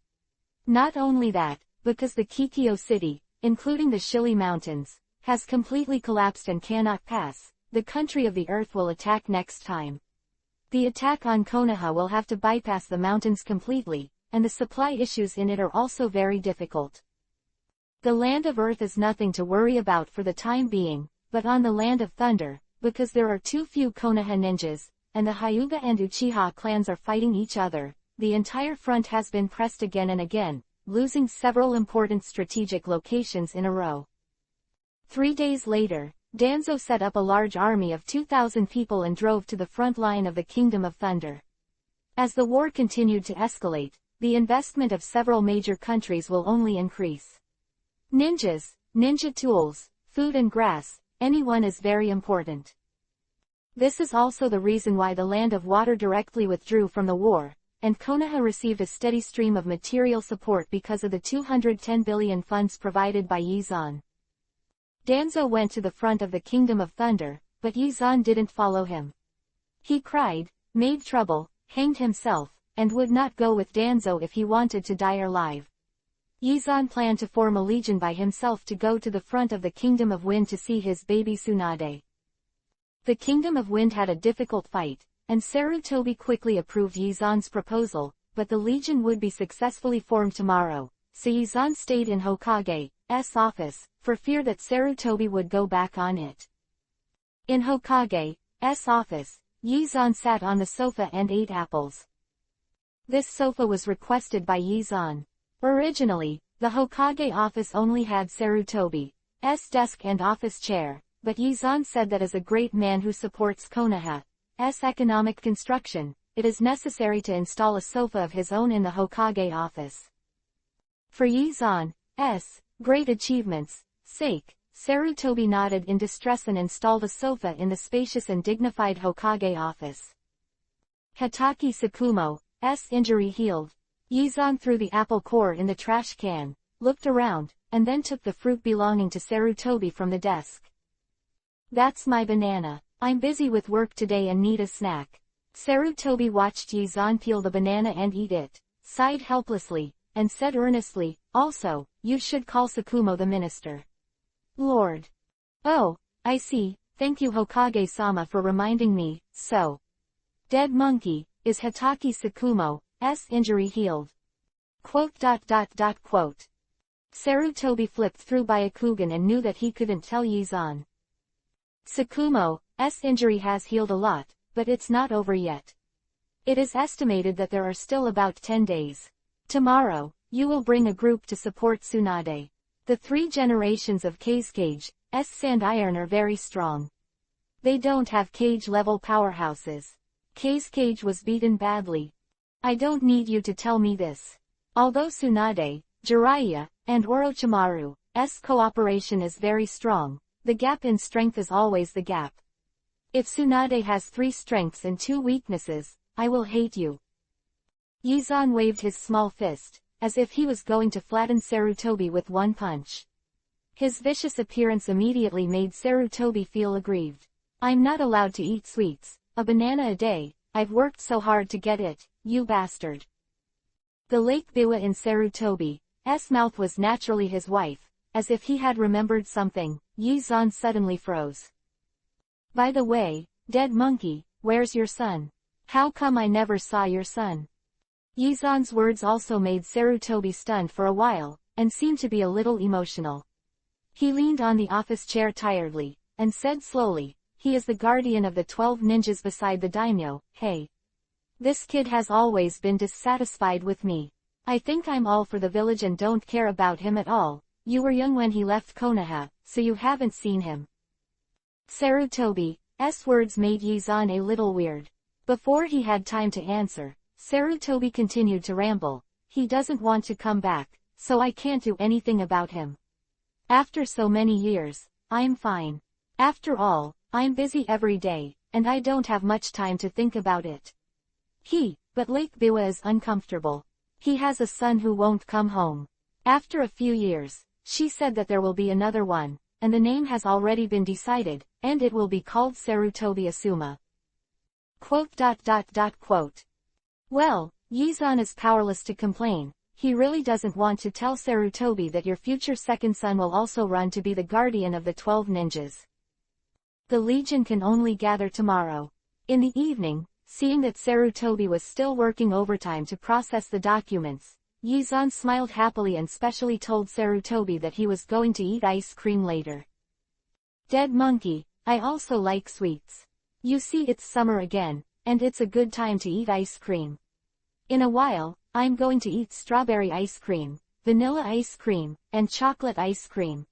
Not only that, because the Kikyo city, including the Shili Mountains, has completely collapsed and cannot pass, the country of the earth will attack next time. The attack on Konoha will have to bypass the mountains completely, and the supply issues in it are also very difficult. The land of earth is nothing to worry about for the time being, but on the land of thunder, because there are too few Konoha ninjas, and the Hyuga and Uchiha clans are fighting each other, the entire front has been pressed again and again, losing several important strategic locations in a row. 3 days later, Danzo set up a large army of 2,000 people and drove to the front line of the Kingdom of Thunder. As the war continued to escalate, the investment of several major countries will only increase. Ninjas, ninja tools, food and grass, anyone is very important. This is also the reason why the Land of Water directly withdrew from the war, and Konoha received a steady stream of material support because of the 210 billion funds provided by Yi Zan. Danzo went to the front of the Kingdom of Thunder, but Yi Zan didn't follow him. He cried, made trouble, hanged himself, and would not go with Danzo if he wanted to die alive. Yi Zan planned to form a legion by himself to go to the front of the Kingdom of Wind to see his baby Tsunade. The Kingdom of Wind had a difficult fight, and Sarutobi quickly approved Yi Zan's proposal, but the legion would be successfully formed tomorrow, so Yi Zan stayed in Hokage's office, for fear that Sarutobi would go back on it. In Hokage's office, Yi Zan sat on the sofa and ate apples. This sofa was requested by Yi Zan. Originally, the Hokage office only had Sarutobi's desk and office chair, but Yi Zan said that as a great man who supports Konoha's economic construction, it is necessary to install a sofa of his own in the Hokage office. For Yi Zan's great achievements' sake, Sarutobi nodded in distress and installed a sofa in the spacious and dignified Hokage office. Hitaki Sakumo's injury healed. Yi Zan threw the apple core in the trash can, looked around, and then took the fruit belonging to Sarutobi from the desk. That's my banana. I'm busy with work today and need a snack. Sarutobi watched Yi Zan peel the banana and eat it, sighed helplessly, and said earnestly, also, you should call Sakumo the minister. Lord. Oh, I see, thank you Hokage-sama for reminding me, so. Dead monkey, is Hitaki Sakumo's injury healed? Quote. Sarutobi flipped through Byakugan and knew that he couldn't tell Yi Zan. Sakumo's injury has healed a lot, but it's not over yet. It is estimated that there are still about 10 days. Tomorrow, you will bring a group to support Tsunade. The 3 generations of Kage's sand iron are very strong. They don't have Kage-level powerhouses. Kage was beaten badly. I don't need you to tell me this. Although Tsunade, Jiraiya, and Orochimaru's cooperation is very strong, the gap in strength is always the gap. If Tsunade has 3 strengths and 2 weaknesses, I will hate you. Yi Zan waved his small fist, as if he was going to flatten Sarutobi with one punch. His vicious appearance immediately made Sarutobi feel aggrieved. I'm not allowed to eat sweets, a banana a day, I've worked so hard to get it, you bastard. The Lake Biwa in Sarutobi's mouth was naturally his wife, as if he had remembered something. Yi Zan suddenly froze. By the way, dead monkey, where's your son? How come I never saw your son? Yi Zan's words also made Sarutobi stunned for a while, and seemed to be a little emotional. He leaned on the office chair tiredly, and said slowly, he is the guardian of the 12 ninjas beside the daimyo, hey. This kid has always been dissatisfied with me. I think I'm all for the village and don't care about him at all. You were young when he left Konoha, so you haven't seen him. Sarutobi's words made Yi Zan a little weird. Before he had time to answer, Sarutobi continued to ramble. He doesn't want to come back, so I can't do anything about him. After so many years, I'm fine. After all, I'm busy every day, and I don't have much time to think about it. But Lake Biwa is uncomfortable. He has a son who won't come home. After a few years, she said that there will be another one, and the name has already been decided, and it will be called Sarutobi Asuma. Quote. Well, Yizan is powerless to complain. He really doesn't want to tell Sarutobi that your future second son will also run to be the guardian of the 12 ninjas. The Legion can only gather tomorrow. In the evening, seeing that Sarutobi was still working overtime to process the documents, Yizan smiled happily and specially told Sarutobi that he was going to eat ice cream later. Dead monkey, I also like sweets. You see, it's summer again, and it's a good time to eat ice cream. In a while, I'm going to eat strawberry ice cream, vanilla ice cream, and chocolate ice cream.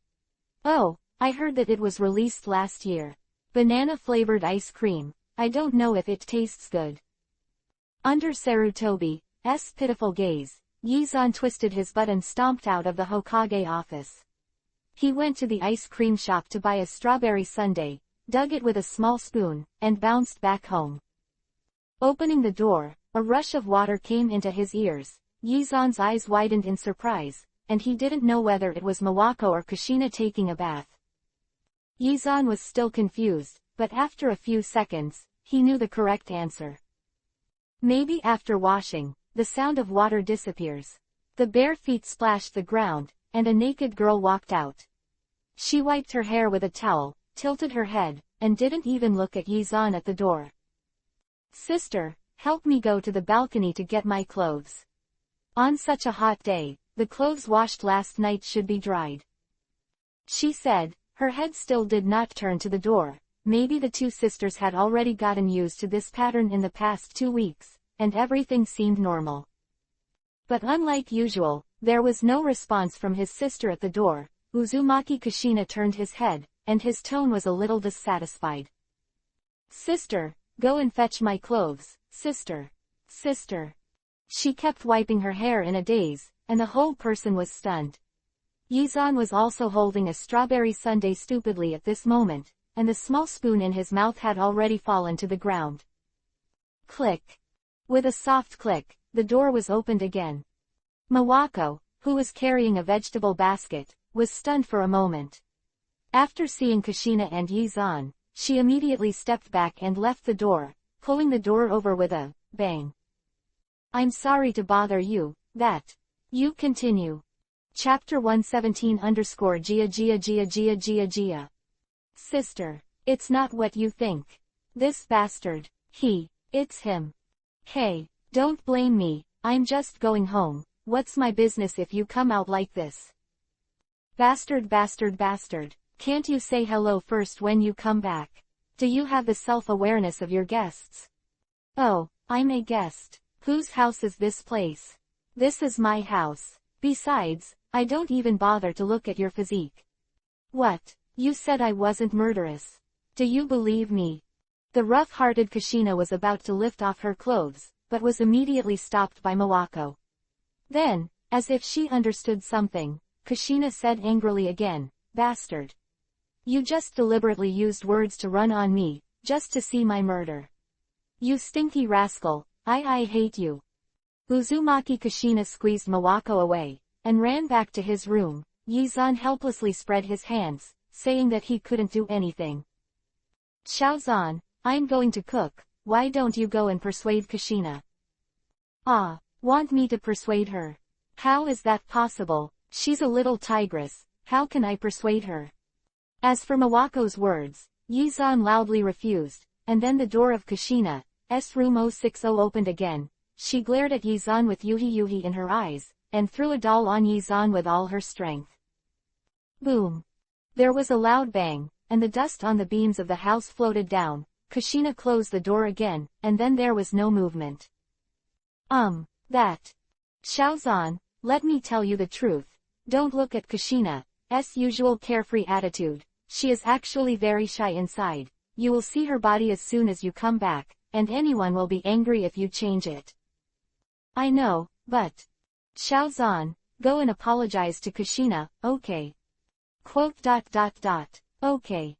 Oh, I heard that it was released last year. Banana-flavored ice cream. I don't know if it tastes good. Under Sarutobi's pitiful gaze, Yizan twisted his butt and stomped out of the Hokage office. He went to the ice cream shop to buy a strawberry sundae, dug it with a small spoon, and bounced back home. Opening the door, a rush of water came into his ears. Yizan's eyes widened in surprise, and he didn't know whether it was Mawako or Kushina taking a bath. Yizan was still confused, but after a few seconds, he knew the correct answer. Maybe after washing, the sound of water disappears. The bare feet splashed the ground, and a naked girl walked out. She wiped her hair with a towel, tilted her head, and didn't even look at Yizan at the door. Sister, help me go to the balcony to get my clothes. On such a hot day, the clothes washed last night should be dried. She said, her head still did not turn to the door. Maybe the two sisters had already gotten used to this pattern in the past 2 weeks, and everything seemed normal. But unlike usual, there was no response from his sister at the door. Uzumaki Kushina turned his head, and his tone was a little dissatisfied. Sister, go and fetch my clothes, sister. Sister. She kept wiping her hair in a daze, and the whole person was stunned. Yizan was also holding a strawberry sundae stupidly at this moment, and the small spoon in his mouth had already fallen to the ground. Click. With a soft click, the door was opened again. Mawako, who was carrying a vegetable basket, was stunned for a moment. After seeing Kushina and Yizan, she immediately stepped back and left the door, pulling the door over with a bang. I'm sorry to bother you, that. You continue. Chapter 117_Gia. Sister. It's not what you think. This bastard. It's him. Hey, don't blame me, I'm just going home. What's my business if you come out like this? Bastard. Can't you say hello first when you come back? Do you have the self-awareness of your guests? Oh, I'm a guest. Whose house is this place? This is my house. Besides, I don't even bother to look at your physique. What? You said I wasn't murderous. Do you believe me? The rough-hearted Kushina was about to lift off her clothes, but was immediately stopped by Mawako. Then, as if she understood something, Kushina said angrily again, bastard. You just deliberately used words to run on me, just to see my murder. You stinky rascal, I hate you. Uzumaki Kushina squeezed Mawako away, and ran back to his room. Yizan helplessly spread his hands, saying that he couldn't do anything. Xiaozan, I'm going to cook, why don't you go and persuade Kushina? Ah, want me to persuade her? How is that possible? She's a little tigress, how can I persuade her? As for Mawako's words, Yizan loudly refused, and then the door of Kushina's room 060 opened again. She glared at Yizan with yuhi in her eyes, and threw a doll on Yizan with all her strength. Boom! There was a loud bang, and the dust on the beams of the house floated down. Kushina closed the door again, and then there was no movement. That. Xiaozan, let me tell you the truth. Don't look at Kushina's usual carefree attitude. She is actually very shy inside. You will see her body as soon as you come back, and anyone will be angry if you change it. I know, but... Xiaozan, go and apologize to Kushina, okay? Okay.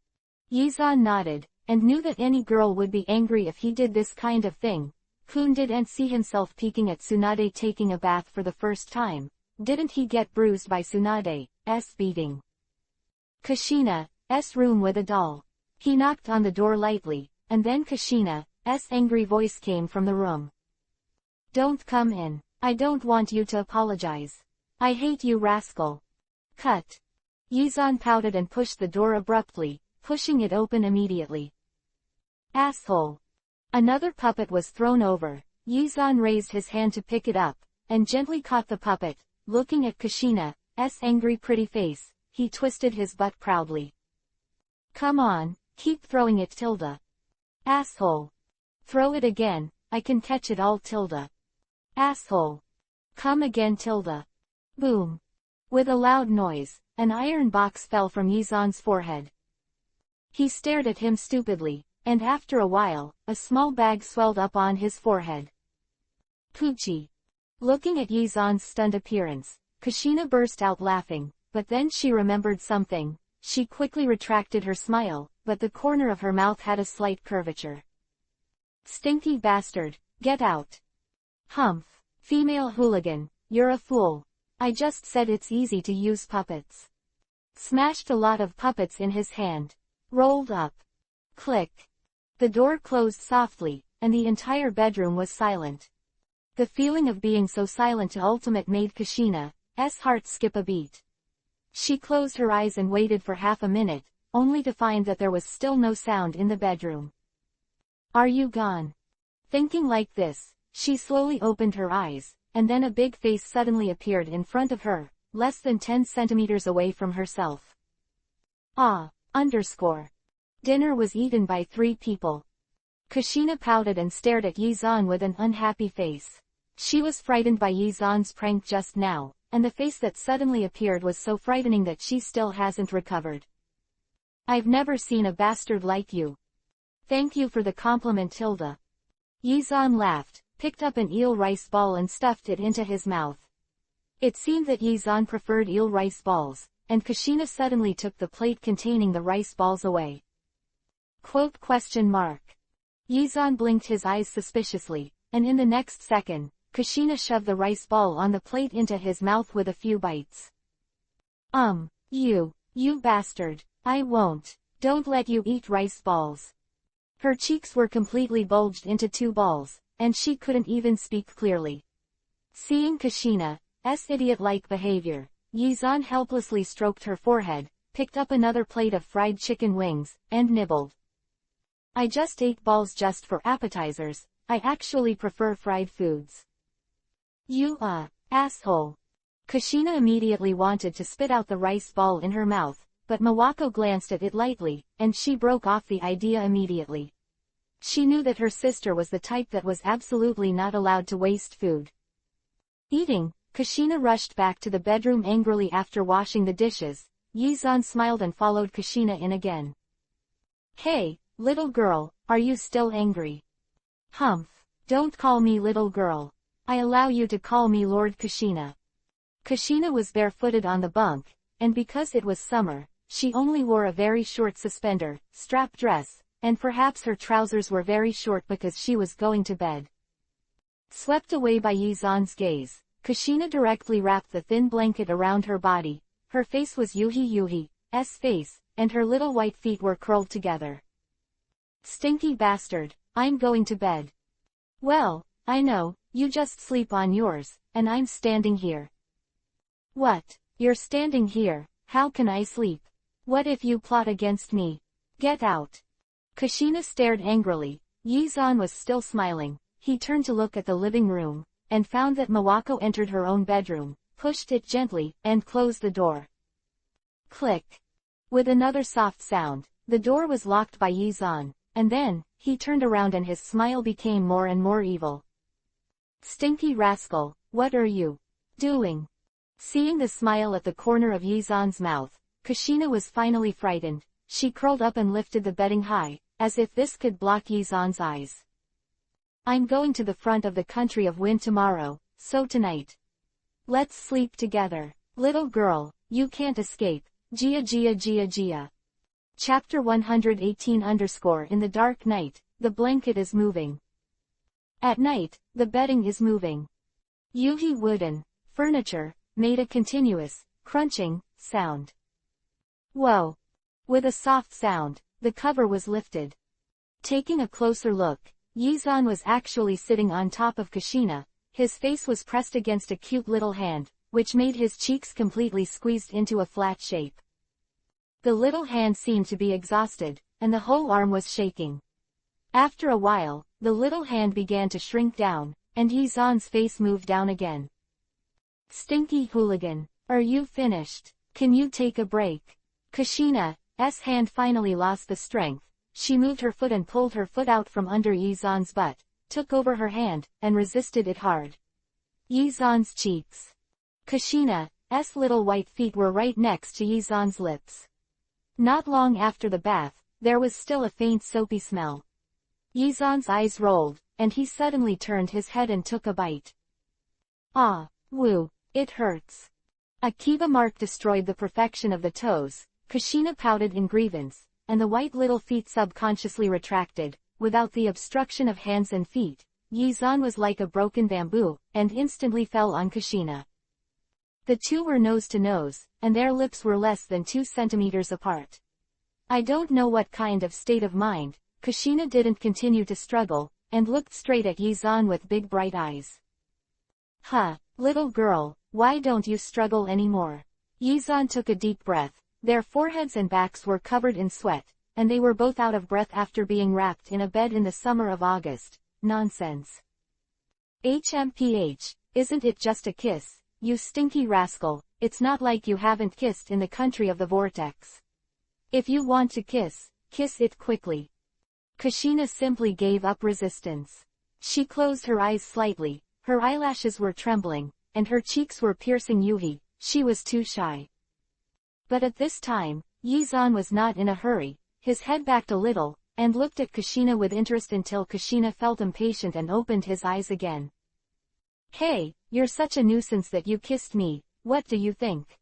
Yizan nodded, and knew that any girl would be angry if he did this kind of thing. Kun didn't see himself peeking at Tsunade taking a bath for the first time. Didn't he get bruised by Tsunade's beating? Kushina's room with a doll. He knocked on the door lightly, and then Kushina's angry voice came from the room. Don't come in. I don't want you to apologize. I hate you, rascal. Cut. Yizan pouted and pushed the door abruptly, pushing it open immediately. Asshole. Another puppet was thrown over. Yizan raised his hand to pick it up, and gently caught the puppet. Looking at Kushina's angry pretty face, he twisted his butt proudly. Come on, keep throwing it, Tilda. Asshole. Throw it again, I can catch it all, Tilda. Asshole. Come again, Tilda. Boom. With a loud noise, an iron box fell from Yizan's forehead. He stared at him stupidly, and after a while, a small bag swelled up on his forehead. Poochie. Looking at Yizan's stunned appearance, Kushina burst out laughing, but then she remembered something. She quickly retracted her smile, but the corner of her mouth had a slight curvature. Stinky bastard, get out. Humph. Female hooligan, you're a fool. I just said it's easy to use puppets. Smashed a lot of puppets in his hand. Rolled up. Click. The door closed softly, and the entire bedroom was silent. The feeling of being so silent to ultimate made Kushina's heart skip a beat. She closed her eyes and waited for half a minute, only to find that there was still no sound in the bedroom. Are you gone? Thinking like this, she slowly opened her eyes, and then a big face suddenly appeared in front of her, less than 10 centimeters away from herself. Dinner was eaten by 3 people. Kushina pouted and stared at Yizan with an unhappy face. She was frightened by Yizan's prank just now, and the face that suddenly appeared was so frightening that she still hasn't recovered. I've never seen a bastard like you. Thank you for the compliment, Tilda. Yizan laughed, picked up an eel rice ball and stuffed it into his mouth. It seemed that Yizan preferred eel rice balls, and Kushina suddenly took the plate containing the rice balls away. Yizan blinked his eyes suspiciously, and in the next second, Kushina shoved the rice ball on the plate into his mouth with a few bites. You bastard, I won't. Don't let you eat rice balls. Her cheeks were completely bulged into 2 balls, and she couldn't even speak clearly. Seeing Kushina's idiot-like behavior, Yizan helplessly stroked her forehead, picked up another plate of fried chicken wings, and nibbled. I just ate balls just for appetizers. I actually prefer fried foods. You asshole. Kushina immediately wanted to spit out the rice ball in her mouth, but Mawako glanced at it lightly, and she broke off the idea immediately. She knew that her sister was the type that was absolutely not allowed to waste food. Eating, Kushina rushed back to the bedroom angrily after washing the dishes. Yizan smiled and followed Kushina in again. Hey, little girl, are you still angry? Humph, don't call me little girl. I allow you to call me Lord Kushina. Kushina was barefooted on the bunk, and because it was summer, she only wore a very short suspender, strap dress, and perhaps her trousers were very short because she was going to bed. Swept away by Yizan's gaze, Kushina directly wrapped the thin blanket around her body. Her face was Yuhi's face, and her little white feet were curled together. Stinky bastard, I'm going to bed. Well, I know, you just sleep on yours, and I'm standing here. What? You're standing here, how can I sleep? What if you plot against me? Get out. Kushina stared angrily. Yizan was still smiling. He turned to look at the living room, and found that Mawako entered her own bedroom, pushed it gently, and closed the door. Click. With another soft sound, the door was locked by Yizan, and then, he turned around and his smile became more and more evil. Stinky rascal, what are you doing? Seeing the smile at the corner of Yizan's mouth, Kushina was finally frightened. She curled up and lifted the bedding high, as if this could block Yizan's eyes. I'm going to the front of the country of Wind tomorrow, so tonight. Let's sleep together. Little girl, you can't escape. Gia Gia Gia Gia. Chapter 118 In the dark night, the blanket is moving. At night, the bedding is moving. Yuhi wooden furniture made a continuous, crunching sound. Whoa! With a soft sound, the cover was lifted. Taking a closer look, Yizan was actually sitting on top of Kushina. His face was pressed against a cute little hand, which made his cheeks completely squeezed into a flat shape. The little hand seemed to be exhausted, and the whole arm was shaking. After a while, the little hand began to shrink down, and Yizan's face moved down again. Stinky hooligan, are you finished? Can you take a break? Kushina's hand finally lost the strength. She moved her foot and pulled her foot out from under Yizan's butt, took over her hand, and resisted it hard. Yizan's cheeks. Kushina's little white feet were right next to Yizan's lips. Not long after the bath, there was still a faint soapy smell. Yizan's eyes rolled, and he suddenly turned his head and took a bite. Ah, woo, it hurts. A kiba mark destroyed the perfection of the toes. Kushina pouted in grievance, and the white little feet subconsciously retracted. Without the obstruction of hands and feet, Yizan was like a broken bamboo, and instantly fell on Kushina. The two were nose to nose, and their lips were less than 2 centimeters apart. I don't know what kind of state of mind. Kushina didn't continue to struggle, and looked straight at Yizan with big bright eyes. Huh, little girl, why don't you struggle anymore? Yizan took a deep breath. Their foreheads and backs were covered in sweat, and they were both out of breath after being wrapped in a bed in the summer of August. Nonsense. HMPH, isn't it just a kiss, you stinky rascal? It's not like you haven't kissed in the country of the vortex. If you want to kiss, kiss it quickly. Kushina simply gave up resistance. She closed her eyes slightly, her eyelashes were trembling, and her cheeks were piercing Yuhi. She was too shy. But at this time, Yizan was not in a hurry. His head backed a little, and looked at Kushina with interest until Kushina felt impatient and opened his eyes again. Hey, you're such a nuisance that you kissed me, what do you think?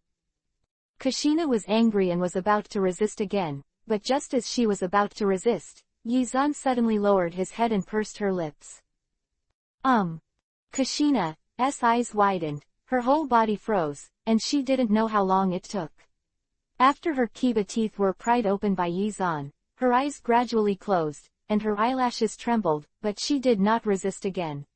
Kushina was angry and was about to resist again, but just as she was about to resist, Yizan suddenly lowered his head and pursed her lips. Kushina's eyes widened, her whole body froze, and she didn't know how long it took. After her kiba teeth were pried open by Yizan, her eyes gradually closed, and her eyelashes trembled, but she did not resist again.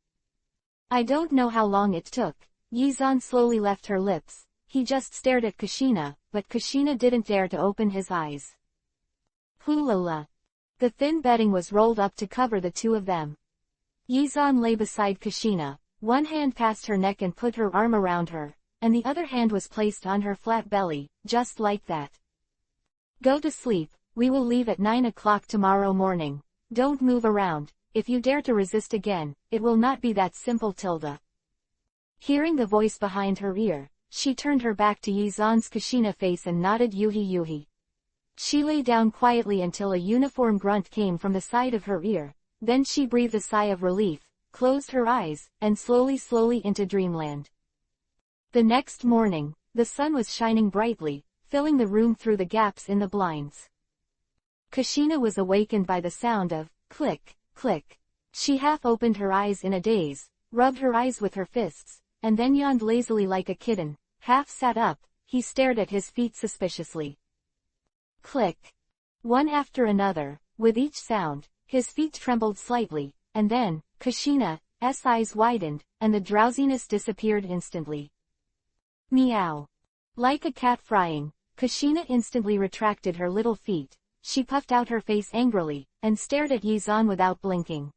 I don't know how long it took. Yizan slowly left her lips. He just stared at Kushina, but Kushina didn't dare to open his eyes. Hulala. The thin bedding was rolled up to cover the two of them. Yizan lay beside Kushina, one hand past her neck and put her arm around her, and the other hand was placed on her flat belly, just like that. Go to sleep, we will leave at 9 o'clock tomorrow morning. Don't move around. If you dare to resist again, it will not be that simple. Tilda. Hearing the voice behind her ear, she turned her back to Yizan's Kushina face and nodded Yuhi Yuhi. She lay down quietly until a uniform grunt came from the side of her ear, then she breathed a sigh of relief, closed her eyes, and slowly into dreamland. The next morning, the sun was shining brightly, filling the room through the gaps in the blinds. Kushina was awakened by the sound of click, click. She half opened her eyes in a daze, rubbed her eyes with her fists, and then yawned lazily like a kitten. Half sat up, he stared at his feet suspiciously. Click. One after another, with each sound, his feet trembled slightly, and then, Kushina's eyes widened, and the drowsiness disappeared instantly. Meow. Like a cat frying, Kushina instantly retracted her little feet. She puffed out her face angrily, and stared at Yizan without blinking.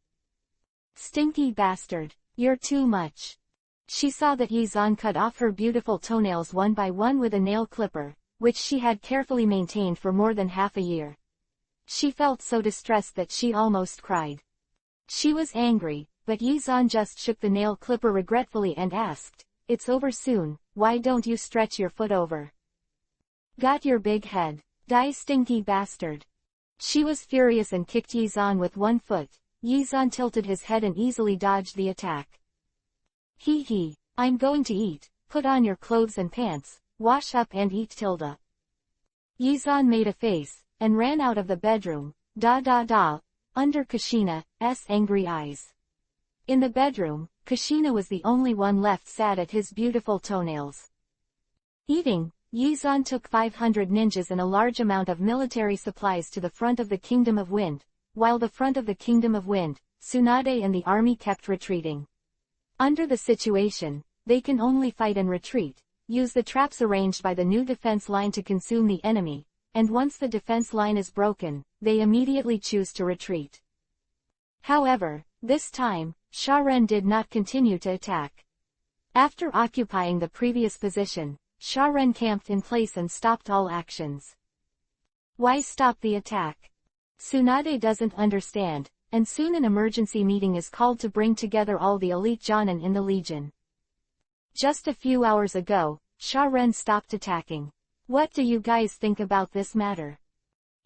Stinky bastard, you're too much. She saw that Yizan cut off her beautiful toenails one by one with a nail clipper, which she had carefully maintained for more than half a year. She felt so distressed that she almost cried. She was angry, but Yizan just shook the nail clipper regretfully and asked, "It's over soon, why don't you stretch your foot over? Got your big head. Die stinky bastard." She was furious and kicked Yizan with one foot. Yizan tilted his head and easily dodged the attack. Hee hee, I'm going to eat, put on your clothes and pants, wash up and eat tilde. Yizan made a face, and ran out of the bedroom, under Kushina's angry eyes. In the bedroom, Kushina was the only one left sad at his beautiful toenails. Eating, Yizan took 500 ninjas and a large amount of military supplies to the front of the Kingdom of Wind, while the front of the Kingdom of Wind, Tsunade and the army kept retreating. Under the situation, they can only fight and retreat, use the traps arranged by the new defense line to consume the enemy, and once the defense line is broken, they immediately choose to retreat. However, this time, Sha-Ren did not continue to attack. After occupying the previous position, Sha-Ren camped in place and stopped all actions. Why stop the attack? Tsunade doesn't understand, and soon an emergency meeting is called to bring together all the elite Jonin in the Legion. Just a few hours ago, Sha-Ren stopped attacking. What do you guys think about this matter?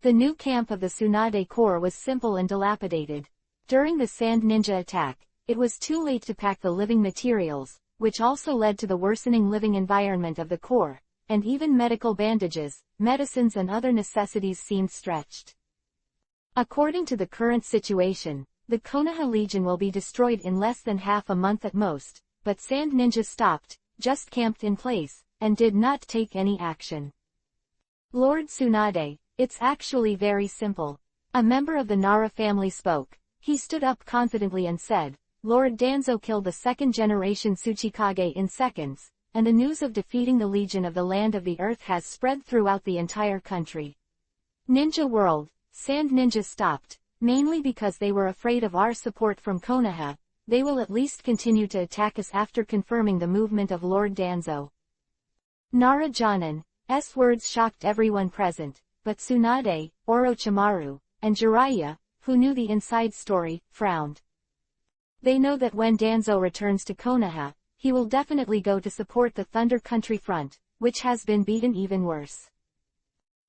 The new camp of the Tsunade Corps was simple and dilapidated. During the Sand Ninja attack, it was too late to pack the living materials, which also led to the worsening living environment of the Corps, and even medical bandages, medicines and other necessities seemed stretched. According to the current situation, the Konoha Legion will be destroyed in less than half a month at most, but Sand Ninja stopped, just camped in place, and did not take any action. Lord Tsunade, it's actually very simple. A member of the Nara family spoke. He stood up confidently and said, Lord Danzo killed the second-generation Tsuchikage in seconds, and the news of defeating the Legion of the Land of the Earth has spread throughout the entire country. Ninja World, Sand Ninja stopped, mainly because they were afraid of our support from Konoha. They will at least continue to attack us after confirming the movement of Lord Danzo. Nara Jonin's words shocked everyone present, but Tsunade, Orochimaru, and Jiraiya, who knew the inside story, frowned. They know that when Danzo returns to Konoha, he will definitely go to support the Thunder Country front, which has been beaten even worse.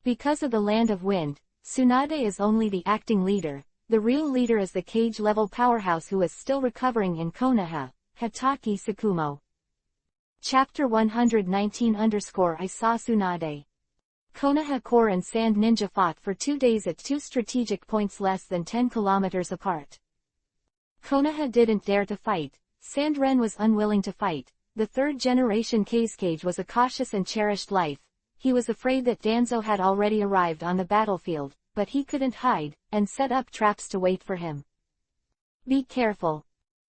Because of the Land of Wind, Tsunade is only the acting leader. The real leader is the cage-level powerhouse who is still recovering in Konoha, Hatake Tsukumo. Chapter 119_I saw Tsunade. Konoha Corps and Sand Ninja fought for 2 days at 2 strategic points less than 10 kilometers apart. Konoha didn't dare to fight. Sand Ren was unwilling to fight. The third-generation Kazekage was a cautious and cherished life. He was afraid that Danzo had already arrived on the battlefield, but he couldn't hide, and set up traps to wait for him. Be careful.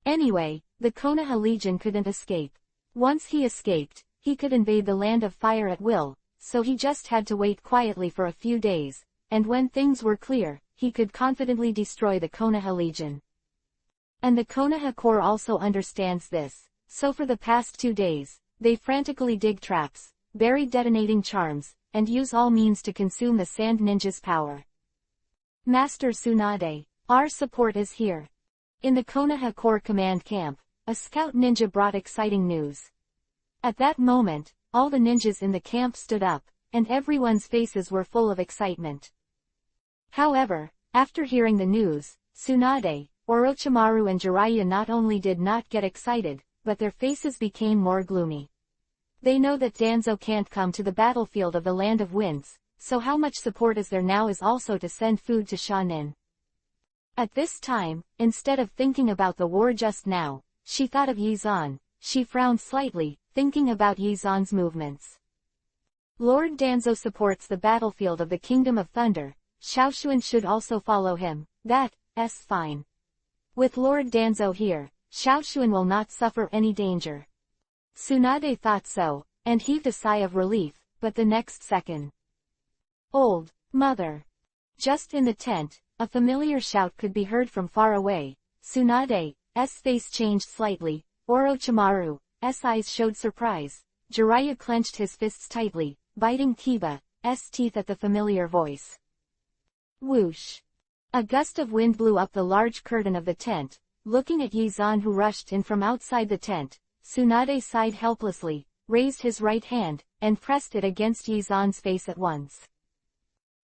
Anyway, the Konoha Legion couldn't escape. Once he escaped, he could invade the Land of Fire at will, so he just had to wait quietly for a few days, and when things were clear, he could confidently destroy the Konoha Legion. And the Konoha Corps also understands this, so for the past 2 days, they frantically dig traps, bury detonating charms, and use all means to consume the Sand Ninja's power. Master Tsunade, our support is here. In the Konoha Corps command camp, a scout ninja brought exciting news. At that moment, all the ninjas in the camp stood up, and everyone's faces were full of excitement. However, after hearing the news, Tsunade, Orochimaru and Jiraiya not only did not get excited, but their faces became more gloomy. They know that Danzo can't come to the battlefield of the Land of Winds, so how much support is there now is also to send food to Shanin. At this time, instead of thinking about the war just now, she thought of Yizan. She frowned slightly, thinking about Yizan's movements. Lord Danzo supports the battlefield of the Kingdom of Thunder. Xiaoshuan should also follow him. That's fine. With Lord Danzo here, Xiaoshuan will not suffer any danger. Tsunade thought so, and heaved a sigh of relief, but the next second. Old Mother. Just in the tent, a familiar shout could be heard from far away. Tsunade's face changed slightly. Orochimaru's eyes showed surprise. Jiraiya clenched his fists tightly, biting Kiba's teeth at the familiar voice. Whoosh. A gust of wind blew up the large curtain of the tent. Looking at Yizan who rushed in from outside the tent, Tsunade sighed helplessly, raised his right hand, and pressed it against Yizan's face at once.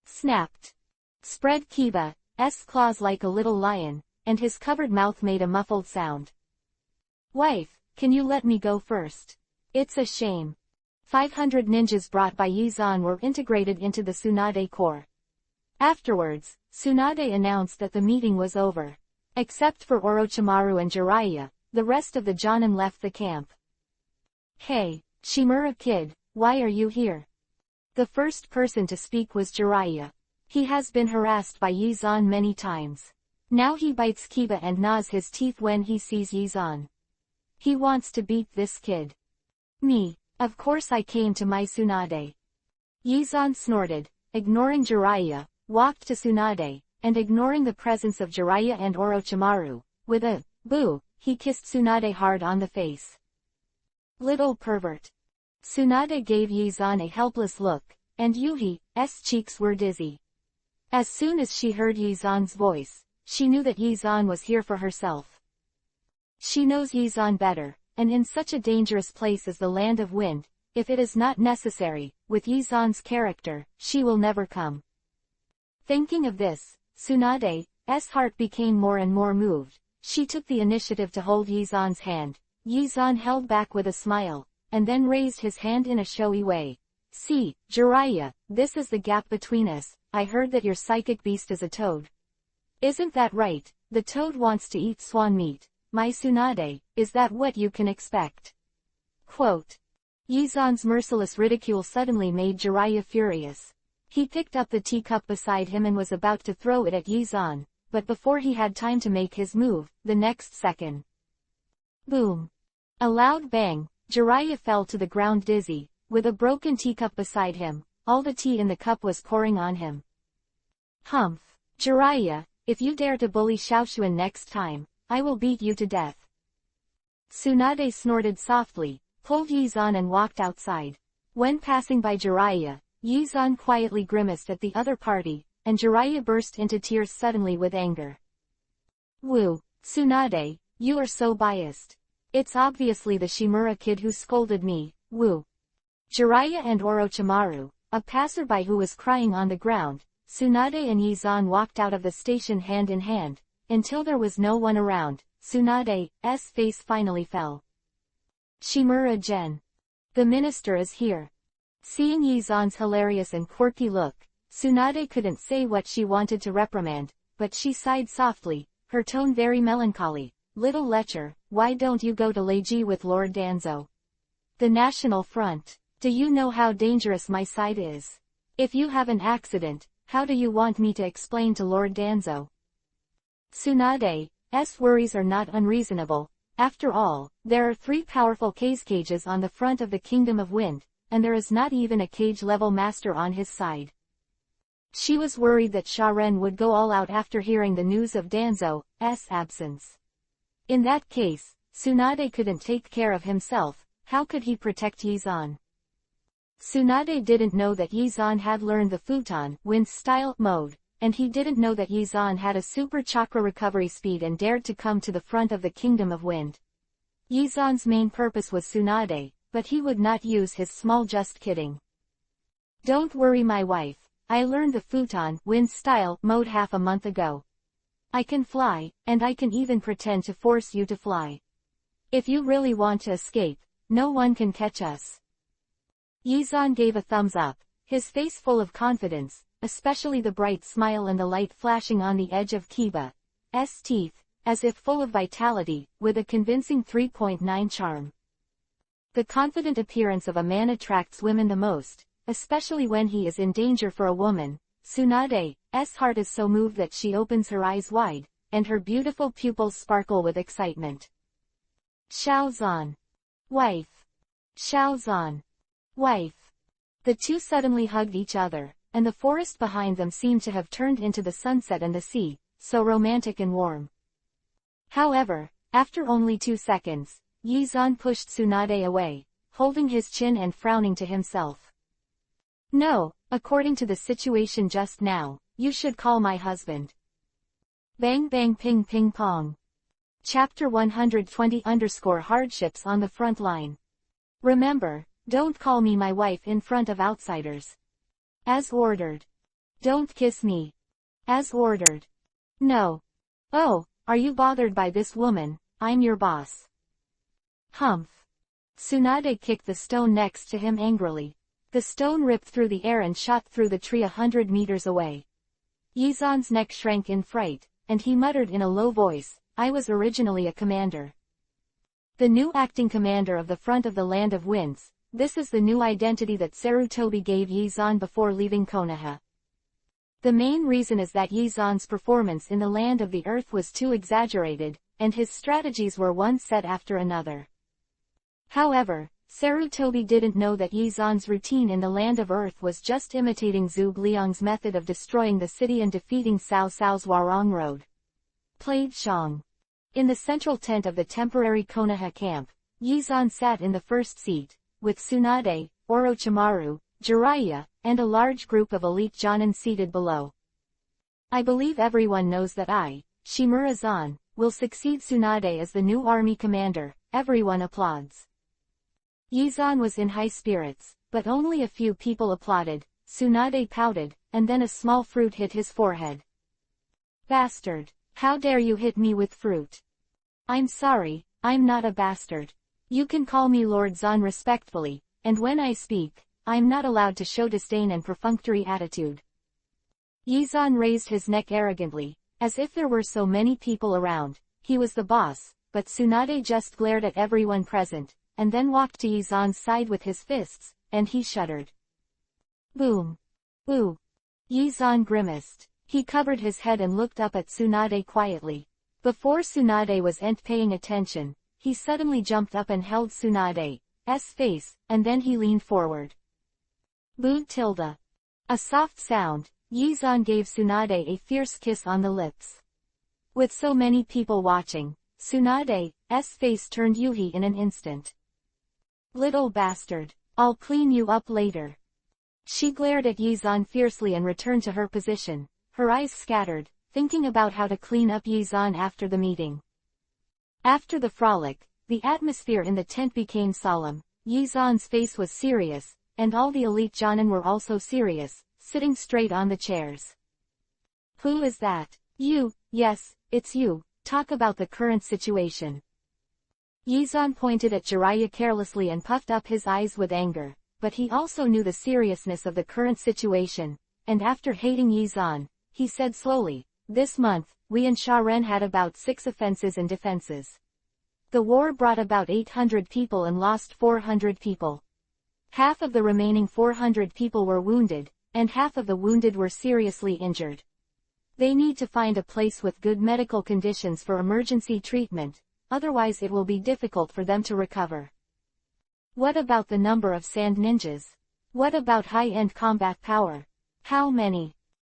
Snapped. Spread Kiba's claws like a little lion, and his covered mouth made a muffled sound. Wife, can you let me go first? It's a shame. 500 ninjas brought by Yizan were integrated into the Tsunade Corps. Afterwards, Tsunade announced that the meeting was over. Except for Orochimaru and Jiraiya, the rest of the Jonin left the camp. Hey, Shimura kid, why are you here? The first person to speak was Jiraiya. He has been harassed by Yizan many times. Now he bites Kiba and gnaws his teeth when he sees Yizan. He wants to beat this kid. Me, of course I came to my Tsunade. Yizan snorted, ignoring Jiraiya, walked to Tsunade, and ignoring the presence of Jiraiya and Orochimaru, with a boo, he kissed Tsunade hard on the face. Little pervert. Tsunade gave Yizan a helpless look, and Yuhi's cheeks were dizzy. As soon as she heard Yizan's voice, she knew that Yizan was here for herself. She knows Yizan better, and in such a dangerous place as the Land of Wind, if it is not necessary, with Yizan's character, she will never come. Thinking of this, Tsunade's heart became more and more moved. She took the initiative to hold Yizan's hand. Yizan held back with a smile, and then raised his hand in a showy way. See, Jiraiya, this is the gap between us. I heard that your psychic beast is a toad. Isn't that right? The toad wants to eat swan meat. My Tsunade, is that what you can expect? Quote. Yizan's merciless ridicule suddenly made Jiraiya furious. He picked up the teacup beside him and was about to throw it at Yizan, but before he had time to make his move, the next second. Boom. A loud bang, Jiraiya fell to the ground dizzy, with a broken teacup beside him. All the tea in the cup was pouring on him. Humph. Jiraiya, if you dare to bully Xiaoshuan next time, I will beat you to death. Tsunade snorted softly, pulled Yizan and walked outside. When passing by Jiraiya, Yizan quietly grimaced at the other party, and Jiraiya burst into tears suddenly with anger. Woo, Tsunade, you are so biased. It's obviously the Shimura kid who scolded me, woo. Jiraiya and Orochimaru, a passerby who was crying on the ground, Tsunade and Yizan walked out of the station hand in hand, until there was no one around. Tsunade's face finally fell. Shimura-gen. The minister is here. Seeing Yizan's hilarious and quirky look, Tsunade couldn't say what she wanted to reprimand, but she sighed softly, her tone very melancholy. Little lecher, why don't you go to Leiji with Lord Danzo? The National Front. Do you know how dangerous my side is? If you have an accident, how do you want me to explain to Lord Danzo? Tsunade's worries are not unreasonable. After all, there are 3 powerful cages on the front of the Kingdom of Wind, and there is not even a cage-level master on his side. She was worried that Sharen would go all out after hearing the news of Danzo's absence. In that case, Tsunade couldn't take care of himself. How could he protect Yizan? Tsunade didn't know that Yizan had learned the futon wind style mode, and he didn't know that Yizan had a super chakra recovery speed and dared to come to the front of the Kingdom of Wind. Yizan's main purpose was Tsunade, but he would not use his small just kidding. Don't worry my wife, I learned the futon wind style mode half a month ago. I can fly, and I can even pretend to force you to fly. If you really want to escape, no one can catch us. Yizan gave a thumbs up, his face full of confidence, especially the bright smile and the light flashing on the edge of Kiba's teeth, as if full of vitality, with a convincing 3.9 charm. The confident appearance of a man attracts women the most, especially when he is in danger for a woman. Tsunade's heart is so moved that she opens her eyes wide, and her beautiful pupils sparkle with excitement. Xiaozan. Wife. Xiaozan. Wife. The two suddenly hugged each other, and the forest behind them seemed to have turned into the sunset and the sea, so romantic and warm. However, after only 2 seconds, Yizan pushed Tsunade away, holding his chin and frowning to himself. No, according to the situation just now, you should call my husband. Bang bang ping ping pong. Chapter 120-hardships on the front line. Remember, don't call me my wife in front of outsiders. As ordered. Don't kiss me. As ordered. No. Oh, are you bothered by this woman? I'm your boss. Humph! Tsunade kicked the stone next to him angrily. The stone ripped through the air and shot through the tree 100 meters away. Yizan's neck shrank in fright, and he muttered in a low voice, "I was originally a commander. The new acting commander of the front of the Land of Winds. This is the new identity that Sarutobi gave Yizan before leaving Konoha. The main reason is that Yizan's performance in the Land of the Earth was too exaggerated, and his strategies were one set after another." However, Sarutobi didn't know that Yizan's routine in the Land of Earth was just imitating Zhuge Liang's method of destroying the city and defeating Cao Cao's Warong Road. Played Shang. In the central tent of the temporary Konoha camp, Yizan sat in the first seat, with Tsunade, Orochimaru, Jiraiya, and a large group of elite jonin seated below. "I believe everyone knows that I, Shimura-zan, will succeed Tsunade as the new army commander." Everyone applauds. Yizan was in high spirits, but only a few people applauded. Tsunade pouted, and then a small fruit hit his forehead. "Bastard! How dare you hit me with fruit?" "I'm sorry, I'm not a bastard. You can call me Lord Zan respectfully, and when I speak, I'm not allowed to show disdain and perfunctory attitude." Yizan raised his neck arrogantly, as if there were so many people around. He was the boss, but Tsunade just glared at everyone present, and then walked to Yizan's side with his fists, and he shuddered. Boom! Ooh! Yizan grimaced. He covered his head and looked up at Tsunade quietly. Before Tsunade was paying attention, he suddenly jumped up and held Tsunade's face, and then he leaned forward. Boo tilde. A soft sound, Yizan gave Tsunade a fierce kiss on the lips. With so many people watching, Tsunade's face turned Yuhi in an instant. "Little bastard, I'll clean you up later." She glared at Yizan fiercely and returned to her position, her eyes scattered, thinking about how to clean up Yizan after the meeting. After the frolic, the atmosphere in the tent became solemn. Yizan's face was serious, and all the elite jonin were also serious, sitting straight on the chairs. "Who is that?" "You, yes, it's you. Talk about the current situation." Yizan pointed at Jiraiya carelessly and puffed up his eyes with anger, but he also knew the seriousness of the current situation, and after hating Yizan, he said slowly, "This month, we in Sharen had about 6 offenses and defenses. The war brought about 800 people and lost 400 people. Half of the remaining 400 people were wounded, and half of the wounded were seriously injured. They need to find a place with good medical conditions for emergency treatment, otherwise it will be difficult for them to recover. What about the number of sand ninjas? What about high-end combat power? How many?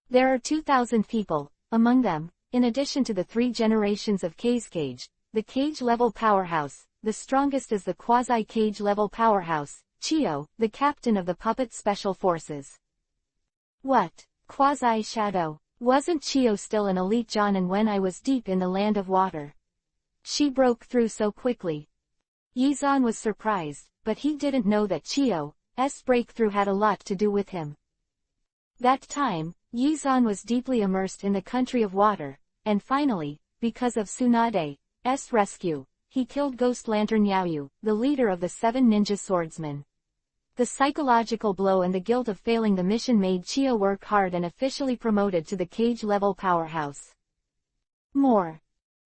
There are 2,000 people, among them, in addition to the 3 generations of Kage, the cage-level powerhouse, the strongest is the quasi-cage-level powerhouse, Chio, the captain of the puppet special forces." "What? Quasi-shadow? Wasn't Chio still an elite jonin when I was deep in the Land of Water?" She broke through so quickly. Yizan was surprised, but he didn't know that Chio's breakthrough had a lot to do with him. That time, Yizan was deeply immersed in the country of water, and finally, because of Tsunade's rescue, he killed Ghost Lantern Yaoyu, the leader of the 7 ninja swordsmen. The psychological blow and the guilt of failing the mission made Chio work hard and officially promoted to the cage-level powerhouse. More.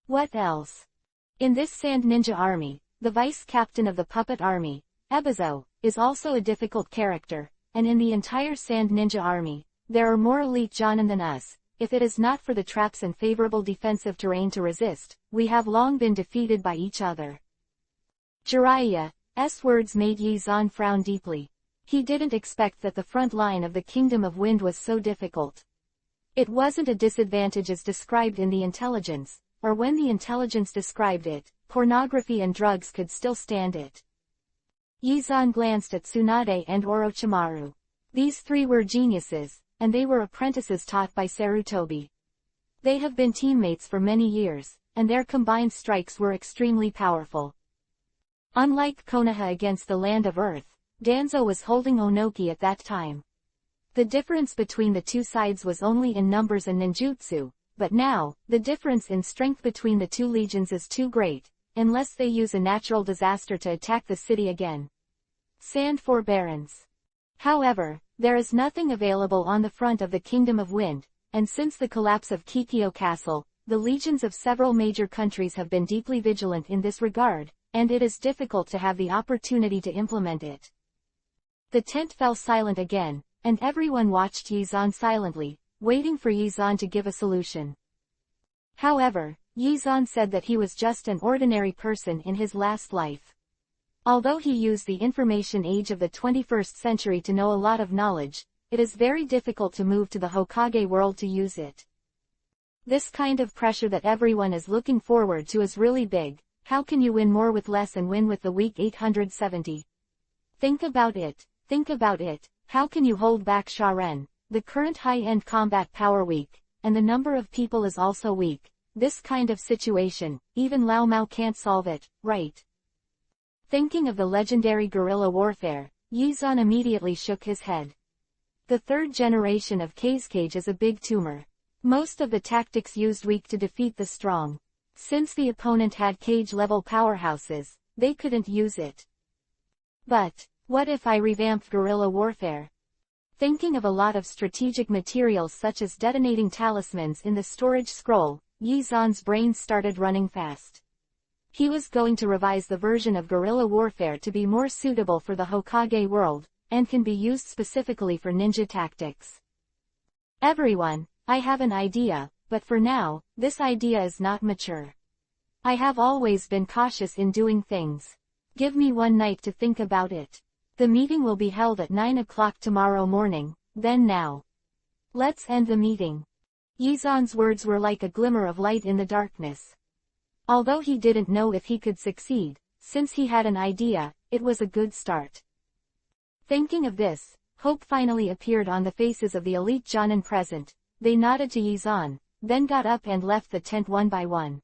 What else? In this sand ninja army, the vice-captain of the puppet army, Ebizo, is also a difficult character, and in the entire sand ninja army, there are more elite jonin than us. If it is not for the traps and favorable defensive terrain to resist, we have long been defeated by each other. Jiraiya's words made Yizan frown deeply. He didn't expect that the front line of the Kingdom of Wind was so difficult. It wasn't a disadvantage as described in the intelligence, or when the intelligence described it, pornography and drugs could still stand it. Yizan glanced at Tsunade and Orochimaru. These 3 were geniuses, and they were apprentices taught by Sarutobi. They have been teammates for many years, and their combined strikes were extremely powerful. Unlike Konoha against the Land of Earth, Danzo was holding Onoki at that time. The difference between the 2 sides was only in numbers and ninjutsu, but now, the difference in strength between the 2 legions is too great, unless they use a natural disaster to attack the city again. Sand forbearance. However, there is nothing available on the front of the Kingdom of Wind, and since the collapse of Kikyo Castle, the legions of several major countries have been deeply vigilant in this regard, and it is difficult to have the opportunity to implement it. The tent fell silent again, and everyone watched Yizan silently, waiting for Yizan to give a solution. However, Yizan said that he was just an ordinary person in his last life. Although he used the information age of the 21st century to know a lot of knowledge, it is very difficult to move to the Hokage world to use it. This kind of pressure that everyone is looking forward to is really big. How can you win more with less and win with the weak 870? Think about it. Think about it. How can you hold back Sharen? The current high-end combat power weak, and the number of people is also weak. This kind of situation, even Lao Mao can't solve it, right? Thinking of the legendary guerrilla warfare, Yizan immediately shook his head. The third generation of Kazekage is a big tumor. Most of the tactics used weak to defeat the strong. Since the opponent had cage-level powerhouses, they couldn't use it. But, what if I revamped guerrilla warfare? Thinking of a lot of strategic materials such as detonating talismans in the storage scroll, Yizan's brain started running fast. He was going to revise the version of guerrilla warfare to be more suitable for the Hokage world, and can be used specifically for ninja tactics. Everyone, I have an idea, but for now, this idea is not mature. I have always been cautious in doing things. Give me one night to think about it. The meeting will be held at 9 o'clock tomorrow morning, then now. Let's end the meeting. Yizan's words were like a glimmer of light in the darkness. Although he didn't know if he could succeed, since he had an idea, it was a good start. Thinking of this, hope finally appeared on the faces of the elite Jonin present. They nodded to Yizan, then got up and left the tent one by one.